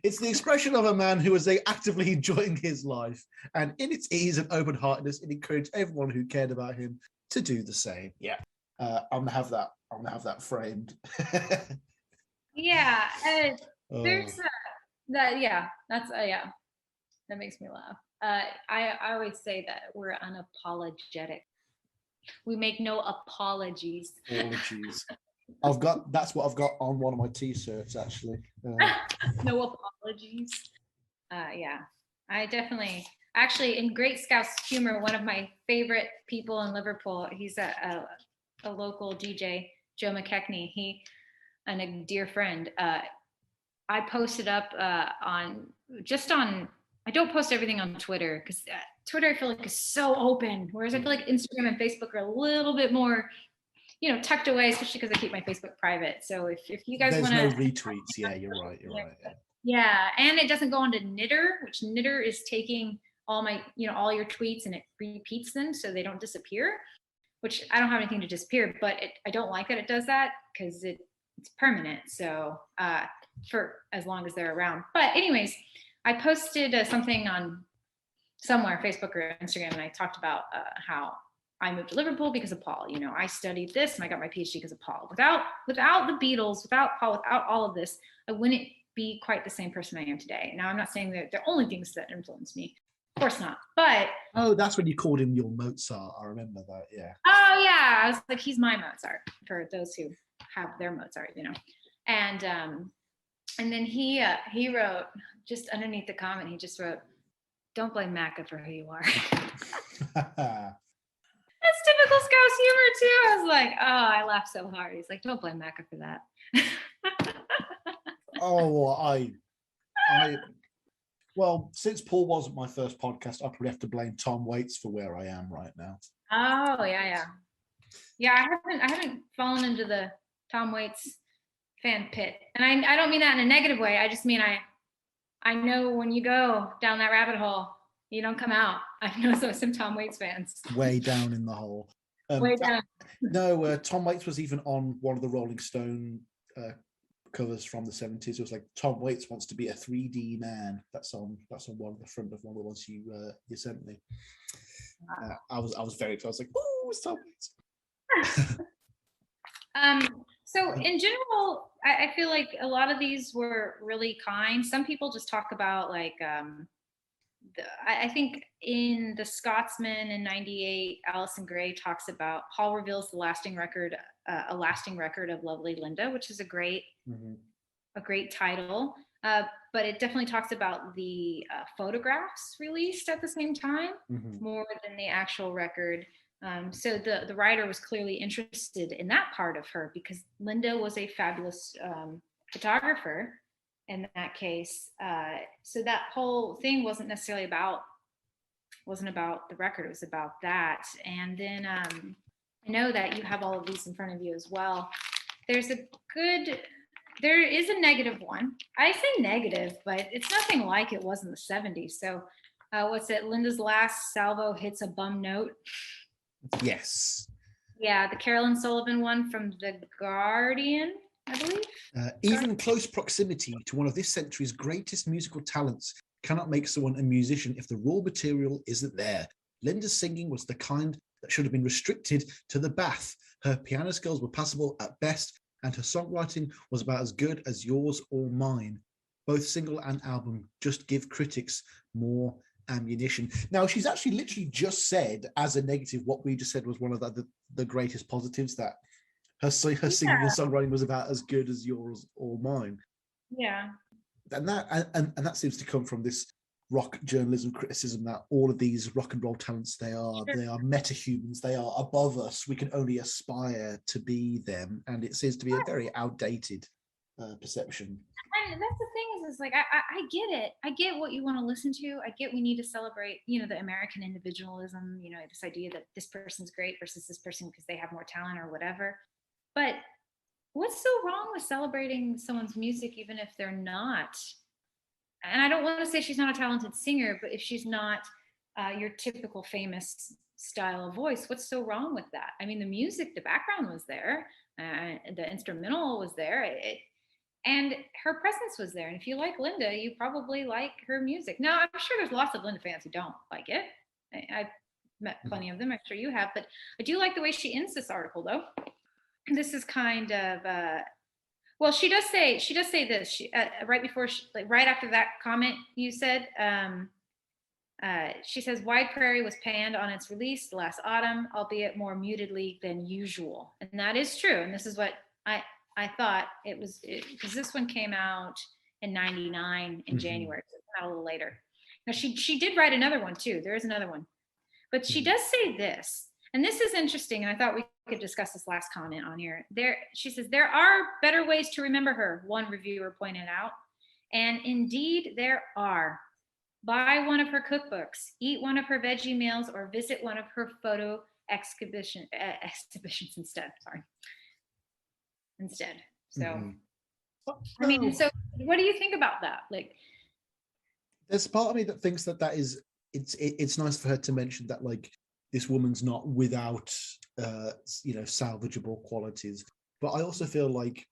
[SPEAKER 1] It's the expression of a man who is actively enjoying his life, and in its ease and open-heartedness, it encouraged everyone who cared about him to do the same. Yeah, I'm gonna have that framed.
[SPEAKER 2] Yeah, there's that. Yeah, that's yeah. That makes me laugh. I always say that we're unapologetic. We make no apologies.
[SPEAKER 1] Apologies. That's what I've got on one of my t-shirts, actually.
[SPEAKER 2] No apologies. Yeah, I definitely, actually, in Great Scouse humor, one of my favorite people in Liverpool, he's a local DJ, Joe McCartney, and a dear friend. I posted up I don't post everything on Twitter, because Twitter I feel like is so open, whereas I feel like Instagram and Facebook are a little bit more, you know, tucked away, especially because I keep my Facebook private. So if you guys want to,
[SPEAKER 1] there's no retweets. Yeah, you're right.
[SPEAKER 2] Yeah, and it doesn't go onto Knitter, which Knitter is taking all all your tweets and it repeats them so they don't disappear. Which I don't have anything to disappear, but I don't like that it does that, because it's permanent. So for as long as they're around. But anyways, I posted something on somewhere, Facebook or Instagram, and I talked about how I moved to Liverpool because of Paul. You know, I studied this and I got my PhD because of Paul. Without the Beatles, without Paul, without all of this, I wouldn't be quite the same person I am today. Now, I'm not saying that they're only things that influenced me. Of course not. But
[SPEAKER 1] that's when you called him your Mozart. I remember that. Yeah.
[SPEAKER 2] Oh yeah, I was like, he's my Mozart, for those who have their Mozart, and then he wrote just underneath the comment, he just wrote, "Don't blame Macca for who you are." That's typical Scouse humor too. I was like, oh, I laughed so hard. He's like, "Don't blame Macca for that."
[SPEAKER 1] Well, since Paul wasn't my first podcast, I probably have to blame Tom Waits for where I am right now.
[SPEAKER 2] Oh yeah. I haven't fallen into the Tom Waits fan pit, and I don't mean that in a negative way. I just mean I know when you go down that rabbit hole, you don't come out. I know some Tom Waits fans.
[SPEAKER 1] Way down in the hole.
[SPEAKER 2] Way down.
[SPEAKER 1] No, Tom Waits was even on one of the Rolling Stone covers from the 70s. It was like, Tom Waits wants to be a 3D man. That's on one of the front of one of the ones you sent me. I was very close. I was like, "Oh, it's Tom Waits."
[SPEAKER 2] So in general, I feel like a lot of these were really kind. Some people just talk about like, I think in The Scotsman in '98, Alison Gray talks about Paul reveals a lasting record of Lovely Linda, which is a great title. But it definitely talks about the photographs released at the same time more than the actual record. So the writer was clearly interested in that part of her, because Linda was a fabulous photographer in that case. So that whole thing wasn't necessarily about the record. It was about that. And then I know that you have all of these in front of you as well. There is a negative one. I say negative, but it's nothing like it was in the 70s. So what's it? Linda's last salvo hits a bum note.
[SPEAKER 1] Yes.
[SPEAKER 2] Yeah, the Carolyn Sullivan one from The Guardian, I believe.
[SPEAKER 1] Even close proximity to one of this century's greatest musical talents cannot make someone a musician if the raw material isn't there. Linda's singing was the kind that should have been restricted to the bath. Her piano skills were passable at best, and her songwriting was about as good as yours or mine. Both single and album just give critics more ammunition. Now, she's actually literally just said, as a negative, what we just said was one of the greatest positives, that her singing and songwriting was about as good as yours or mine.
[SPEAKER 2] Yeah.
[SPEAKER 1] And that seems to come from this rock journalism criticism that all of these rock and roll talents, they are metahumans, they are above us, we can only aspire to be them, and it seems to be a very outdated perception.
[SPEAKER 2] And that's the thing is like, I get it. I get what you want to listen to. I get we need to celebrate, the American individualism, this idea that this person's great versus this person because they have more talent or whatever. But what's so wrong with celebrating someone's music even if they're not? And I don't want to say she's not a talented singer, but if she's not your typical famous style of voice, what's so wrong with that? I mean, the music, the background was there, the instrumental was there, and her presence was there. And if you like Linda, you probably like her music. Now, I'm sure there's lots of Linda fans who don't like it. I've met plenty of them. I'm sure you have. But I do like the way she ends this article, though. This is kind of well, she does say this. She right before, right after that comment you said, she says, "Wide Prairie was panned on its release last autumn, albeit more mutedly than usual," and that is true. And this is what I thought it was, because this one came out in '99 in January, so it's not a little later. Now she did write another one too. There is another one, but she does say this. And this is interesting, and I thought we could discuss this last comment on here. She says, "There are better ways to remember her," one reviewer pointed out. And indeed, there are. Buy one of her cookbooks, eat one of her veggie meals, or visit one of her photo exhibitions instead. So, I mean, so what do you think about that? Like,
[SPEAKER 1] there's part of me that thinks that is, it's nice for her to mention that, like, this woman's not without, salvageable qualities. But I also feel like,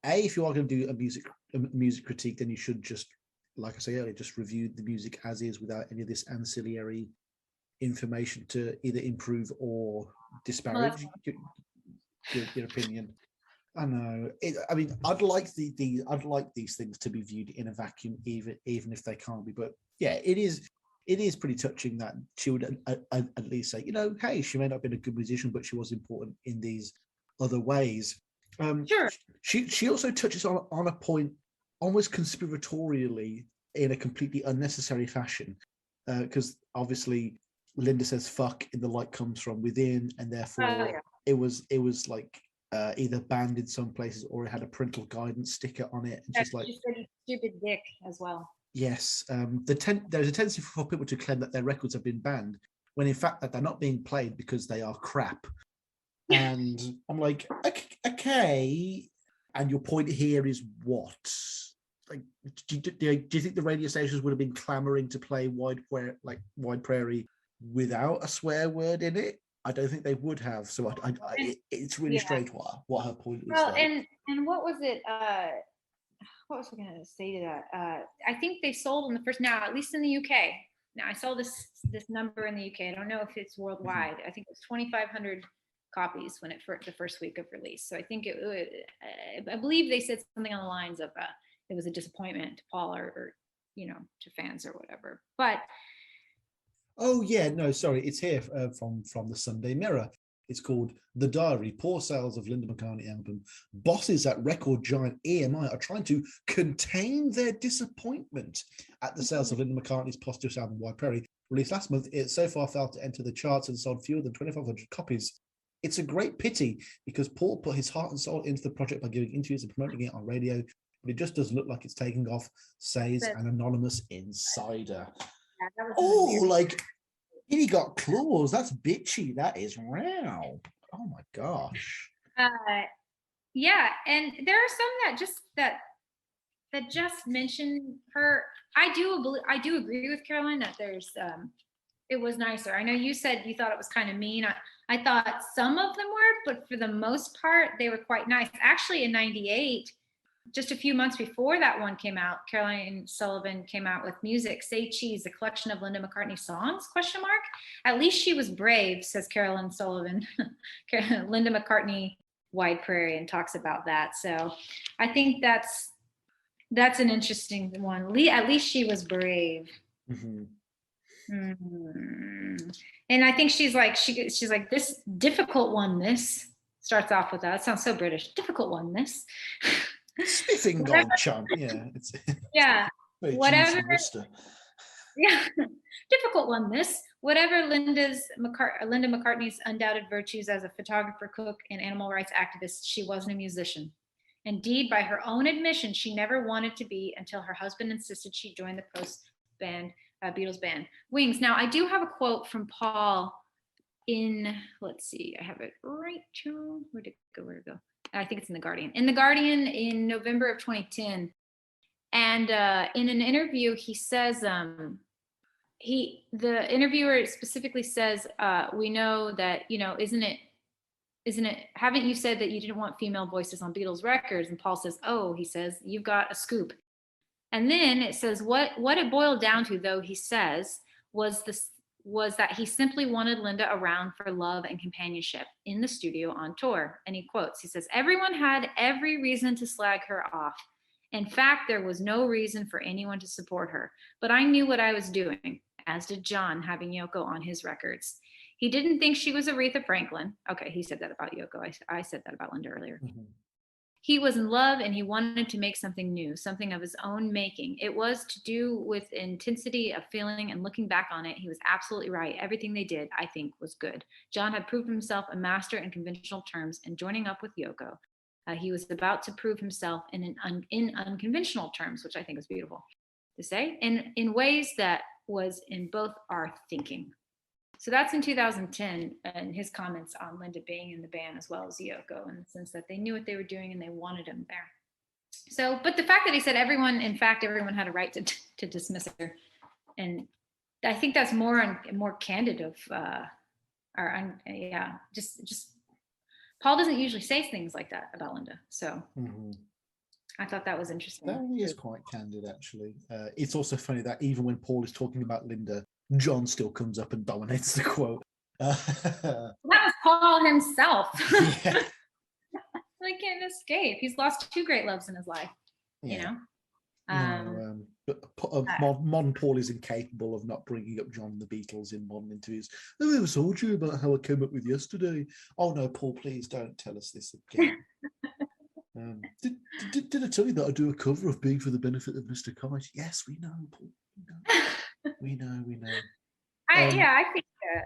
[SPEAKER 1] if you are going to do a music critique, then you should just, like I say earlier, just review the music as is without any of this ancillary information to either improve or disparage your opinion. I know. I'd like these things to be viewed in a vacuum, even if they can't be. But yeah, it is pretty touching that she would at least say, hey, she may not have been a good musician, but she was important in these other ways.
[SPEAKER 2] Sure.
[SPEAKER 1] She also touches on a point almost conspiratorially in a completely unnecessary fashion, because obviously Linda says "fuck" in The Light Comes From Within, and therefore it was like either banned in some places or it had a parental guidance sticker on it, and she's like,
[SPEAKER 2] she said stupid dick as well.
[SPEAKER 1] yes, there's a tendency for people to claim that their records have been banned when in fact that they're not being played because they are crap. And I'm like, okay. And your point here is what? Like, do you think the radio stations would have been clamoring to play Wide Prairie without a swear word in it? I don't think they would have. So it's really strange what her point is.
[SPEAKER 2] Well, and what was it? What was I going to say to that? I think they sold in the first, now at least in the UK. Now I saw this number in the UK. I don't know if it's worldwide. I think it was 2,500 copies when the first week of release. So I think I believe they said something on the lines of it was a disappointment to Paul or to fans or whatever. But
[SPEAKER 1] oh yeah, no, sorry, it's here from the Sunday Mirror. It's called The Diary, Poor Sales of Linda McCartney Album. Bosses at record giant EMI are trying to contain their disappointment at the sales of Linda McCartney's posthumous album, Wide Prairie. Released last month, it so far failed to enter the charts and sold fewer than 2,500 copies. It's a great pity because Paul put his heart and soul into the project by giving interviews and promoting it on radio, but it just doesn't look like it's taking off, says an anonymous insider. Oh, like, he got claws. That's bitchy. That is wow. Oh my gosh.
[SPEAKER 2] Yeah, and there are some that just mention her. I do agree with Caroline that there's it was nicer. I know you said you thought it was kind of mean. I thought some of them were, but for the most part, they were quite nice. Actually, in '98, just a few months before that one came out, Caroline Sullivan came out with Music, Say Cheese, a collection of Linda McCartney songs, ? At least she was brave, says Caroline Sullivan. Linda McCartney, Wide Prairie, and talks about that. So I think that's an interesting one. At least she was brave.
[SPEAKER 1] Mm-hmm.
[SPEAKER 2] Mm-hmm. And I think she's like, this difficult one, this starts off with that. It sounds so British. Difficult one, this.
[SPEAKER 1] Spiffing on chump, yeah.
[SPEAKER 2] Yeah. Whatever. Yeah. Difficult one, this. Whatever Linda McCartney's undoubted virtues as a photographer, cook, and animal rights activist, she wasn't a musician. Indeed, by her own admission, she never wanted to be until her husband insisted she join the post-band Beatles band Wings. Now, I do have a quote from Paul in, let's see, I have it right here. Where'd it go? I think it's in The Guardian. In The Guardian in November of 2010. And in an interview, he says, the interviewer specifically says, we know that, isn't it, haven't you said that you didn't want female voices on Beatles records? And Paul says, oh, he says, you've got a scoop. And then it says, what it boiled down to, though, he says, was that he simply wanted Linda around for love and companionship in the studio on tour. And he quotes, he says, everyone had every reason to slag her off. In fact, there was no reason for anyone to support her. But I knew what I was doing, as did John, having Yoko on his records. He didn't think she was Aretha Franklin. Okay, he said that about Yoko. I said that about Linda earlier. Mm-hmm. He was in love and he wanted to make something new, something of his own making. It was to do with intensity of feeling, and looking back on it, he was absolutely right. Everything they did, I think, was good. John had proved himself a master in conventional terms, and joining up with Yoko, he was about to prove himself in unconventional terms, which I think is beautiful to say, in ways that was in both our thinking. So that's in 2010, and his comments on Linda being in the band as well as Yoko, in the sense that they knew what they were doing and they wanted him there. So, but the fact that he said everyone had a right to dismiss her, and I think that's more candid of, just Paul doesn't usually say things like that about Linda, so. Mm-hmm. I thought that was interesting.
[SPEAKER 1] That is quite candid, actually. It's also funny that even when Paul is talking about Linda, John still comes up and dominates the quote.
[SPEAKER 2] That was Paul himself. Yeah. He can't escape. He's lost two great loves in his life,
[SPEAKER 1] modern Paul is incapable of not bringing up John and the Beatles in modern interviews. I never told you about how I came up with yesterday. Oh no, Paul, please don't tell us this again. Did I tell you that I do a cover of Being for the Benefit of Mr. Kite? Yes, we know, Paul. We know.
[SPEAKER 2] I think yeah.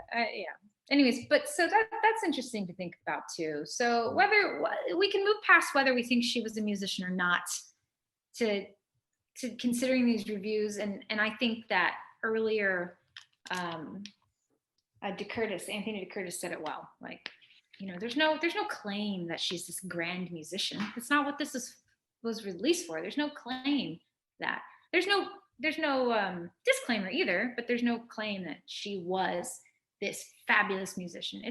[SPEAKER 2] Anyways, but so that's interesting to think about too. So whether we can move past whether we think she was a musician or not to considering these reviews, and I think that earlier Anthony DeCurtis said it well. Like, there's no claim that she's this grand musician. That's not what this was released for. There's no claim that there's no disclaimer either, but there's no claim that she was this fabulous musician.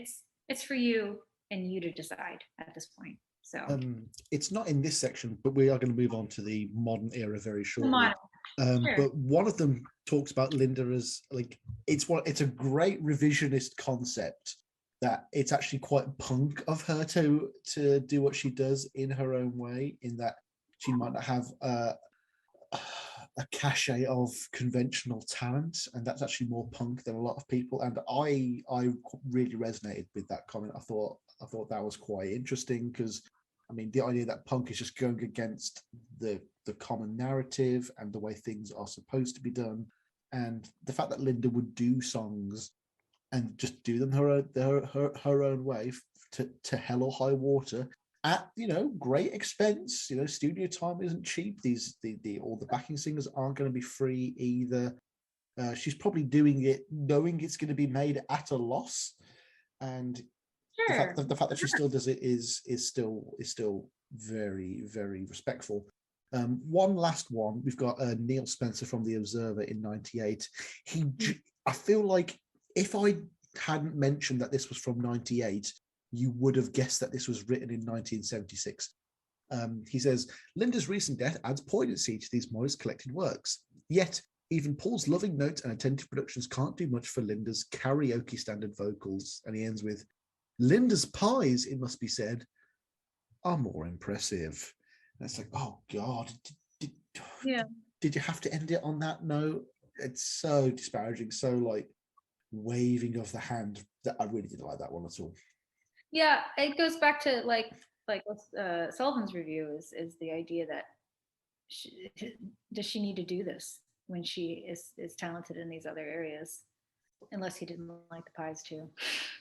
[SPEAKER 2] It's for you and you to decide at this point. So
[SPEAKER 1] it's not in this section, but we are going to move on to the modern era very shortly.
[SPEAKER 2] Sure.
[SPEAKER 1] But one of them talks about Linda as like it's a great revisionist concept, that it's actually quite punk of her to do what she does in her own way, in that she might not have a cachet of conventional talent, and that's actually more punk than a lot of people. And I really resonated with that comment. I thought that was quite interesting, because I mean, the idea that punk is just going against the common narrative and the way things are supposed to be done, and the fact that Linda would do songs and just do them her own way to hell or high water at great expense. Studio time isn't cheap. All the backing singers aren't going to be free either. She's probably doing it knowing it's going to be made at a loss, and the fact that she still does it is still very, very respectful. One last one. We've got Neil Spencer from The Observer in '98. I feel like if I hadn't mentioned that this was from '98, you would have guessed that this was written in 1976. He says, Linda's recent death adds poignancy to these modest collected works. Yet, even Paul's loving notes and attentive productions can't do much for Linda's karaoke standard vocals. And he ends with, Linda's pies, it must be said, are more impressive. And it's like, oh God, did you have to end it on that note? It's so disparaging, so like waving of the hand, that I really didn't like that one at all.
[SPEAKER 2] Yeah, it goes back to like Sullivan's review is the idea that does she need to do this when she is talented in these other areas, unless he didn't like the pies too.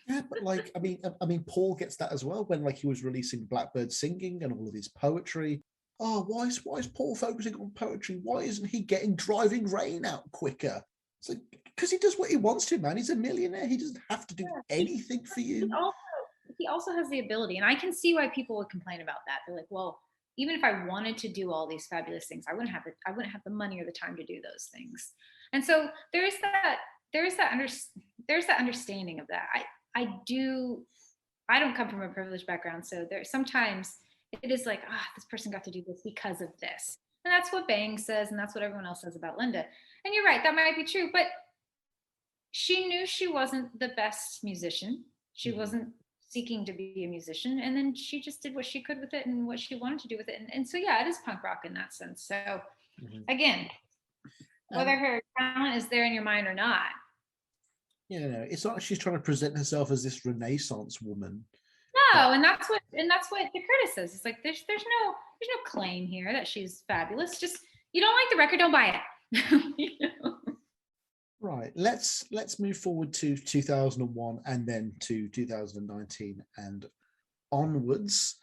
[SPEAKER 1] Yeah, but like I mean Paul gets that as well when like he was releasing Blackbird Singing and all of his poetry. Oh, why is Paul focusing on poetry? Why isn't he getting Driving Rain out quicker? It's like, because he does what he wants to, man. He's a millionaire. He doesn't have to do anything for you.
[SPEAKER 2] He also has the ability, and I can see why people would complain about that. They're like, well, even if I wanted to do all these fabulous things, I wouldn't have the money or the time to do those things. And so there's that understanding of that. I don't come from a privileged background, so there sometimes it is like, this person got to do this because of this. And that's what Bang says, and that's what everyone else says about Linda. And you're right, that might be true, but she knew she wasn't the best musician. She wasn't seeking to be a musician, and then she just did what she could with it and what she wanted to do with it. And so yeah, it is punk rock in that sense. So again, whether her talent is there in your mind or not.
[SPEAKER 1] It's not like she's trying to present herself as this Renaissance woman.
[SPEAKER 2] No, and that's what DeCurtis says. It's like there's no claim here that she's fabulous. Just, you don't like the record, don't buy it.
[SPEAKER 1] Right. Let's move forward to 2001 and then to 2019 and onwards.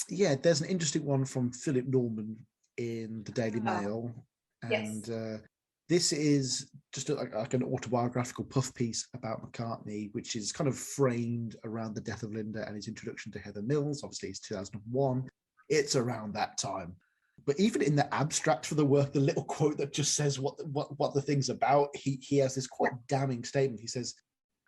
[SPEAKER 1] Yeah, there's an interesting one from Philip Norman in the Daily Mail, and this is just like an autobiographical puff piece about McCartney, which is kind of framed around the death of Linda and his introduction to Heather Mills. Obviously, it's 2001. It's around that time. But even in the abstract for the work, the little quote that just says what the thing's about, he has this quite damning statement. He says,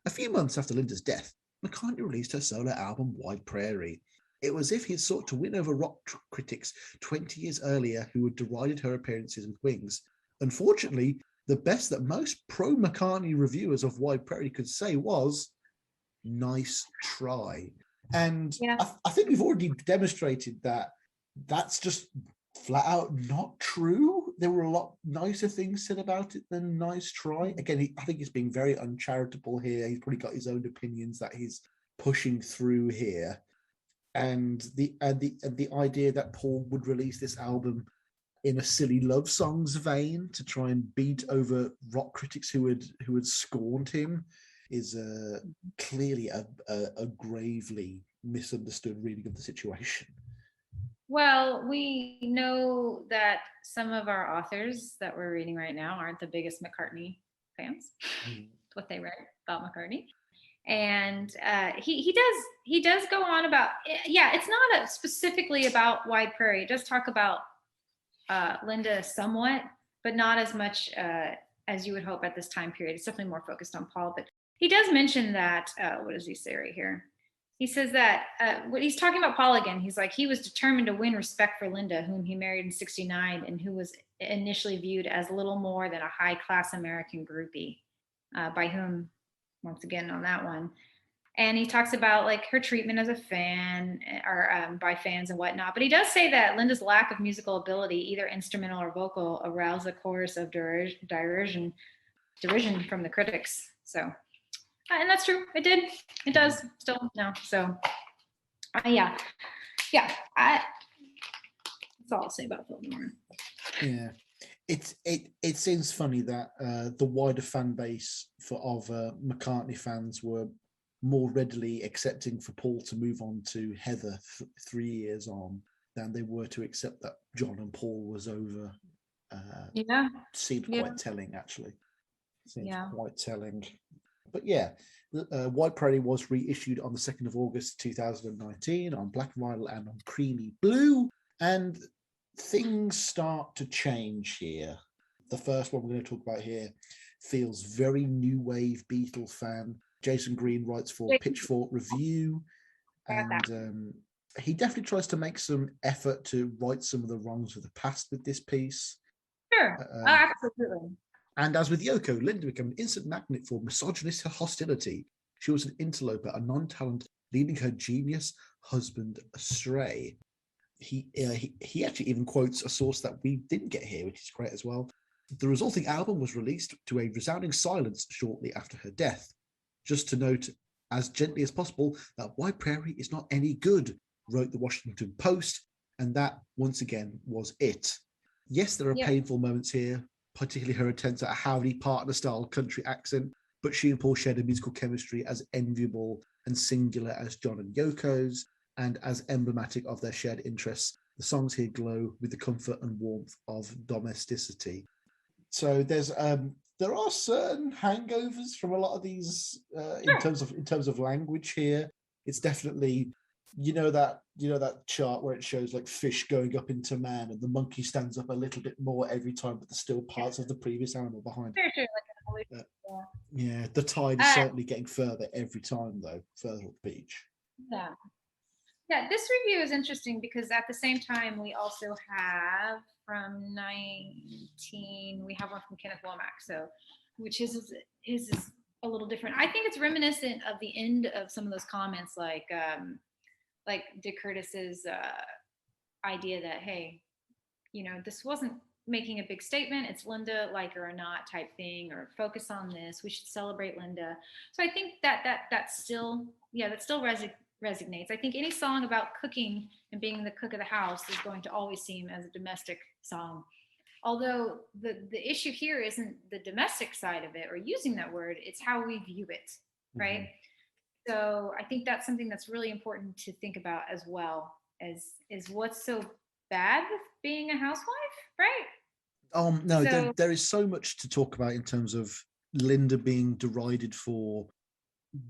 [SPEAKER 1] a few months after Linda's death, McCartney released her solo album, Wide Prairie. It was as if he had sought to win over rock critics 20 years earlier who had derided her appearances with Wings. Unfortunately, the best that most pro-McCartney reviewers of Wide Prairie could say was, nice try. And I think we've already demonstrated that that's just flat out not true. There were a lot nicer things said about it than nice try. Again, I think he's being very uncharitable here. He's probably got his own opinions that he's pushing through here. and the idea that Paul would release this album in a silly love songs vein to try and beat over rock critics who had scorned him is clearly a gravely misunderstood reading of the situation.
[SPEAKER 2] Well, we know that some of our authors that we're reading right now aren't the biggest McCartney fans. What they write about McCartney. And he does go on about, yeah, it's not specifically about Wide Prairie. It does talk about Linda somewhat, but not as much as you would hope at this time period. It's definitely more focused on Paul, but he does mention that, what does he say right here? He says that when he's talking about Paul again, he's like, he was determined to win respect for Linda, whom he married in '69 and who was initially viewed as little more than a high-class American groupie, by whom, once again on that one. And he talks about like her treatment as a fan or by fans and whatnot. But he does say that Linda's lack of musical ability, either instrumental or vocal, aroused a chorus of derision from the critics. So, and that's true. It did. It does still now. So, yeah. That's all I'll say about Phil Moore.
[SPEAKER 1] Yeah. It seems funny that the wider fan base of McCartney fans were more readily accepting for Paul to move on to Heather 3 years on than they were to accept that John and Paul was over. Seemed quite telling, actually. Quite telling. But yeah, Wide Prairie was reissued on the 2nd of August 2019 on black vinyl and on creamy blue, and things start to change here. The first one we're going to talk about here feels very new wave Beatle fan. Jason Green writes for Pitchfork Review, and he definitely tries to make some effort to right some of the wrongs of the past with this piece.
[SPEAKER 2] Sure, absolutely.
[SPEAKER 1] And as with Yoko, Linda became an instant magnet for misogynist hostility. She was an interloper, a non-talent, leading her genius husband astray. He actually even quotes a source that we didn't get here, which is great as well. The resulting album was released to a resounding silence shortly after her death. Just to note, as gently as possible, that Wide Prairie is not any good, wrote the Washington Post, and that, once again, was it. Yes, there are painful moments here, particularly her attempts at a Howdy Partner-style country accent, but she and Paul shared a musical chemistry as enviable and singular as John and Yoko's, and as emblematic of their shared interests. The songs here glow with the comfort and warmth of domesticity. So there are certain hangovers from a lot of these in terms of language here. It's definitely that chart where it shows like fish going up into man and the monkey stands up a little bit more every time, but there's still parts of the previous animal behind. Yeah, the tide is certainly getting further every time though, further up the beach.
[SPEAKER 2] Yeah, this review is interesting because at the same time we also have from 19, we have one from Kenneth Womack, so which is a little different. I think it's reminiscent of the end of some of those comments, like Dick Curtis's idea that, hey, this wasn't making a big statement, it's Linda, like her or not type thing, or focus on this, we should celebrate Linda. So I think that still resonates. I think any song about cooking and being the cook of the house is going to always seem as a domestic song. Although the issue here isn't the domestic side of it or using that word, it's how we view it, right? Mm-hmm. So I think that's something that's really important to think about as well, is what's so bad with being a housewife, right?
[SPEAKER 1] No, there is so much to talk about in terms of Linda being derided for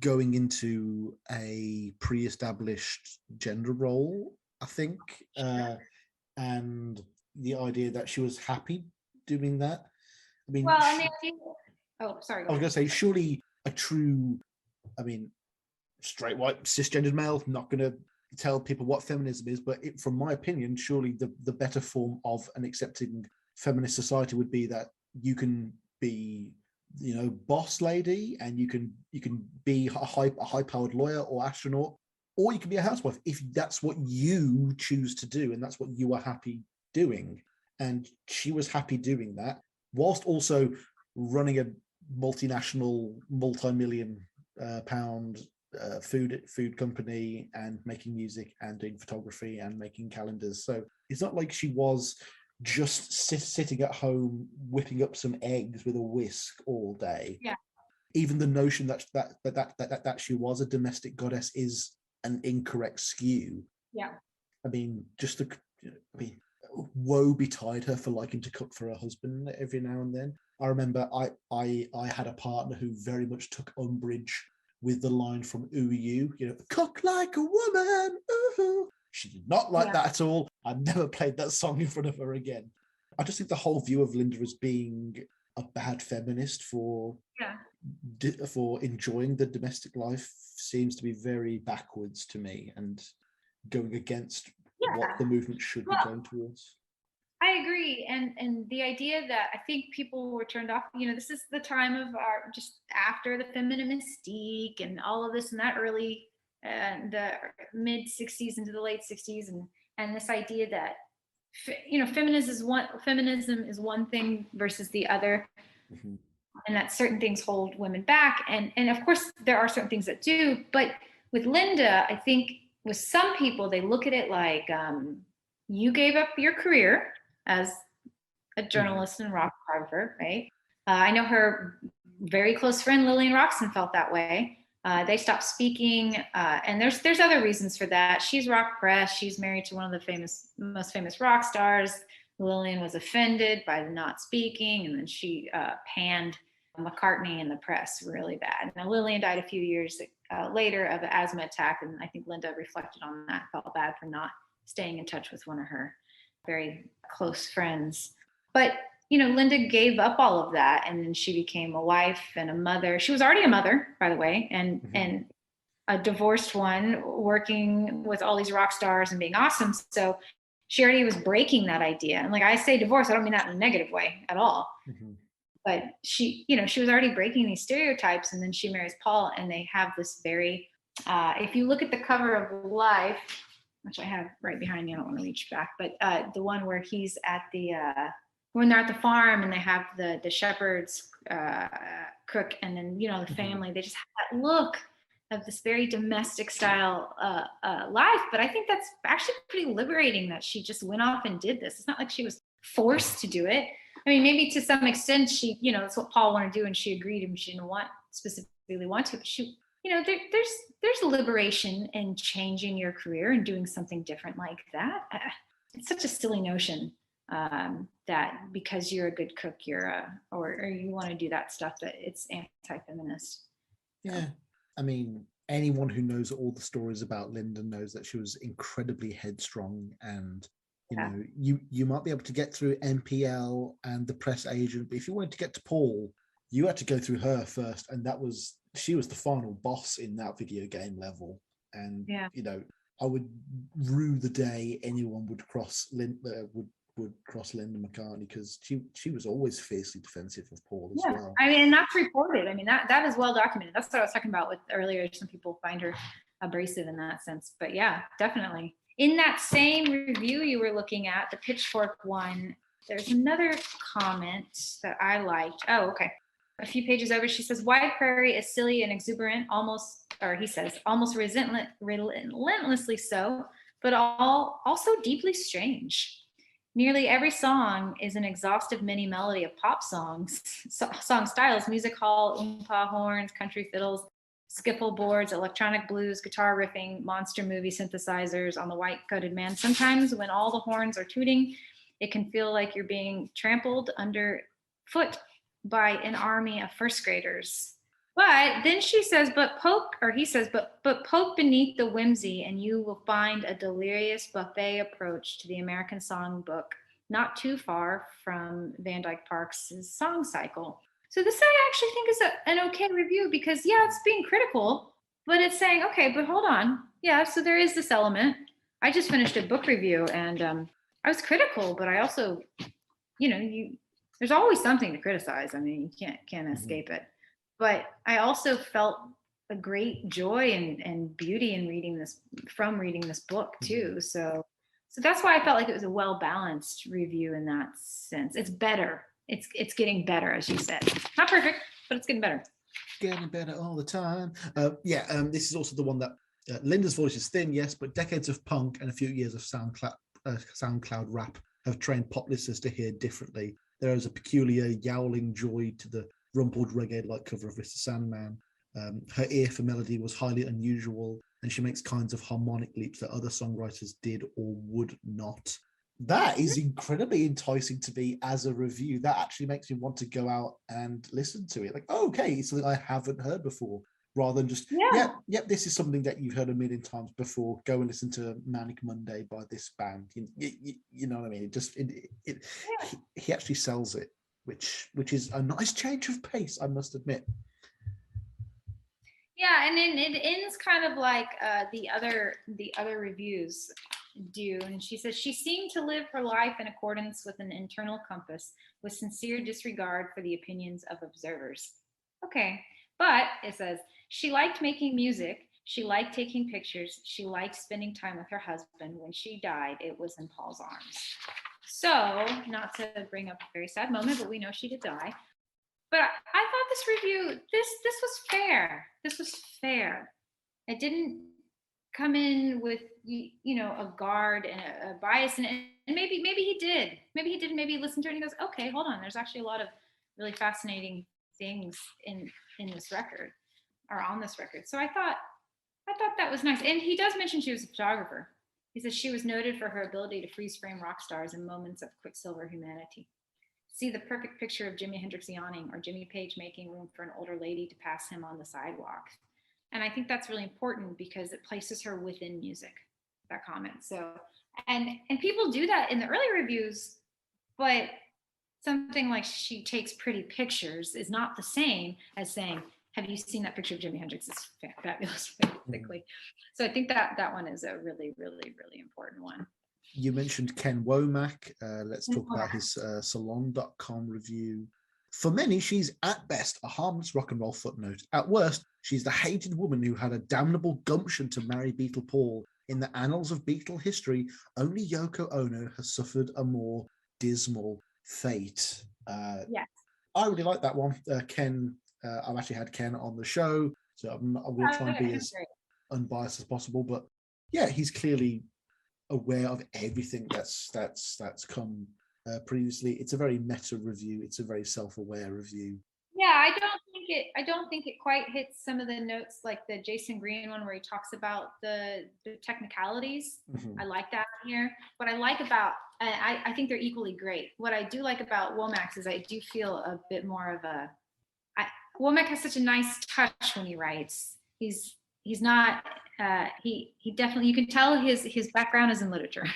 [SPEAKER 1] going into a pre-established gender role, I think, and the idea that she was happy doing that. I mean,
[SPEAKER 2] sorry.
[SPEAKER 1] I was going to say, surely a true, straight white cisgendered male, not going to tell people what feminism is, but from my opinion, surely the better form of an accepting feminist society would be that you can be, boss lady, and you can be a high-powered lawyer or astronaut, or you can be a housewife if that's what you choose to do and that's what you are happy doing. And she was happy doing that, whilst also running a multinational, multi-million pound food company and making music and doing photography and making calendars. So it's not like she was just sitting at home whipping up some eggs with a whisk all day.
[SPEAKER 2] Yeah.
[SPEAKER 1] Even the notion that she was a domestic goddess is an incorrect skew.
[SPEAKER 2] Yeah.
[SPEAKER 1] I mean, woe betide her for liking to cook for her husband every now and then. I remember I had a partner who very much took umbrage with the line from Ooh You, cook like a woman, ooh. She did not like that at all. I never played that song in front of her again. I just think the whole view of Linda as being a bad feminist for enjoying the domestic life seems to be very backwards to me and going against what the movement should be going towards.
[SPEAKER 2] I agree. And the idea that I think people were turned off, this is the time of our, just after the feminine mystique and all of this in that early, the mid 60s into the late 60s. And this idea that, feminism is one thing versus the other. Mm-hmm. And that certain things hold women back. And of course there are certain things that do, but with Linda, I think with some people, they look at it like, you gave up your career as a journalist and rock photographer, right? I know her very close friend Lillian Roxon felt that way. They stopped speaking, and there's other reasons for that. She's rock press. She's married to one of the most famous rock stars. Lillian was offended by the not speaking, and then she panned McCartney in the press really bad. Now Lillian died a few years later of an asthma attack, and I think Linda reflected on that, felt bad for not staying in touch with one of her very close friends. But Linda gave up all of that, and then she became a wife and a mother. She was already a mother, by the way, and a divorced one, working with all these rock stars and being awesome. So she already was breaking that idea. And like I say divorce, I don't mean that in a negative way at all. Mm-hmm. But she was already breaking these stereotypes, and then she marries Paul, and they have this very, if you look at the cover of Life, which I have right behind me, I don't want to reach back, but the one where he's at when they're at the farm and they have the shepherd's cook, and then, the family, they just have that look of this very domestic style life. But I think that's actually pretty liberating that she just went off and did this. It's not like she was forced to do it. I mean, maybe to some extent she, that's what Paul wanted to do, and she agreed, and she didn't specifically want to, but she, there's a liberation in changing your career and doing something different like that. It's such a silly notion that because you're a good cook, or you want to do that stuff, that it's anti-feminist.
[SPEAKER 1] Yeah. I mean, anyone who knows all the stories about Linda knows that she was incredibly headstrong, and you might be able to get through NPL and the press agent, but if you wanted to get to Paul, you had to go through her first, and she was the final boss in that video game level. And I would rue the day anyone would cross Linda McCartney, because she was always fiercely defensive of Paul as well.
[SPEAKER 2] I mean, and that's reported. I mean, that is well documented. That's what I was talking about with earlier. Some people find her abrasive in that sense, but yeah, definitely. In that same review you were looking at, the Pitchfork one, there's another comment that I liked. Oh, okay. A few pages over, she says, Wide Prairie is silly and exuberant, almost relentlessly so, but also deeply strange. Nearly every song is an exhaustive mini melody of pop song styles, music hall, oompa horns, country fiddles, skiffle boards, electronic blues, guitar riffing, monster movie synthesizers on the white-coated man. Sometimes when all the horns are tooting, it can feel like you're being trampled underfoot by an army of first graders. But then she says, he says, poke beneath the whimsy and you will find a delirious buffet approach to the American songbook, not too far from Van Dyke Parks' song cycle. So this I actually think is an okay review, because it's being critical, but it's saying, okay, but hold on. Yeah, so there is this element. I just finished a book review, and I was critical, but I also, there's always something to criticize. I mean, you can't escape it. But I also felt a great joy and beauty in reading this book too. So that's why I felt like it was a well-balanced review in that sense. It's better. It's getting better, as you said. Not perfect, but it's getting better.
[SPEAKER 1] getting better all the time. This is also the one that Linda's voice is thin, yes, but decades of punk and a few years of SoundCloud rap have trained pop listeners to hear differently. There is a peculiar yowling joy to the rumpled reggae-like cover of Mr. Sandman. Her ear for melody was highly unusual, and she makes kinds of harmonic leaps that other songwriters did or would not. That is incredibly enticing to me as a review. That actually makes me want to go out and listen to it. Like, oh, okay, it's something I haven't heard before, rather than just, this is something that you've heard a million times before. Go and listen to Manic Monday by this band. You know what I mean? He actually sells it, which is a nice change of pace, I must admit.
[SPEAKER 2] Yeah, and then it ends kind of like the other reviews do, and she says she seemed to live her life in accordance with an internal compass, with sincere disregard for the opinions of observers. Okay, but it says she liked making music, she liked taking pictures, she liked spending time with her husband. When she died, it was in Paul's arms. So, not to bring up a very sad moment, but we know she did die. But I thought this review, this was fair. This was fair. It didn't come in with a guard and a bias, and maybe he did. Maybe he listened to it and he goes, okay, hold on. There's actually a lot of really fascinating things in this record, or on this record. So I thought that was nice. And he does mention she was a photographer. He says she was noted for her ability to freeze frame rock stars in moments of quicksilver humanity. See the perfect picture of Jimi Hendrix yawning, or Jimmy Page making room for an older lady to pass him on the sidewalk. And I think that's really important because it places her within music, that comment. So, and people do that in the early reviews, but something like she takes pretty pictures is not the same as saying, have you seen that picture of Jimi Hendrix? It's fabulous, basically. So I think that one is a really, really, really important one.
[SPEAKER 1] You mentioned Ken Womack. Let's talk about his Salon.com review. For many, she's at best a harmless rock and roll footnote. At worst, she's the hated woman who had a damnable gumption to marry Beatle Paul. In the annals of Beatle history, only Yoko Ono has suffered a more dismal fate.
[SPEAKER 2] Yes.
[SPEAKER 1] I really like that one. Ken, I've actually had Ken on the show, so I'm going to try and be as unbiased as possible. But yeah, he's clearly aware of everything that's come previously. It's a very meta review. It's a very self-aware review.
[SPEAKER 2] Yeah, I don't think it quite hits some of the notes like the Jason Green one where he talks about the technicalities. Mm-hmm. I like that here. What I like about, I think they're equally great. What I do like about Womack's is I do feel a bit more of Womack has such a nice touch when he writes. He's not, he definitely, you can tell his background is in literature.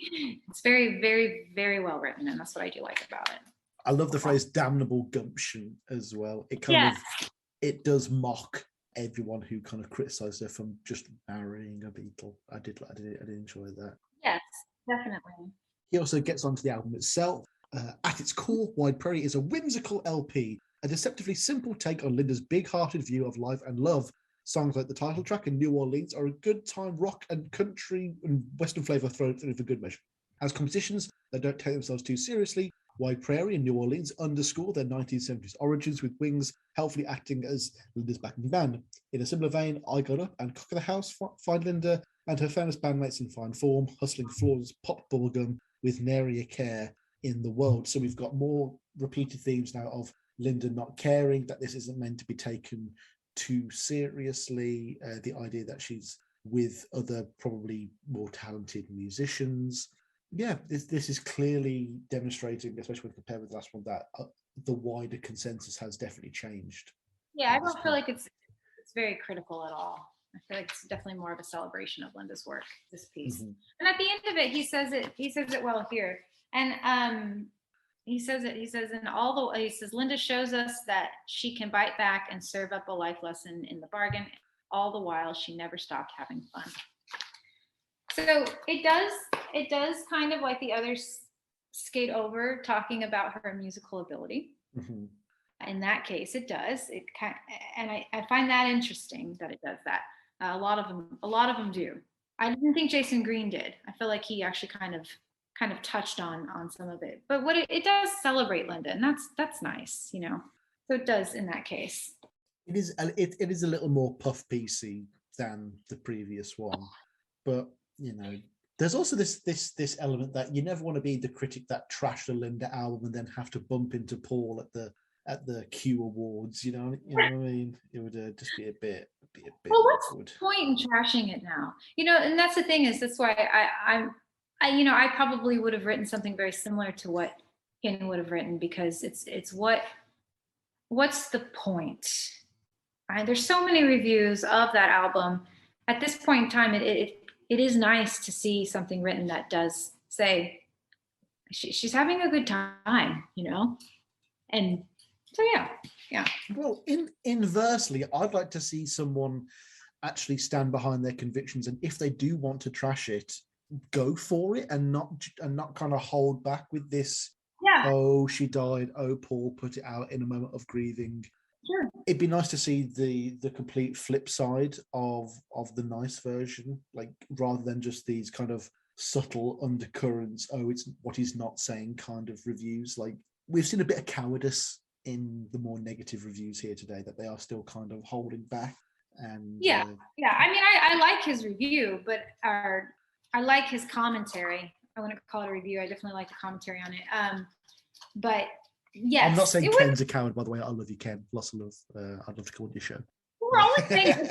[SPEAKER 2] It's very, very, very well written, and that's what I do like about it.
[SPEAKER 1] I love the phrase damnable gumption as well. It it does mock everyone who kind of criticized her from just marrying a Beatle. I did enjoy that.
[SPEAKER 2] Yes, definitely.
[SPEAKER 1] He also gets onto the album itself. At its core, Wide Prairie is a whimsical LP, a deceptively simple take on Linda's big-hearted view of life and love. Songs like the title track and New Orleans are a good time rock and country and western flavor thrown in for good measure. As compositions that don't take themselves too seriously, Wide Prairie and New Orleans underscore their 1970s origins, with Wings helpfully acting as Linda's backing band. In a similar vein, I Got Up and Cock of the House find Linda and her famous bandmates in fine form, hustling floors pop bubblegum with nary a care in the world. So we've got more repeated themes now of Linda not caring, that this isn't meant to be taken too seriously, the idea that she's with other probably more talented musicians. Yeah, this is clearly demonstrating, especially when compared with the last one, that the wider consensus has definitely changed.
[SPEAKER 2] Yeah, I don't feel like it's very critical at all. I feel like it's definitely more of a celebration of Linda's work, this piece. Mm-hmm. And at the end of it, he says it well here. And he says, Linda shows us that she can bite back and serve up a life lesson in the bargain. All the while, she never stopped having fun. So it does kind of like the others skate over talking about her musical ability. Mm-hmm. In that case, it does. And I find that interesting that it does that. A lot of them do. I didn't think Jason Green did. I feel like he actually kind of touched on some of it. But what it does celebrate Linda, and that's nice, So it does in that case.
[SPEAKER 1] It is a little more puff piecey than the previous one, but there's also this element that you never want to be the critic that trashed the Linda album and then have to bump into Paul at the Q Awards. You know what I mean? It would just be a bit
[SPEAKER 2] Well, what's
[SPEAKER 1] awkward.
[SPEAKER 2] the point in trashing it now? And that's the thing is that's why I probably would have written something very similar to what Ken would have written, because it's what's the point? Right? There's so many reviews of that album. At this point in time, it is nice to see something written that does say she's having a good time, and so yeah.
[SPEAKER 1] Well, inversely, I'd like to see someone actually stand behind their convictions, and if they do want to trash it, go for it, and not kind of hold back with this.
[SPEAKER 2] Yeah.
[SPEAKER 1] Oh, she died. Oh, Paul put it out in a moment of grieving.
[SPEAKER 2] Sure.
[SPEAKER 1] It'd be nice to see the complete flip side of the nice version, like rather than just these kind of subtle undercurrents. Oh, it's what he's not saying kind of reviews. Like we've seen a bit of cowardice in the more negative reviews here today, that they are still kind of holding back. And
[SPEAKER 2] yeah. I mean, I like his review, but I like his commentary. I wouldn't call it a review. I definitely like the commentary on it. But yes,
[SPEAKER 1] I'm not saying Ken's a coward, by the way. I love you, Ken. Lots of love. I'd love to come on your show.
[SPEAKER 2] We're only saying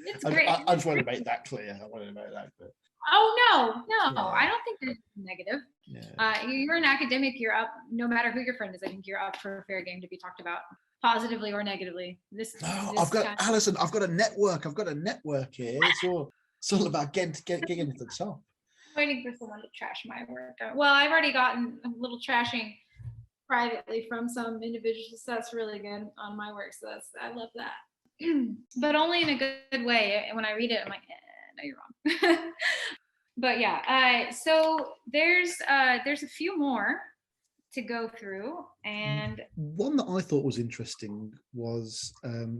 [SPEAKER 2] it's great.
[SPEAKER 1] I just want to make that clear. But...
[SPEAKER 2] Oh no, I don't think that's negative.
[SPEAKER 1] Yeah.
[SPEAKER 2] You're an academic. You're up, no matter who your friend is. I think you're up for a fair game to be talked about, positively or negatively.
[SPEAKER 1] Allison. I've got a network. Here. It's all about getting to the top.
[SPEAKER 2] Waiting for someone to trash my work. Well, I've already gotten a little trashing privately from some individuals. That's really good on my work. So I love that, but only in a good way. When I read it, I'm like, no, you're wrong. But yeah, so there's a few more to go through, and
[SPEAKER 1] one that I thought was interesting was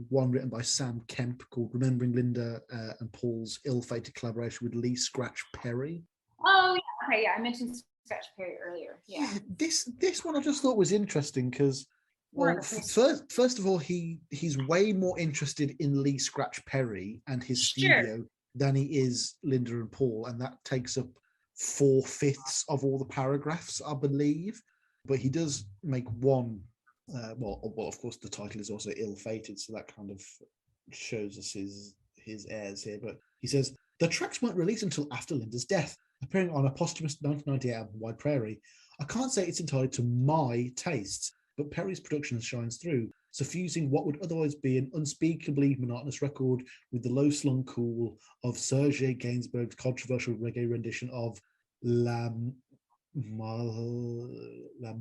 [SPEAKER 1] one written by Sam Kemp called "Remembering Linda and Paul's Ill-Fated Collaboration with Lee Scratch Perry."
[SPEAKER 2] Oh yeah, okay, yeah, I mentioned Scratch Perry earlier. Yeah,
[SPEAKER 1] this one I just thought was interesting because, well, first of all, he's way more interested in Lee Scratch Perry and his studio than he is Linda and Paul, and that takes up 4/5 of all the paragraphs, I believe. But he does make one. Well, of course, the title is also ill-fated, so that kind of shows us his airs here. But he says the tracks weren't released until after Linda's death, appearing on a posthumous 1998 album, Wide Prairie. I can't say it's entirely to my tastes, but Perry's production shines through, suffusing what would otherwise be an unspeakably monotonous record with the low-slung cool of Serge Gainsbourg's controversial reggae rendition of La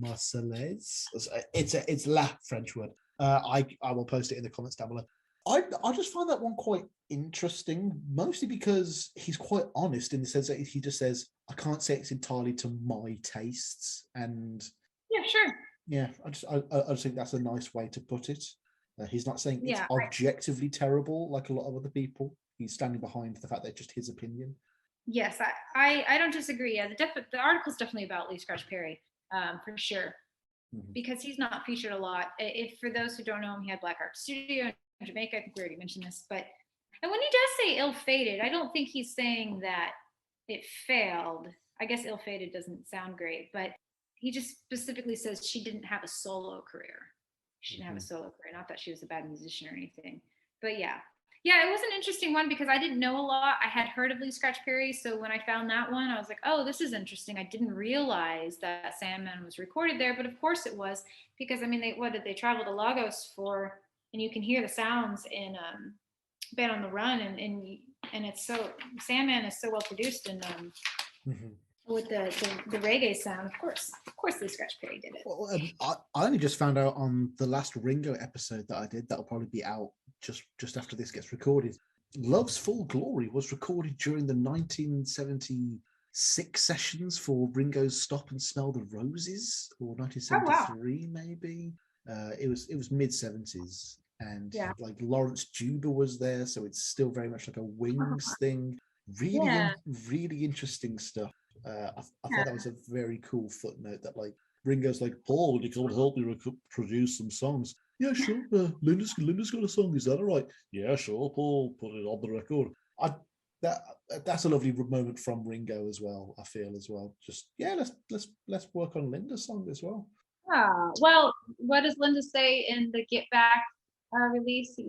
[SPEAKER 1] Marseillaise. It's La French word. I will post it in the comments down below. I just find that one quite interesting, mostly because he's quite honest in the sense that he just says, I can't say it's entirely to my tastes. And
[SPEAKER 2] yeah, sure.
[SPEAKER 1] Yeah, I just think that's a nice way to put it. He's not saying it's objectively terrible like a lot of other people. He's standing behind the fact that it's just his opinion.
[SPEAKER 2] Yes, I don't disagree. Yeah, the article's definitely about Lee Scratch Perry, for sure, because he's not featured a lot. If for those who don't know him, he had Black Art Studio in Jamaica. I think we already mentioned this, and when he does say ill-fated, I don't think he's saying that it failed. I guess ill-fated doesn't sound great, but he just specifically says she didn't have a solo career. She didn't have a solo career. Not that she was a bad musician or anything, but yeah, it was an interesting one because I didn't know a lot. I had heard of Lee Scratch Perry, so when I found that one, I was like, oh, this is interesting. I didn't realize that Sandman was recorded there, but of course it was, because I mean, they traveled to Lagos for, and you can hear the sounds in Band on the Run, and it's so, Sandman is so well produced, and with the reggae sound, of course Lee Scratch Perry did it.
[SPEAKER 1] Well, I only just found out on the last Ringo episode that I did, that'll probably be out just after this gets recorded. Love's Full Glory was recorded during the 1976 sessions for Ringo's Stop and Smell the Roses, or 1973 maybe. It was mid-70s, and like Lawrence Juba was there, so it's still very much like a Wings thing. Really interesting stuff. I thought that was a very cool footnote that like Ringo's like, Paul, you can't help me produce some songs. yeah, sure. Linda's got a song. Is that all right? Yeah, sure, Paul. Put it on the record. That that's a lovely moment from Ringo as well. I feel as well. Just yeah, let's work on Linda's song as well.
[SPEAKER 2] Well, what does Linda say in the Get Back release?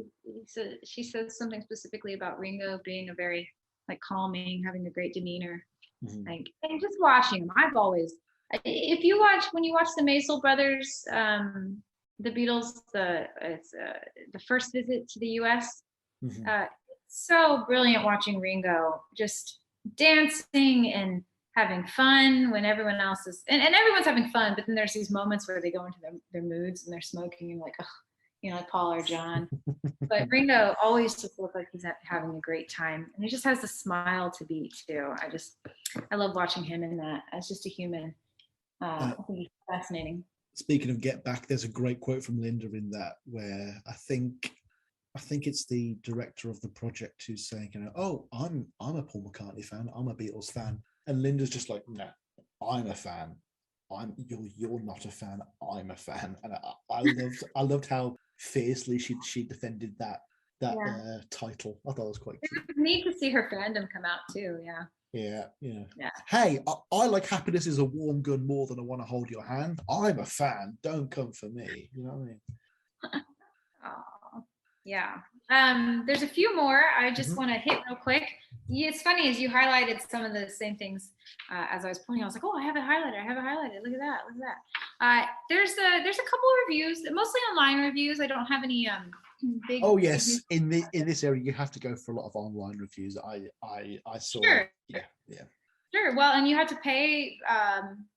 [SPEAKER 2] She says something specifically about Ringo being a very like calming, having a great demeanor.
[SPEAKER 1] Mm-hmm.
[SPEAKER 2] Like, and just watching him, I've always, if you watch when you watch the Maisel brothers, the Beatles, the first visit to the U.S.
[SPEAKER 1] Mm-hmm.
[SPEAKER 2] It's so brilliant watching Ringo just dancing and having fun when everyone else is, and everyone's having fun, but then there's these moments where they go into their moods and they're smoking and like, oh, you know, like Paul or John. But Ringo always just looks like he's having a great time, and he just has a smile to beat too. I love watching him in that as just a human. I think he's fascinating.
[SPEAKER 1] Speaking of Get Back, there's a great quote from Linda in that where I think it's the director of the project who's saying, you know, oh, I'm a Paul McCartney fan, I'm a Beatles fan, and Linda's just like, no, I'm a fan. You're not a fan. I'm a fan, and I loved how fiercely she defended that title. I thought it was quite cute.
[SPEAKER 2] It was neat to see her fandom come out too.
[SPEAKER 1] Yeah. Hey, I like Happiness Is a Warm Gun more than I Want to Hold Your Hand. I'm a fan. Don't come for me. You know what I mean?
[SPEAKER 2] Oh, yeah. There's a few more I just want to hit real quick. Yeah, it's funny as you highlighted some of the same things as I was pointing. I was like, oh, I have it highlighted. Look at that. There's a couple of reviews, mostly online reviews. I don't have any big.
[SPEAKER 1] Oh yes, in this area you have to go for a lot of online reviews. I saw.
[SPEAKER 2] Sure.
[SPEAKER 1] Yeah.
[SPEAKER 2] Sure. Well, and you had to pay,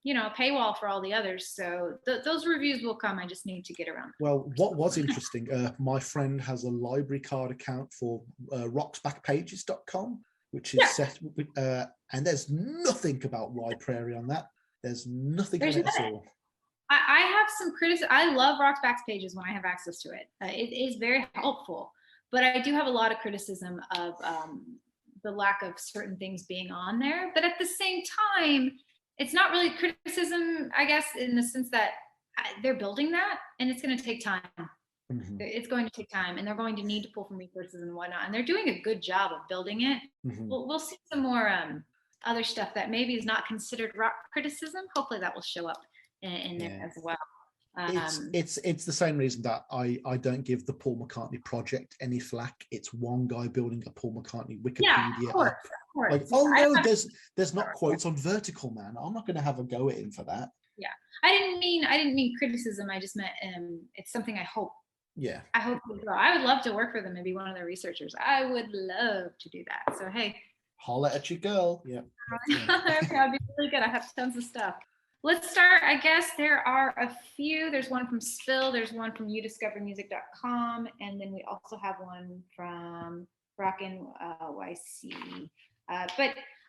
[SPEAKER 2] paywall for all the others. So those reviews will come. I just need to get around.
[SPEAKER 1] Well, what was interesting, my friend has a library card account for rocksbackpages.com, which is set, and there's nothing about Wide Prairie on that. There's nothing on it at all.
[SPEAKER 2] I have some criticism. I love Rocksback's pages when I have access to it. It is very helpful, but I do have a lot of criticism of the lack of certain things being on there. But at the same time, it's not really criticism, I guess, in the sense that they're building that, and it's going to take time. Mm-hmm. It's going to take time, and they're going to need to pull from resources and whatnot. And they're doing a good job of building it. Mm-hmm. We'll see some more other stuff that maybe is not considered rock criticism. Hopefully that will show up in there as well.
[SPEAKER 1] It's the same reason that I don't give the Paul McCartney project any flack. It's one guy building a Paul McCartney Wikipedia.
[SPEAKER 2] Yeah, of course.
[SPEAKER 1] Like, oh no, there's not quotes on Vertical, man. I'm not going to have a go at him for that.
[SPEAKER 2] Yeah, I didn't mean criticism. I just meant it's something I hope.
[SPEAKER 1] Yeah.
[SPEAKER 2] I hope I would love to work for them and be one of their researchers. I would love to do that. So hey,
[SPEAKER 1] holla at your girl. Yeah.
[SPEAKER 2] That'd be really good. I have tons of stuff. Let's start. I guess there are a few. There's one from Spill. There's one from youdiscovermusic.com. And then we also have one from Rockin' YC. But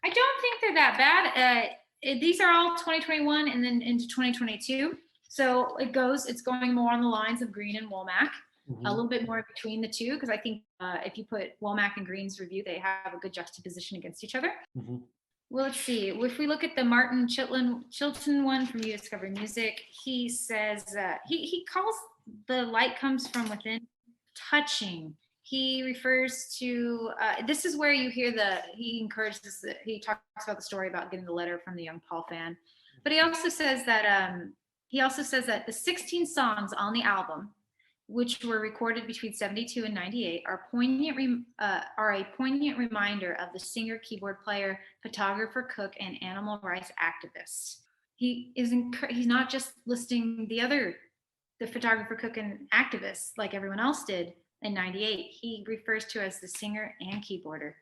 [SPEAKER 2] I don't think they're that bad. These are all 2021 and then into 2022. So it's going more on the lines of Green and Womack. Mm-hmm. A little bit more between the two, because I think if you put Womack and Green's review, they have a good juxtaposition against each other. Mm-hmm. Well, let's see. If we look at the Martin Chilton one from You Discover Music, he says he calls The Light Comes From Within touching. He refers to this is where you hear he talks about the story about getting the letter from the young Paul fan, but he also says that the 16 songs on the album, which were recorded between 72 and 98, are a poignant reminder of the singer, keyboard player, photographer, cook, and animal rights activist. He's not just listing the photographer, cook, and activist like everyone else did in 98. He refers to as the singer and keyboarder,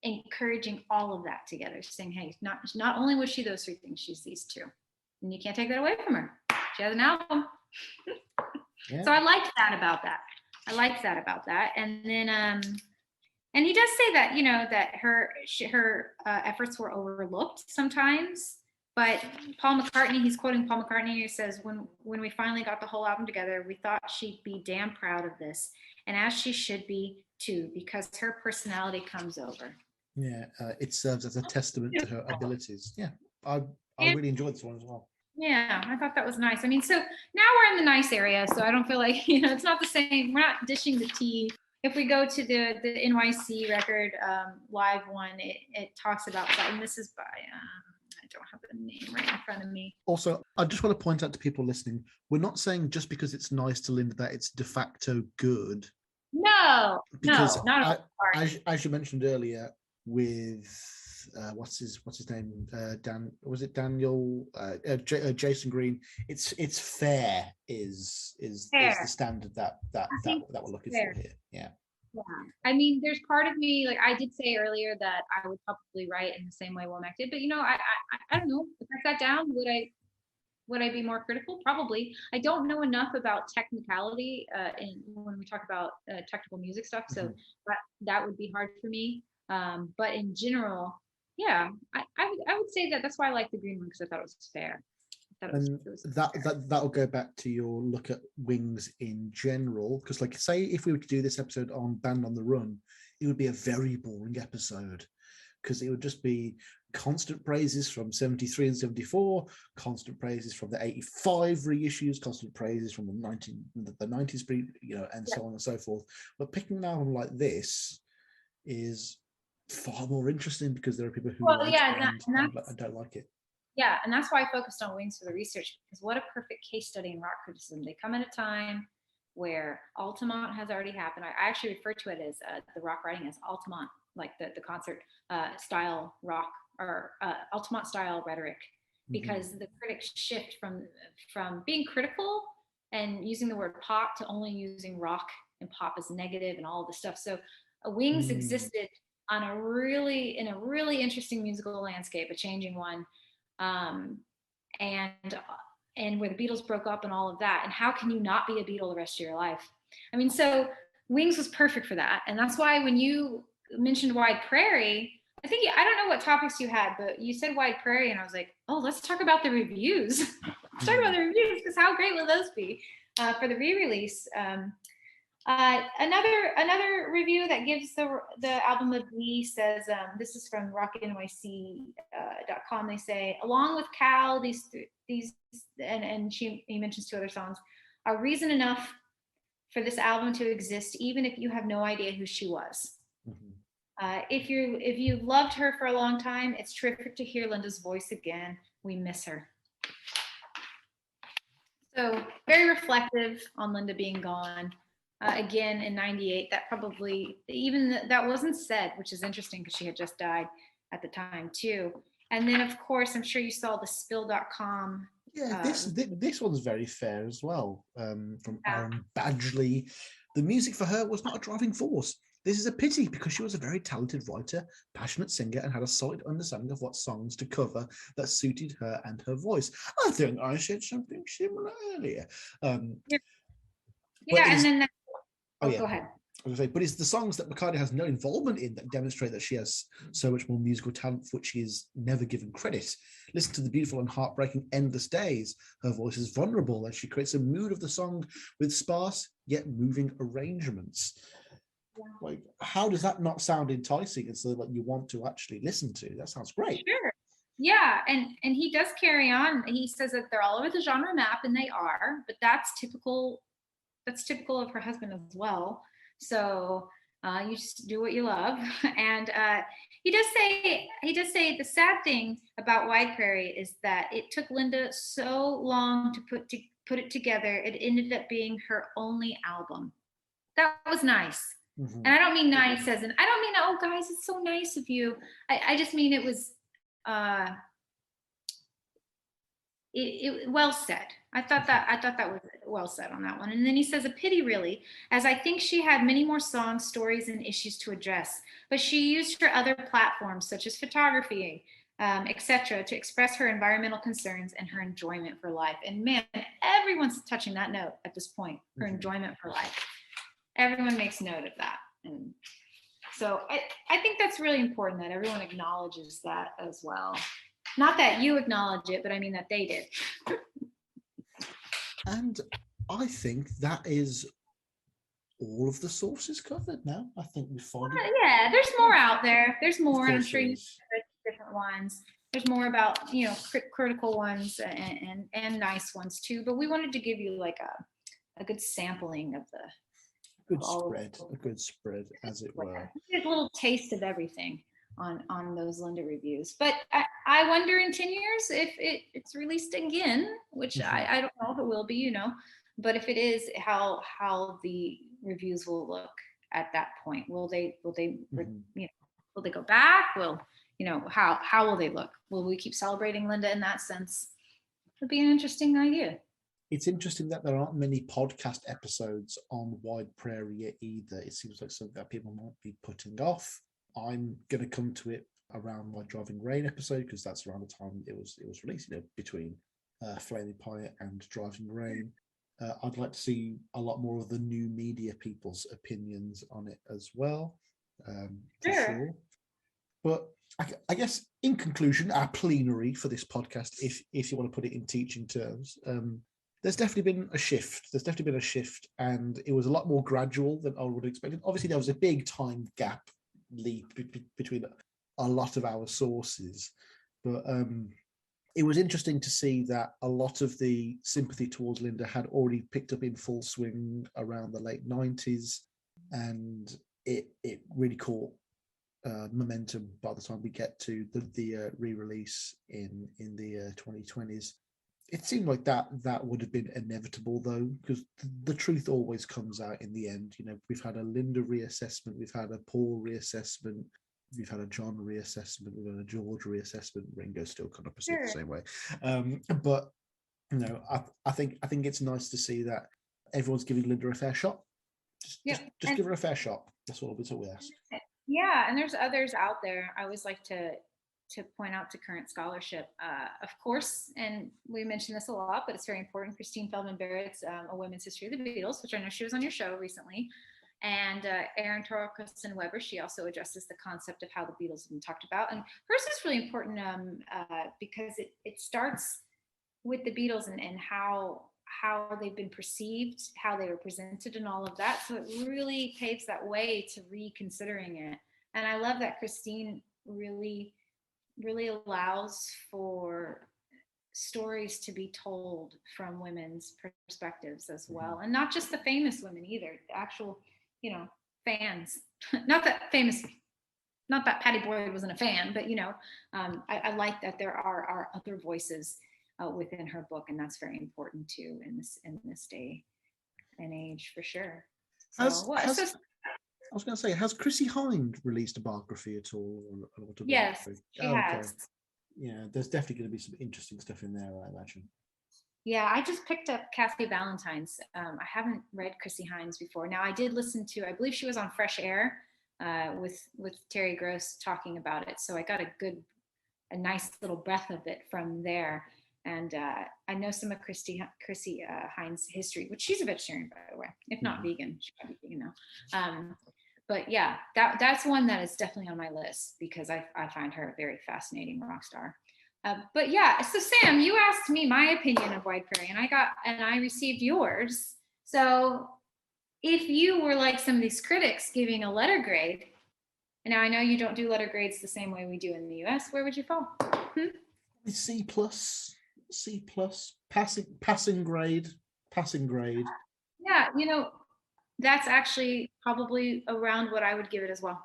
[SPEAKER 2] encouraging all of that together, saying, hey, not only was she those three things, she's these two. And you can't take that away from her. She has an album. Yeah. So I liked that about that. And then, and he does say that, that her efforts were overlooked sometimes. But Paul McCartney, he's quoting Paul McCartney, who says, when we finally got the whole album together, we thought she'd be damn proud of this. And as she should be too, because her personality comes over.
[SPEAKER 1] Yeah, it serves as a testament to her abilities. Yeah, I really enjoyed this one as well.
[SPEAKER 2] Yeah, I thought that was nice. I mean, so now we're in the nice area, so I don't feel like, it's not the same. We're not dishing the tea. If we go to the NYC record live one, it talks about that, and this is by I don't have the name right in front of me.
[SPEAKER 1] Also, I just want to point out to people listening, we're not saying just because it's nice to Linda that it's de facto good.
[SPEAKER 2] No,
[SPEAKER 1] because
[SPEAKER 2] no, not at all.
[SPEAKER 1] as you mentioned earlier, with what's his name, Daniel, Jason Green, it's fair is
[SPEAKER 2] Fair.
[SPEAKER 1] the standard that we're looking
[SPEAKER 2] fair.
[SPEAKER 1] for here. Yeah.
[SPEAKER 2] I mean, there's part of me, like I did say earlier, that I would probably write in the same way Womack did, but I don't know. If I sat down, would I be more critical? Probably. I don't know enough about technicality when we talk about technical music stuff, so that would be hard for me. But in general, yeah, I would say that's why I like the green one, because I thought it was fair.
[SPEAKER 1] And that'll go back to your look at Wings in general, because like say if we were to do this episode on Band on the Run, it would be a very boring episode, because it would just be constant praises from 73 and 74, constant praises from the 85 reissues, constant praises from the 90s, and so on and so forth. But picking an album like this is far more interesting, because there are people who like it and don't like it.
[SPEAKER 2] Yeah, and that's why I focused on Wings for the research, because what a perfect case study in rock criticism. They come at a time where Altamont has already happened. I actually refer to it as the rock writing as Altamont, like the concert style rock, or Altamont style rhetoric, because the critics shift from being critical and using the word pop to only using rock and pop as negative and all of this stuff. So Wings existed in a really interesting musical landscape, a changing one. And where the Beatles broke up and all of that, and how can you not be a Beatle the rest of your life? I mean, so Wings was perfect for that, and that's why when you mentioned Wide Prairie, I don't know what topics you had, but you said Wide Prairie, and I was like, oh, let's talk about the reviews. Let's talk about the reviews, because how great will those be for the re-release? Another review that gives the album a B says, this is from rocketnyc.com. They say, along with Cal, these and he mentions 2 other songs, are reason enough for this album to exist, even if you have no idea who she was. If you've loved her for a long time, it's terrific to hear Linda's voice again. We miss her. So very reflective on Linda being gone. Again, in 98, that probably, that wasn't said, which is interesting, because she had just died at the time too. And then, of course, I'm sure you saw the spill.com.
[SPEAKER 1] Yeah, this one's very fair as well, from Aaron Badgley. The music for her was not a driving force. This is a pity, because she was a very talented writer, passionate singer, and had a solid understanding of what songs to cover that suited her and her voice. I think I said something similar earlier.
[SPEAKER 2] And then go ahead.
[SPEAKER 1] I was going to say, but it's the songs that McCartney has no involvement in that demonstrate that she has so much more musical talent for which she is never given credit. Listen to the beautiful and heartbreaking Endless Days. Her voice is vulnerable, and she creates a mood of the song with sparse yet moving arrangements. Like, how does that not sound enticing and so that you want to actually listen to? That sounds great.
[SPEAKER 2] Sure. Yeah, and he does carry on. He says that they're all over the genre map, and they are, but that's typical of her husband as well. So you just do what you love. And he does say the sad thing about Wide Prairie is that it took Linda so long to put it together. It ended up being her only album. That was nice. And I don't mean nice as in, I don't mean, oh guys, it's so nice of you. I just mean it was well said. I thought that was well said on that one. And then he says, a pity really, as I think she had many more songs, stories, and issues to address, but she used her other platforms such as photography, etc., to express her environmental concerns and her enjoyment for life. And man, everyone's touching that note at this point, her enjoyment for life. Everyone makes note of that. And so I think that's really important that everyone acknowledges that as well. Not that you acknowledge it, but I mean that they did.
[SPEAKER 1] And I think that is all of the sources covered now. I think we found it.
[SPEAKER 2] Yeah, there's more out there. There's more, and I'm sure you read different ones. there's more about, you know, critical ones and nice ones too. But we wanted to give you like a good sampling of
[SPEAKER 1] a good spread, as it were.
[SPEAKER 2] A little taste of everything on those Linda reviews. But I wonder in 10 years if it's released again, which I don't know if it will be, you know, but if it is, how the reviews will look at that point. Will they you know, will they go back? Will, you know, how will they look? Will we keep celebrating Linda in that sense? It'll be an interesting idea.
[SPEAKER 1] It's interesting that there aren't many podcast episodes on Wide Prairie either. It seems like something that people might be putting off. I'm going to come to it around my Driving Rain episode, because that's around the time it was released, you know, between Flaming Pie and Driving Rain. I'd like to see a lot more of the new media people's opinions on it as well, for sure. But I guess in conclusion, our plenary for this podcast, if you want to put it in teaching terms, there's definitely been a shift. And it was a lot more gradual than I would have expected. Obviously, there was a big time gap leap between a lot of our sources, but it was interesting to see that a lot of the sympathy towards Linda had already picked up in full swing around the late 90s, and it really caught momentum by the time we get to the re-release in the 2020s. It seemed like that would have been inevitable, though, because the truth always comes out in the end. You know, we've had a Linda reassessment, we've had a Paul reassessment, we've had a John reassessment, we've had a George reassessment. Ringo's still kind of perceived the same way, but you know, I think it's nice to see that everyone's giving Linda a fair shot. Just give her a fair shot. That's all we ask.
[SPEAKER 2] Yeah, and there's others out there. I always like to point out to current scholarship, of course, and we mention this a lot, but it's very important. Christine Feldman Barrett's A Women's History of the Beatles, which I know she was on your show recently, and Erin Torkelson Weber, she also addresses the concept of how the Beatles have been talked about, and hers is really important because it starts with the Beatles and how they've been perceived, how they were presented, and all of that. So it really paves that way to reconsidering it. And I love that Christine really allows for stories to be told from women's perspectives as well, and not just the famous women either, the actual, you know, fans. Not that Patty Boyd wasn't a fan, but you know, I like that there are other voices within her book, and that's very important too in this day and age, for sure. So,
[SPEAKER 1] I was going to say, has Chrissie Hynde released a biography at all?
[SPEAKER 2] Yes, she has.
[SPEAKER 1] Yeah, there's definitely going to be some interesting stuff in there, I imagine.
[SPEAKER 2] Yeah, I just picked up Kathy Valentine's. I haven't read Chrissie Hynde's before. Now, I did listen to, I believe she was on Fresh Air with Terry Gross talking about it. So I got a nice little breath of it from there. And I know some of Chrissie Hynde's history, which she's a vegetarian, by the way, if not vegan. She might be vegan now. But yeah, that's one that is definitely on my list because I find her a very fascinating rock star. But yeah, so Sam, you asked me my opinion of Wide Prairie, and I received yours. So if you were like some of these critics giving a letter grade, and now I know you don't do letter grades the same way we do in the US, where would you fall?
[SPEAKER 1] C+, passing grade.
[SPEAKER 2] Yeah, you know, that's actually probably around what I would give it as well.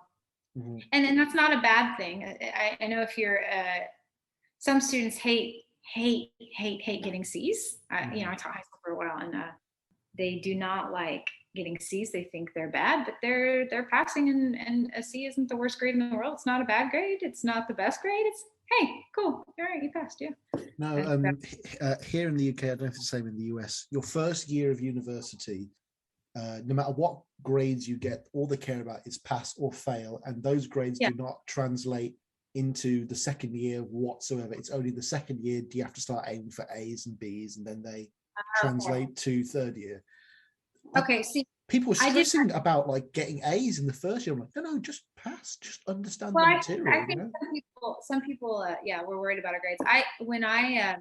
[SPEAKER 2] Mm-hmm. And that's not a bad thing. I know if you're some students hate getting C's. You know, I taught high school for a while, and they do not like getting C's. They think they're bad, but they're passing, and a C isn't the worst grade in the world. It's not a bad grade. It's not the best grade. It's, hey, cool, all right, you passed. Yeah.
[SPEAKER 1] No, here in the UK, I don't know if it's the same in the US. Your first year of university, no matter what grades you get, all they care about is pass or fail, and those grades do not translate into the second year whatsoever. It's only the second year do you have to start aiming for A's and B's, and then they translate to third year.
[SPEAKER 2] Okay, see,
[SPEAKER 1] people were stressing about like getting A's in the first year. I'm like, no, just pass, just understand the material.
[SPEAKER 2] I think some people, were worried about our grades. When I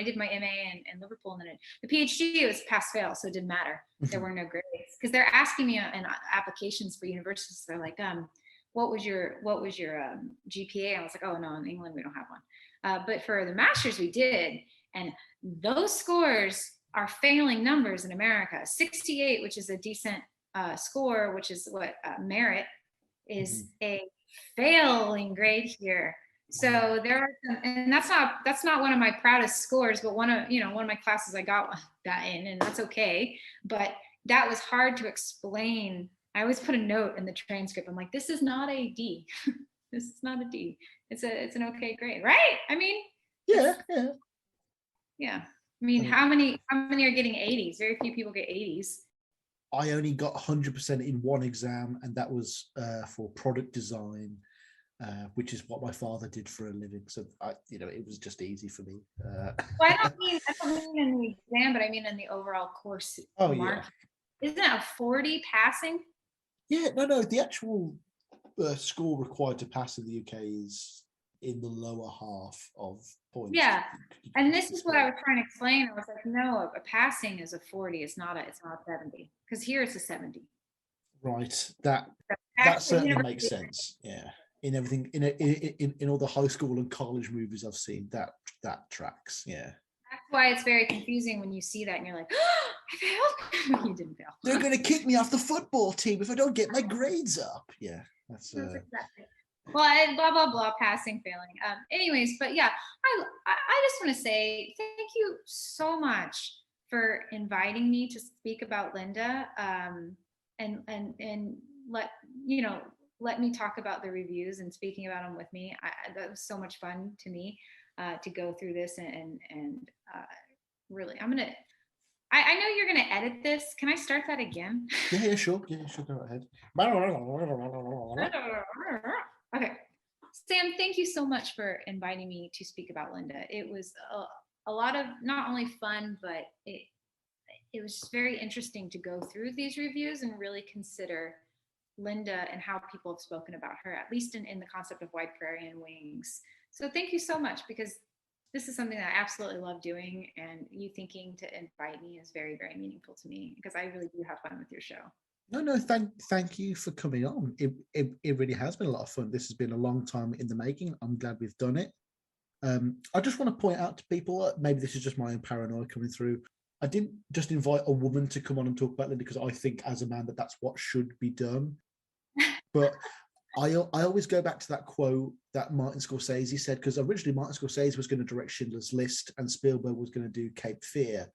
[SPEAKER 2] did my MA in Liverpool, and then the PhD, it was pass fail, so it didn't matter. There were no grades because they're asking me in applications for universities. They're like, what was your GPA? I was like, oh no, in England we don't have one. But for the masters, we did. And those scores are failing numbers in America. 68, which is a decent score, which is what merit is, a failing grade here. So there are some, and that's not one of my proudest scores, but one of my classes I got that in, and that's okay. But that was hard to explain. I always put a note in the transcript. I'm like, this is not a D. This is not a D. It's an okay grade, right? I mean,
[SPEAKER 1] yeah.
[SPEAKER 2] I mean, how many are getting 80s? Very few people get 80s.
[SPEAKER 1] I only got 100% in one exam, and that was for product design, which is what my father did for a living. So it was just easy for me.
[SPEAKER 2] Well, I don't mean in the exam, but I mean in the overall course.
[SPEAKER 1] Oh
[SPEAKER 2] mark.
[SPEAKER 1] yeah.
[SPEAKER 2] Isn't it a 40 passing?
[SPEAKER 1] Yeah, no. The actual score required to pass in the UK is in the lower half of points.
[SPEAKER 2] Yeah, and this is what I was trying to explain. I was like, no, a passing is a 40. It's not a 70, because here it's a 70.
[SPEAKER 1] Right. That certainly makes sense. Yeah. In everything, in all the high school and college movies I've seen, that tracks. Yeah.
[SPEAKER 2] That's why it's very confusing when you see that and you're like, oh, I failed. You didn't fail.
[SPEAKER 1] They're going to kick me off the football team if I don't get my grades up. Yeah, that's
[SPEAKER 2] exactly. Well, blah blah blah, passing, failing. Anyways, but yeah, I just want to say thank you so much for inviting me to speak about Linda, and let me talk about the reviews and speaking about them with me. That was so much fun to me to go through this and really, I know you're gonna edit this. Can I start that again?
[SPEAKER 1] Yeah, sure. Yeah, sure. Go ahead.
[SPEAKER 2] Okay. Sam, thank you so much for inviting me to speak about Linda. It was a lot of not only fun, but it was just very interesting to go through these reviews and really consider Linda and how people have spoken about her, at least in the concept of Wide Prairie and Wings. So thank you so much, because this is something that I absolutely love doing, and you thinking to invite me is very, very meaningful to me, because I really do have fun with your show.
[SPEAKER 1] No, thank you for coming on. It really has been a lot of fun. This has been a long time in the making. I'm glad we've done it. I just want to point out to people, maybe this is just my own paranoia coming through. I didn't just invite a woman to come on and talk about Linda because I think as a man that's what should be done. But I always go back to that quote that Martin Scorsese said, because originally Martin Scorsese was going to direct Schindler's List and Spielberg was going to do Cape Fear.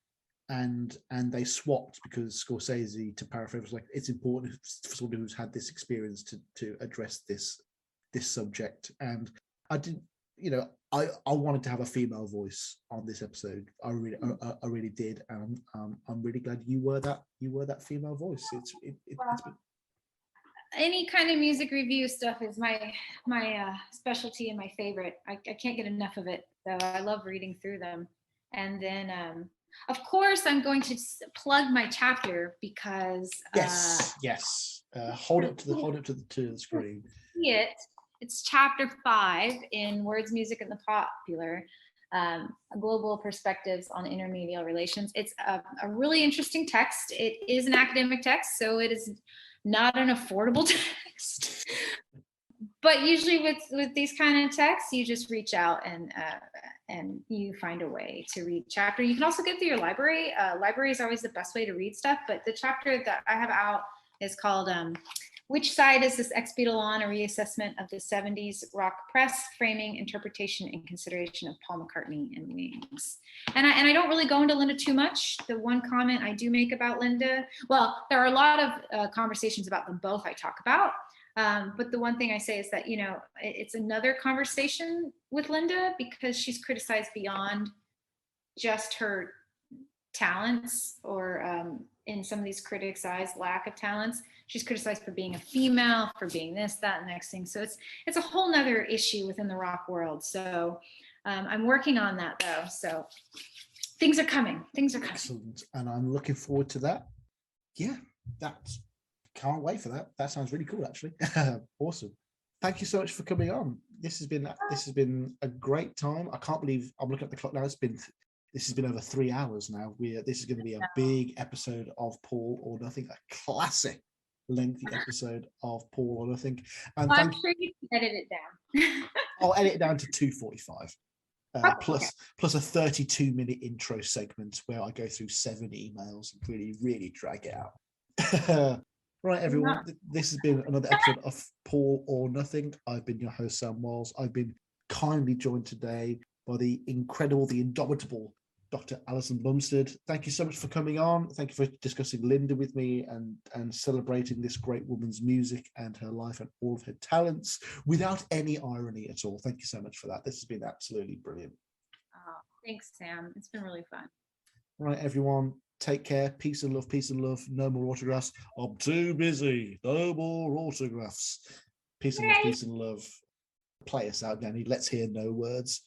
[SPEAKER 1] And they swapped because Scorsese, to paraphrase, was like, it's important for someone who's had this experience to address this subject. And I didn't, I wanted to have a female voice on this episode. I really did, and I'm really glad you were that female voice. It's been...
[SPEAKER 2] Any kind of music review stuff is my specialty and my favorite. I can't get enough of it, so I love reading through them. And then of course I'm going to plug my chapter, because
[SPEAKER 1] yes hold up to the screen.
[SPEAKER 2] It's chapter 5 in Words, Music, and the Popular, Global Perspectives on Intermedial Relations. It's a really interesting text. It is an academic text, so it is not an affordable text. But usually with these kind of texts, you just reach out and you find a way to read chapter. You can also get through your library. Library is always the best way to read stuff, but the chapter that I have out is called Which Side Is This Ex Beatle On? A Reassessment of the 70s Rock Press, Framing, Interpretation, and Consideration of Paul McCartney and Wings. And I don't really go into Linda too much. The one comment I do make about Linda, well, there are a lot of conversations about them both I talk about. But the one thing I say is that, it's another conversation with Linda, because she's criticized beyond just her talents, or in some of these critics' eyes, lack of talents. She's criticized for being a female, for being this, that, and the next thing. So it's a whole nother issue within the rock world. So I'm working on that, though. So things are coming.
[SPEAKER 1] Excellent. And I'm looking forward to that. Yeah, can't wait for that. That sounds really cool, actually. Awesome. Thank you so much for coming on. This has been a great time. I can't believe I'm looking at the clock now. This has been over 3 hours now. This is going to be a big episode of Paul or Nothing, a classic lengthy episode of Paul or Nothing. And
[SPEAKER 2] I'm sure you can edit it down.
[SPEAKER 1] I'll edit it down to 2:45. plus a 32-minute intro segment where I go through 7 emails and really drag it out. Right, everyone, this has been another episode of Paul or Nothing. I've been your host, Sam Walls. I've been kindly joined today by the incredible, the indomitable Dr. Allison Bumsted. Thank you so much for coming on. Thank you for discussing Linda with me and celebrating this great woman's music and her life and all of her talents without any irony at all. Thank you so much for that. This has been absolutely brilliant.
[SPEAKER 2] Oh, thanks, Sam. It's been really fun.
[SPEAKER 1] Right, everyone. Take care. Peace and love. Peace and love. No more autographs. I'm too busy. No more autographs. Peace and love. Peace and love. Play us out, Danny. Let's hear no words.